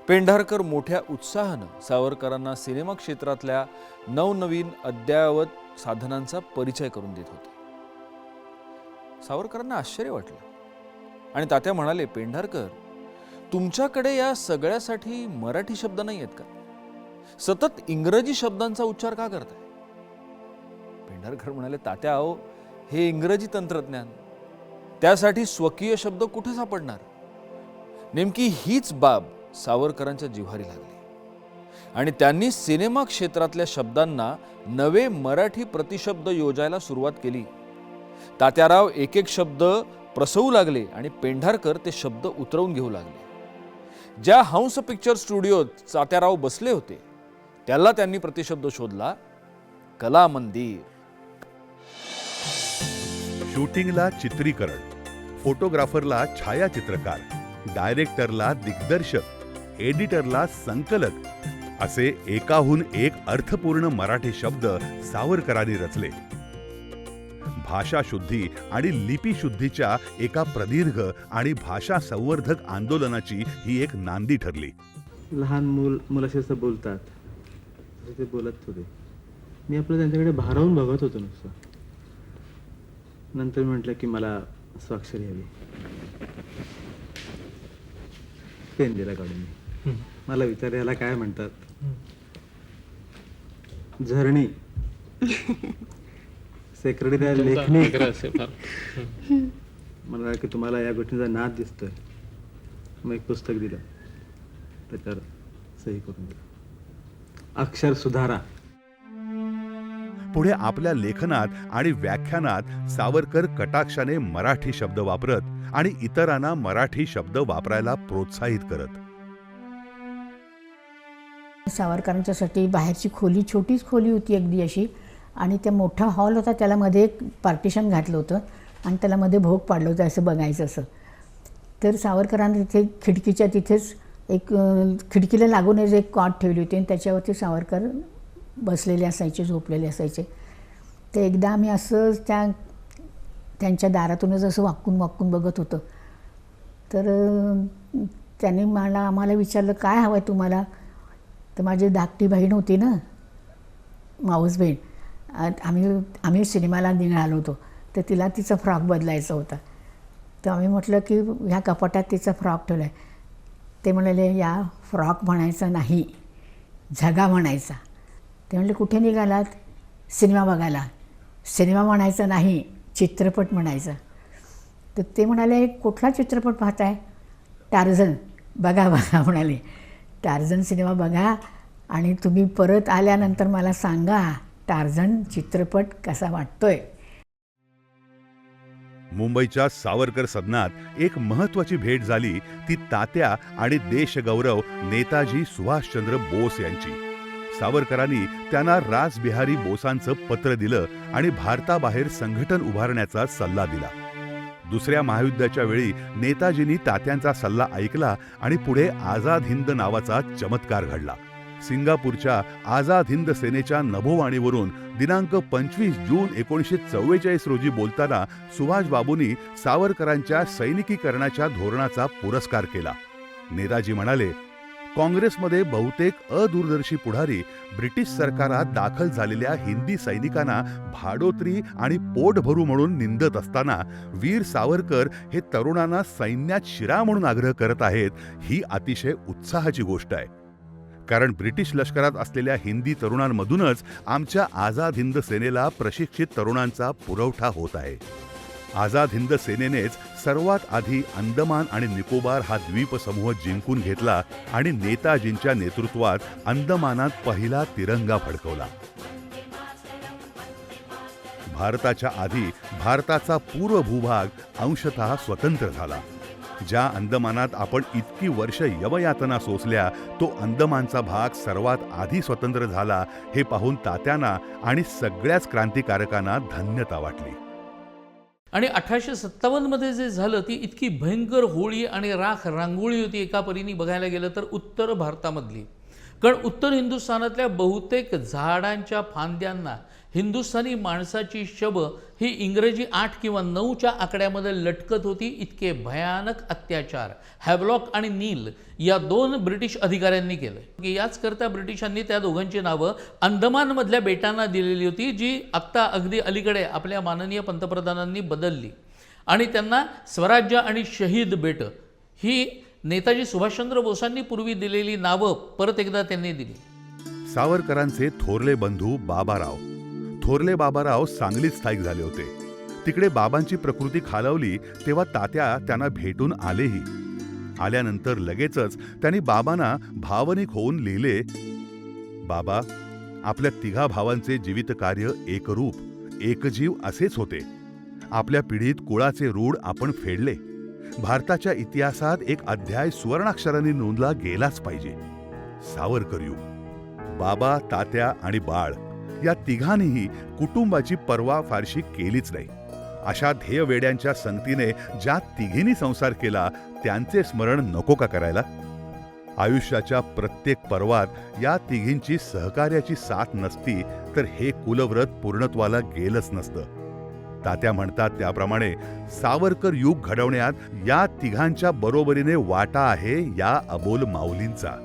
पेंढारकर मोठ्या उत्साहानं सावरकरांना सिनेमा क्षेत्रातल्या नवनवीन अद्ययावत साधनांचा परिचय करून देत होते. सावरकरांना आश्चर्य वाटलं आणि तात्या म्हणाले, पेंढारकर, तुमच्याकडे या सगळ्यासाठी मराठी शब्द नाही आहेत का? सतत इंग्रजी शब्दांचा उच्चार का करताय? पेंढारकर म्हणाले, तात्या, अहो, हे इंग्रजी तंत्रज्ञान, त्यासाठी स्वकीय शब्द कुठे सापडणार? नेमकी हीच बाब सावरकरांच्या जिव्हारी लागली आणि त्यांनी सिनेमा क्षेत्रातल्या शब्दांना नवे मराठी प्रतिशब्द योजायला सुरुवात केली. तात्याराव एक एक शब्द प्रसवू लागले आणि पेंढारकर ते शब्द उतरवून घेऊ लागले. ज्या हंस पिक्चर स्टुडिओत तात्याराव बसले होते त्याला त्यांनी प्रतिशब्द शोधला, कला मंदिर. शूटिंगला चित्रीकरण, फोटोग्राफरला छायाचित्रकार, डायरेक्टरला दिग्दर्शक, एडिटरला संकलक असे एकाहून एक अर्थपूर्ण मराठी शब्द सावरकरांनी रचले. भाषा शुद्धी आणि लिपी शुद्धीच्या एका प्रदीर्घ आणि भाषा संवर्धक आंदोलनाची ही एक नांदी ठरली. लहान मुलाशी असं बोलतात, ते बोलत होते. मी आपलं त्यांच्याकडे भारावून बघत होतो नुसतं. नंतर म्हटलं की मला स्वाक्षरी हवी. पेन दिला काढून. मला विचार याला काय म्हणतात? झरणी. सेक्रेटरी लेखणी. मला की तुम्हाला या गोष्टीचा नाद दिसतोय. मग एक पुस्तक दिलं, त्याच्यावर सही करून दिलं, अक्षर सुधारा. पुढे आपल्या लेखनात आणि व्याख्यानात सावरकर कटाक्षाने मराठी शब्द वापरत आणि इतरांना मराठी शब्द वापरायला प्रोत्साहित करत. सावरकरांच्यासाठी बाहेरची खोली, छोटीच खोली होती अगदी अशी, आणि त्या मोठा हॉल होता, त्याला मध्ये एक पार्टिशन घातलं होतं आणि त्याला मध्ये भोग पाडलं होतं असं बघायचं असं. तर सावरकरांनी तिथे खिडकीच्या तिथेच एक खिडकीला लागूनच एक कॉट ठेवली होती आणि त्याच्यावरती सावरकर बसलेले असायचे, झोपलेले असायचे. ते एकदा आम्ही असंच त्यांच्या दारातूनच असं वाकून बघत होतं. तर त्यांनी आम्हाला विचारलं, काय हवं आहे तुम्हाला? तर माझी धाकटी बहीण होती ना, माऊस बहीण, आम्ही सिनेमाला निघालो होतो. तर तिला तिचा फ्रॉक बदलायचा होता. तर आम्ही म्हटलं की ह्या कपाटात तिचा फ्रॉक ठेवला आहे. ते म्हणाले, या फ्रॉक म्हणायचा नाही, झगा म्हणायचा. ते म्हणले, कुठे निघालात? सिनेमा बघायला. सिनेमा म्हणायचा नाही, चित्रपट म्हणायचा. तर ते म्हणाले, कुठला चित्रपट पाहताय? टार्झन. बघा म्हणाले, टार्झन सिनेमा बघा आणि तुम्ही परत आल्यानंतर मला सांगा टार्झन चित्रपट कसा वाटतोय. मुंबईच्या सावरकर सदनात एक महत्त्वाची भेट झाली ती तात्या आणि देशगौरव नेताजी सुभाषचंद्र बोस यांची. सावरकरांनी त्यांना रासबिहारी बोसांचं पत्र दिलं आणि भारताबाहेर संघटन उभारण्याचा सल्ला दिला. दुसऱ्या महायुद्धाच्या वेळी नेताजींनी तात्यांचा सल्ला ऐकला आणि पुढे आझाद हिंद नावाचा चमत्कार घडला. सिंगापूरच्या आझाद हिंद सेनेच्या नभोवाणीवरून दिनांक 25 जून 1944 रोजी बोलताना सुभाषबाबूंनी सावरकरांच्या सैनिकीकरणाच्या धोरणाचा पुरस्कार केला. नेताजी म्हणाले, काँग्रेसमध्ये बहुतेक अदूरदर्शी पुढारी ब्रिटिश सरकारात दाखल झालेल्या हिंदी सैनिकांना भाडोत्री आणि पोटभरू म्हणून निंदत असताना वीर सावरकर हे तरुणांना सैन्यात शिरा म्हणून आग्रह करत आहेत, ही अतिशय उत्साहाची गोष्ट आहे. कारण ब्रिटिश लष्करात असलेल्या हिंदी तरुणांमधूनच आमच्या आझाद हिंद सेनेला प्रशिक्षित तरुणांचा पुरवठा होत आहे. आझाद हिंद सेनेनेच सर्वात आधी अंदमान आणि निकोबार हा द्वीपसमूह जिंकून घेतला आणि नेताजींच्या नेतृत्वात अंदमानात पहिला तिरंगा फडकवला. भारताच्या आधी भारताचा पूर्व भूभाग अंशतः स्वतंत्र झाला. ज्या अंदमानात आपण इतकी वर्ष यमयातना सोसल्या, तो अंदमानचा भाग सर्वात आधी स्वतंत्र झाला हे पाहून तात्यांना आणि सगळ्याच क्रांतिकारकांना धन्यता वाटली. आणि 1857 मध्ये जे झालं ती इतकी भयंकर होळी आणि राख रांगोळी होती एका परीने बघायला गेलं तर उत्तर भारतामधली. कारण उत्तर हिंदुस्थानातल्या बहुतेक झाडांच्या फांद्यांना हिंदुस्थानी माणसाची शब ही इंग्रजी 8 किंवा 9च्या आकड्यामध्ये लटकत होती. इतके भयानक अत्याचार हॅवलॉक आणि नील या 2 ब्रिटिश अधिकाऱ्यांनी केले की याचकरता ब्रिटिशांनी त्या दोघांची नावं अंदमानमधल्या बेटांना दिलेली होती, जी आत्ता अगदी अलीकडे आपल्या माननीय पंतप्रधानांनी बदलली आणि त्यांना स्वराज्य आणि शहीद बेट ही नेताजी सुभाषचंद्र बोसांनी पूर्वी दिलेली नावं परत एकदा त्यांनी दिली. सावरकरांचे थोरले बंधू बाबाराव थोरले बाबाराव सांगलीत स्थायिक झाले होते. तिकडे बाबांची प्रकृती खालावली तेव्हा तात्या त्यांना भेटून आलेही. आल्यानंतर लगेचच त्यांनी बाबांना भावनिक होऊन लिहिले, बाबा, आपल्या तिघा भावांचे जीवित कार्य एकरूप एकजीव असेच होते. आपल्या पिढीत कुळाचे रूढ आपण फेडले. भारताच्या इतिहासात एक अध्याय सुवर्णाक्षरांनी नोंदला गेलाच पाहिजे. सावरकर युग. बाबा, तात्या आणि बाळ या तिघांनीही कुटुंबाची पर्वा फारशी केलीच नाही. अशा ध्येयवेड्यांच्या संगतीने ज्या तिघींनी संसार केला त्यांचे स्मरण नको का करायला? आयुष्याच्या प्रत्येक पर्वात या तिघींची सहकार्याची साथ नसती तर हे कुलव्रत पूर्णत्वाला गेलंच नसतं. तात्या म्हणतात त्याप्रमाणे सावरकर युग घडवण्यात या तिघांच्या बरोबरीने वाटा आहे या अबोल माऊलींचा.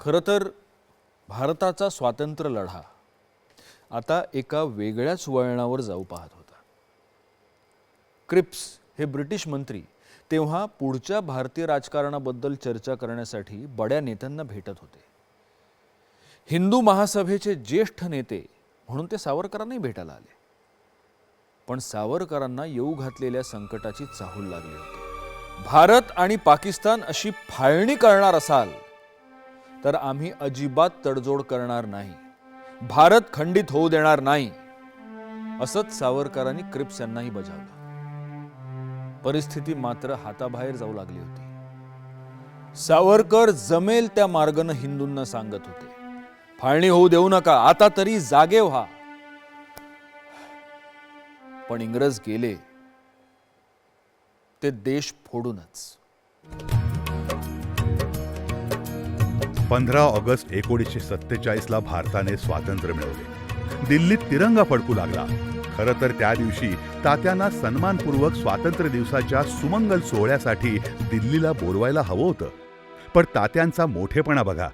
खरं तर भारताचा स्वातंत्र्य लढा आता एका वेगळ्याच वळणावर जाऊ पाहत होता. क्रिप्स हे ब्रिटिश मंत्री तेव्हा पुढच्या भारतीय राजकारणाबद्दल चर्चा करण्यासाठी बड्या नेत्यांना भेटत होते. हिंदू महासभेचे ज्येष्ठ नेते म्हणून ते सावरकरांनाही भेटायला आले. पण सावरकरांना येऊ घातलेल्या संकटाची चाहूल लागली होती. भारत आणि पाकिस्तान अशी फाळणी करणार असाल तर आम्ही अजिबात तडजोड करणार नाही, भारत खंडित होऊ देणार नाही, असंच सावरकरांनी क्रिप्स यांनाही बजावलं. परिस्थिती मात्र हाताबाहेर जाऊ लागली होती. सावरकर जमेल त्या मार्गाने हिंदूंना सांगत होते, फाळणी होऊ देऊ नका, आता तरी जागे व्हा. पण इंग्रज गेले ते देश फोडूनच. 15 ऑगस्ट 1947ला भारताने स्वातंत्र्य मिळवले. दिल्लीत तिरंगा फडकू लागला. खरं तर त्या दिवशी तात्यांना सन्मानपूर्वक स्वातंत्र्य दिवसाच्या सुमंगल सोहळ्यासाठी दिल्लीला बोलवायला हवं होतं. पण तात्यांचा मोठेपणा बघा.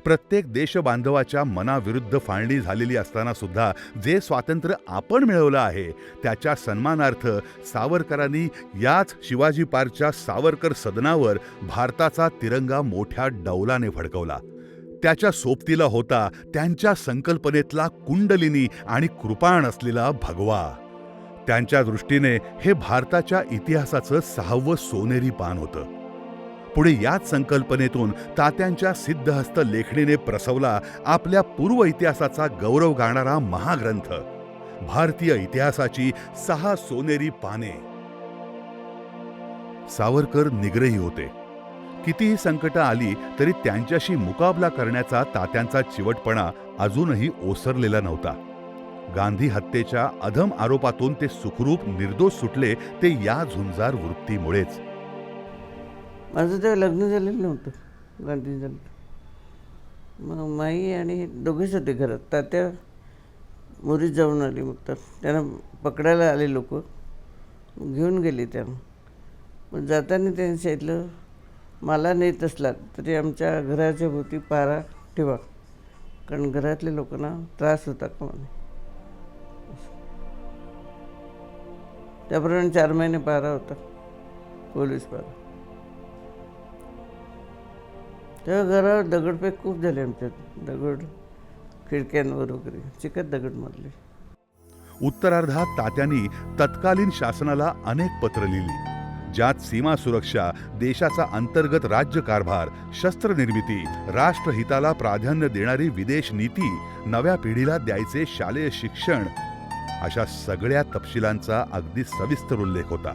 प्रत्येक देशबांधवाच्या मनाविरुद्ध फाळणी झालेली असताना सुद्धा जे स्वातंत्र्य आपण मिळवलं आहे त्याच्या सन्मानार्थ सावरकरांनी याच शिवाजी पार्कच्या सावरकर सदनावर भारताचा तिरंगा मोठ्या डौलाने फडकवला. त्याच्या सोबतीला होता त्यांच्या संकल्पनेतला कुंडलिनी आणि कृपाण असलेला भगवा. त्यांच्या दृष्टीने हे भारताच्या इतिहासाचं 6वं सोनेरी पान होतं. पुढे याच संकल्पनेतून तात्यांच्या सिद्धहस्त लेखणीने प्रसवला आपल्या पूर्व इतिहासाचा गौरव गाणारा महाग्रंथ, भारतीय इतिहासाची 6 सोनेरी पाने. सावरकर निग्रही होते. कितीही संकटं आली तरी त्यांच्याशी मुकाबला करण्याचा तात्यांचा चिवटपणा अजूनही ओसरलेला नव्हता. गांधी हत्येच्या अधम आरोपातून ते सुखरूप निर्दोष सुटले ते या झुंजार वृत्तीमुळेच. माझं तेव्हा लग्न झालेलं नव्हतं, गांधींचं. मग माई आणि दोघेच होते घरात. तात्या मोरीत जाऊन आली. मग तर त्यांना पकडायला आले लोक, घेऊन गेले त्यांना. मग जाताना त्यांनी सांगितलं, मला नेत असला तरी आमच्या घराच्या भोवती पारा ठेवा, कारण घरातल्या लोकांना त्रास होता का म्हणे. त्याप्रमाणे 4 महिने पारा होता, पोलीस पारा. तेव्हा घरावर दगडफेक खूप झाले आमच्यात. दगड खिडक्यांवर वगैरे चिकट दगड मारले. उत्तरार्धात तात्यांनी तत्कालीन शासनाला अनेक पत्र लिहिली, ज्यात सीमा सुरक्षा, देशाचा अंतर्गत राज्यकारभार, शस्त्रनिर्मिती, राष्ट्रहिताला प्राधान्य देणारी विदेश नीती, नव्या पिढीला द्यायचे शालेय शिक्षण अशा सगळ्या तपशिलांचा अगदी सविस्तर उल्लेख होता.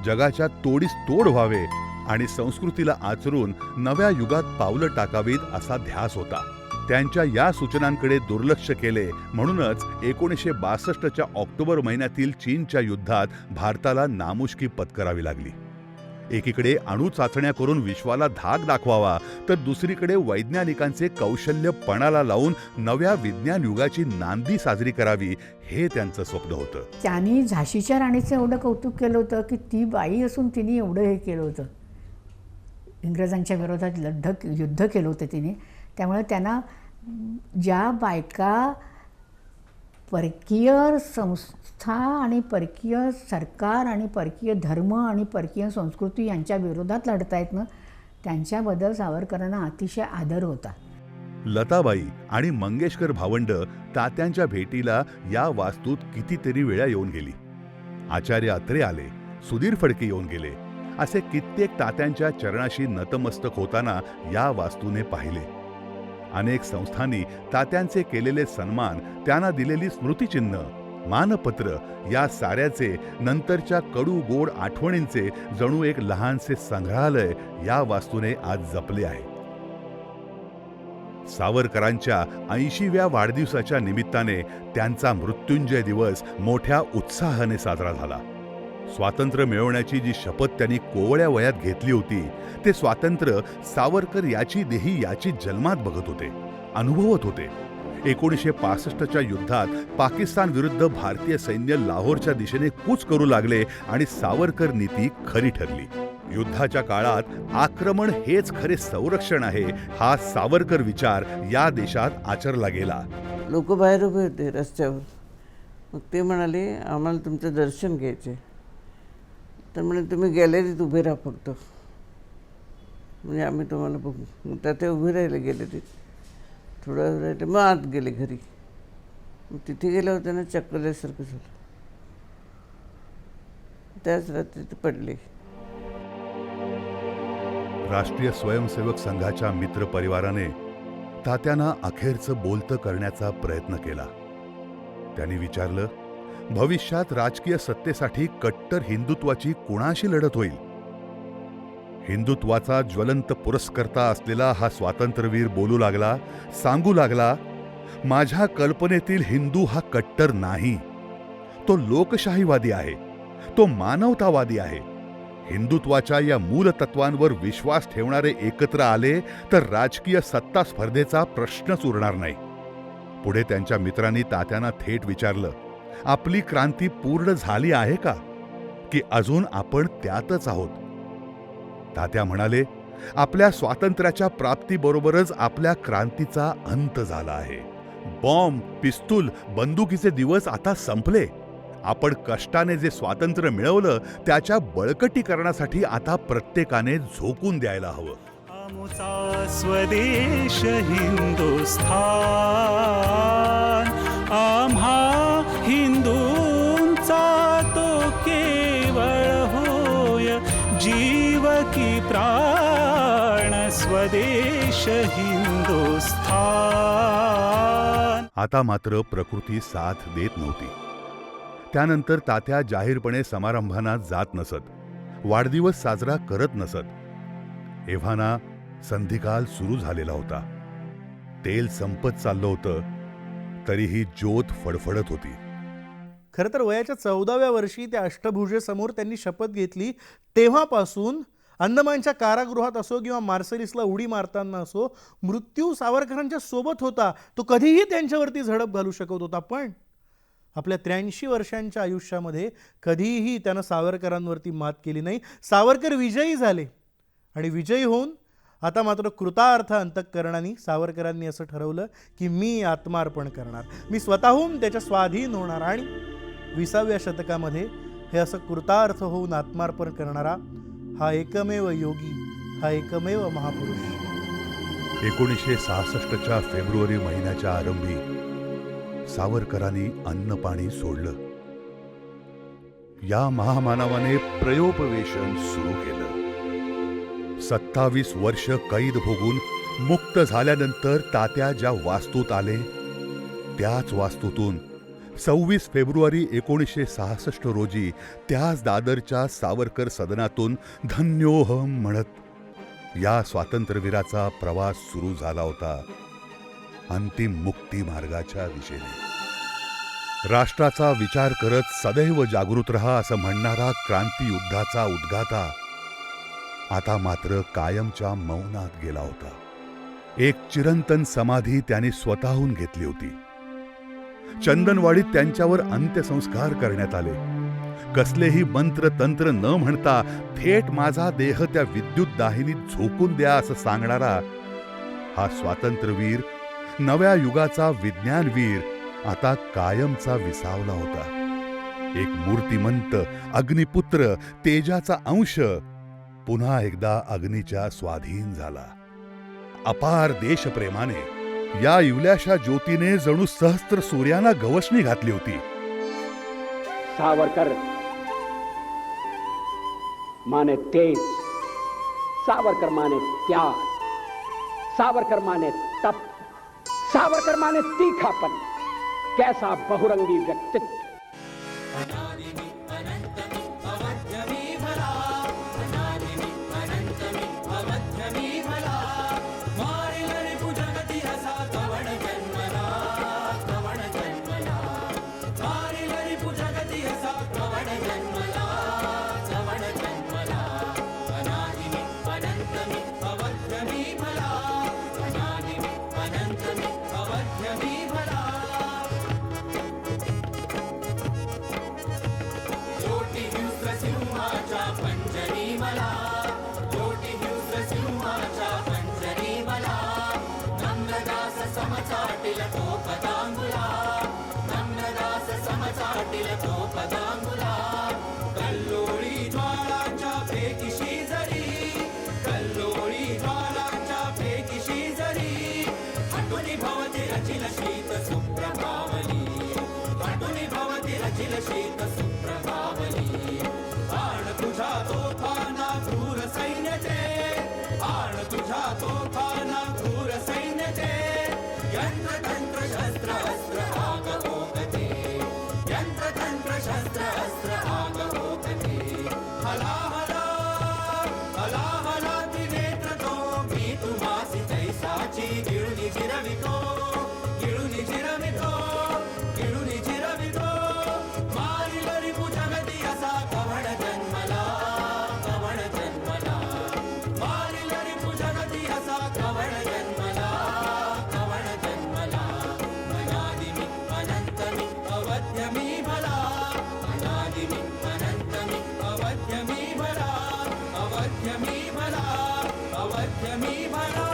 जगाच्या तोडीस तोड व्हावे आणि संस्कृतीला आचरून नव्या युगात पावलं टाकावीत असा ध्यास होता. त्यांच्या या सूचनांकडे दुर्लक्ष केले म्हणूनच 1962च्या ऑक्टोबर महिन्यातील चीनच्या युद्धात भारताला नामुष्की पत्करावी लागली. एकीकडे अणु चाचण्या करून विश्वाला धाक दाखवावा, तर दुसरीकडे वैज्ञानिकांचे कौशल्य पणाला लावून नव्या विज्ञान युगाची नांदी साजरी करावी, हे त्यांचं स्वप्न होतं. त्यांनी झाशीच्या राणीचं एवढं कौतुक केलं होतं की ती बाई असून तिने एवढं हे केलं होतं. इंग्रजांच्या विरोधात युद्ध केलं होतं तिने. त्यामुळे त्यांना ज्या बायका परकीय संस्था आणि परकीय सरकार आणि परकीय धर्म आणि परकीय संस्कृती यांच्या विरोधात लढतायत ना, त्यांच्याबद्दल सावरकरांना अतिशय आदर होता. लताबाई आणि मंगेशकर भावंड तात्यांच्या भेटीला या वास्तूत कितीतरी वेळा येऊन गेली. आचार्य अत्रे आले, सुधीर फडके येऊन गेले. असे कित्येक तात्यांच्या चरणाशी नतमस्तक होताना या वास्तूने पाहिले. अनेक संस्थांनी तात्यांचे केलेले सन्मान, त्यांना दिलेली स्मृतिचिन्ह, मानपत्र या साऱ्याचे नंतरच्या कडू गोड आठवणींचे जणू एक लहानसे संग्रहालय या वास्तूने आज जपले आहे. सावरकरांच्या 80व्या वाढदिवसाच्या निमित्ताने त्यांचा मृत्युंजय दिवस मोठ्या उत्साहाने साजरा झाला. स्वातंत्र्य मिळवण्याची जी शपथ त्यांनी कोवळ्या वयात घेतली होती, ते स्वातंत्र्य सावरकर याची देही याची जन्मात बघत होते, अनुभवत होते. 1965च्या युद्धात पाकिस्तान विरुद्ध भारतीय सैन्य लाहोरच्या दिशेने कूच करू लागले आणि सावरकर नीती खरी ठरली. युद्धाच्या काळात आक्रमण हेच खरे संरक्षण आहे, हा सावरकर विचार या देशात आचरला गेला. लोक बाहेर उभे होते रस्त्यावर. मग ते म्हणाले, आम्हाला तुमचं दर्शन घ्यायचे. तर म्हणे तुम्ही गॅलरीत उभे राहा फक्त, म्हणजे आम्ही तुम्हाला बघू. मग त्या ते उभे राहिले गॅलरीत. थोडा वेळ राहिले, मग आत गेले घरी. मग तिथे गेलं होतं ना, चक्करल्यासारखं झालं. त्याच रात्री ते पडले. राष्ट्रीय स्वयंसेवक संघाच्या मित्र परिवाराने तात्यांना अखेरचं बोलतं करण्याचा प्रयत्न केला. त्यांनी विचारलं, भविष्यात राजकीय सत्तेसाठी कट्टर हिंदुत्वाची कुणाशी लढत होईल? हिंदुत्वाचा ज्वलंत पुरस्कर्ता असलेला हा स्वातंत्र्यवीर बोलू लागला, सांगू लागला, माझ्या कल्पनेतील हिंदू हा कट्टर नाही, तो लोकशाहीवादी आहे, तो मानवतावादी आहे. हिंदुत्वाच्या या मूलतत्वांवर विश्वास ठेवणारे एकत्र आले तर राजकीय सत्ता स्पर्धेचा प्रश्नच उरणार नाही. पुढे त्यांच्या मित्रांनी तात्यांना थेट विचारलं, आपली क्रांती पूर्ण झाली आहे का, की अजून आपण त्यातच आहोत? तात्या म्हणाले, आपल्या स्वातंत्र्याच्या प्राप्तीबरोबरच आपल्या क्रांतीचा अंत झाला आहे. बॉम्ब, पिस्तूल, बंदुकीचे दिवस आता संपले. आपण कष्टाने जे स्वातंत्र्य मिळवलं त्याच्या बळकटीकरणासाठी आता प्रत्येकाने झोकून द्यायला हवं. आमुचा स्वदेश हिंदुस्थान, आम्हा हिंदूंचा तो केवळ होय, जीव की प्राण स्वदेश हिंदुस्थान. आता मात्र प्रकृती साथ देत नव्हती. त्यानंतर तात्या जाहीरपणे समारंभांना जात नसत, वाढदिवस साजरा करत नसत. एव्हाना संधिकाल सुरू झालेला होता. तेल संपत चाललं होतं, तरीही ज्योत फडफडत होती. खरं तर वयाच्या 14व्या वर्षी त्या अष्टभुजेसमोर त्यांनी शपथ घेतली. तेव्हापासून अंदमानच्या कारागृहात असो किंवा मार्सलिसला उडी मारताना असो, मृत्यू सावरकरांच्या सोबत होता. तो कधीही त्यांच्यावरती झडप घालू शकत होता. पण आपल्या 83 वर्षांच्या आयुष्यामध्ये कधीही त्यानं सावरकरांवरती मात केली नाही. सावरकर विजयी झाले आणि विजयी होऊन आता मात्र कृतार्थ अंतःकरणाने सावरकरांनी असं ठरवलं की मी आत्मार्पण करणार, मी स्वतःहून त्याच्या स्वाधीन होणार. आणि 20व्या शतकामध्ये हे असं कृतार्थ होऊन आत्मार्पण करणारा हा एकमेव योगी, हा एकमेव महापुरुष. 1966च्या फेब्रुवारी महिन्याच्या आरंभी सावरकरांनी अन्नपाणी सोडलं. या महामानवाने प्रयोपवेशन सुरू केलं. 27 वर्ष कैद भोगून मुक्त झाल्यानंतर तात्या ज्या वास्तूत आले त्याच वास्तूतून 26 फेब्रुवारी 1966 रोजी त्याच दादरच्या सावरकर सदनातून धन्योहम म्हणत या स्वातंत्र्यवीराचा प्रवास सुरू झाला होता, अंतिम मुक्ती मार्गाच्या दिशेने. राष्ट्राचा विचार करत सदैव जागृत रहा असं म्हणणारा क्रांतियुद्धाचा उद्गाता आता मात्र कायमच्या मौनात गेला होता. एक चिरंतन समाधी त्यांनी स्वतःहून घेतली होती. चंदनवाडीत त्यांच्यावर अंत्यसंस्कार करण्यात आले. कसलेही मंत्र तंत्र न म्हणता थेट माझा देह त्या विद्युत दाहिनीत झोकून द्या असं सांगणारा हा स्वातंत्र्यवीर, नव्या युगाचा विज्ञानवीर आता कायमचा विसावला होता. एक मूर्तिमंत अग्निपुत्र, तेजाचा अंश पुन्हा एकदा अग्नीच्या स्वाधीन झाला. अपार देशप्रेमाने या इवल्याशा ज्योतीने जणू सहस्त्र सूर्यांना गवसणी घातली होती. सावरकर माने तेज, सावरकर माने त्याग, सावरकर माने तप, सावरकर माने तीखापन. कैसा बहुरंगी व्यक्तित्व. गिळूनी जिरवितो मध्यमी म्हणा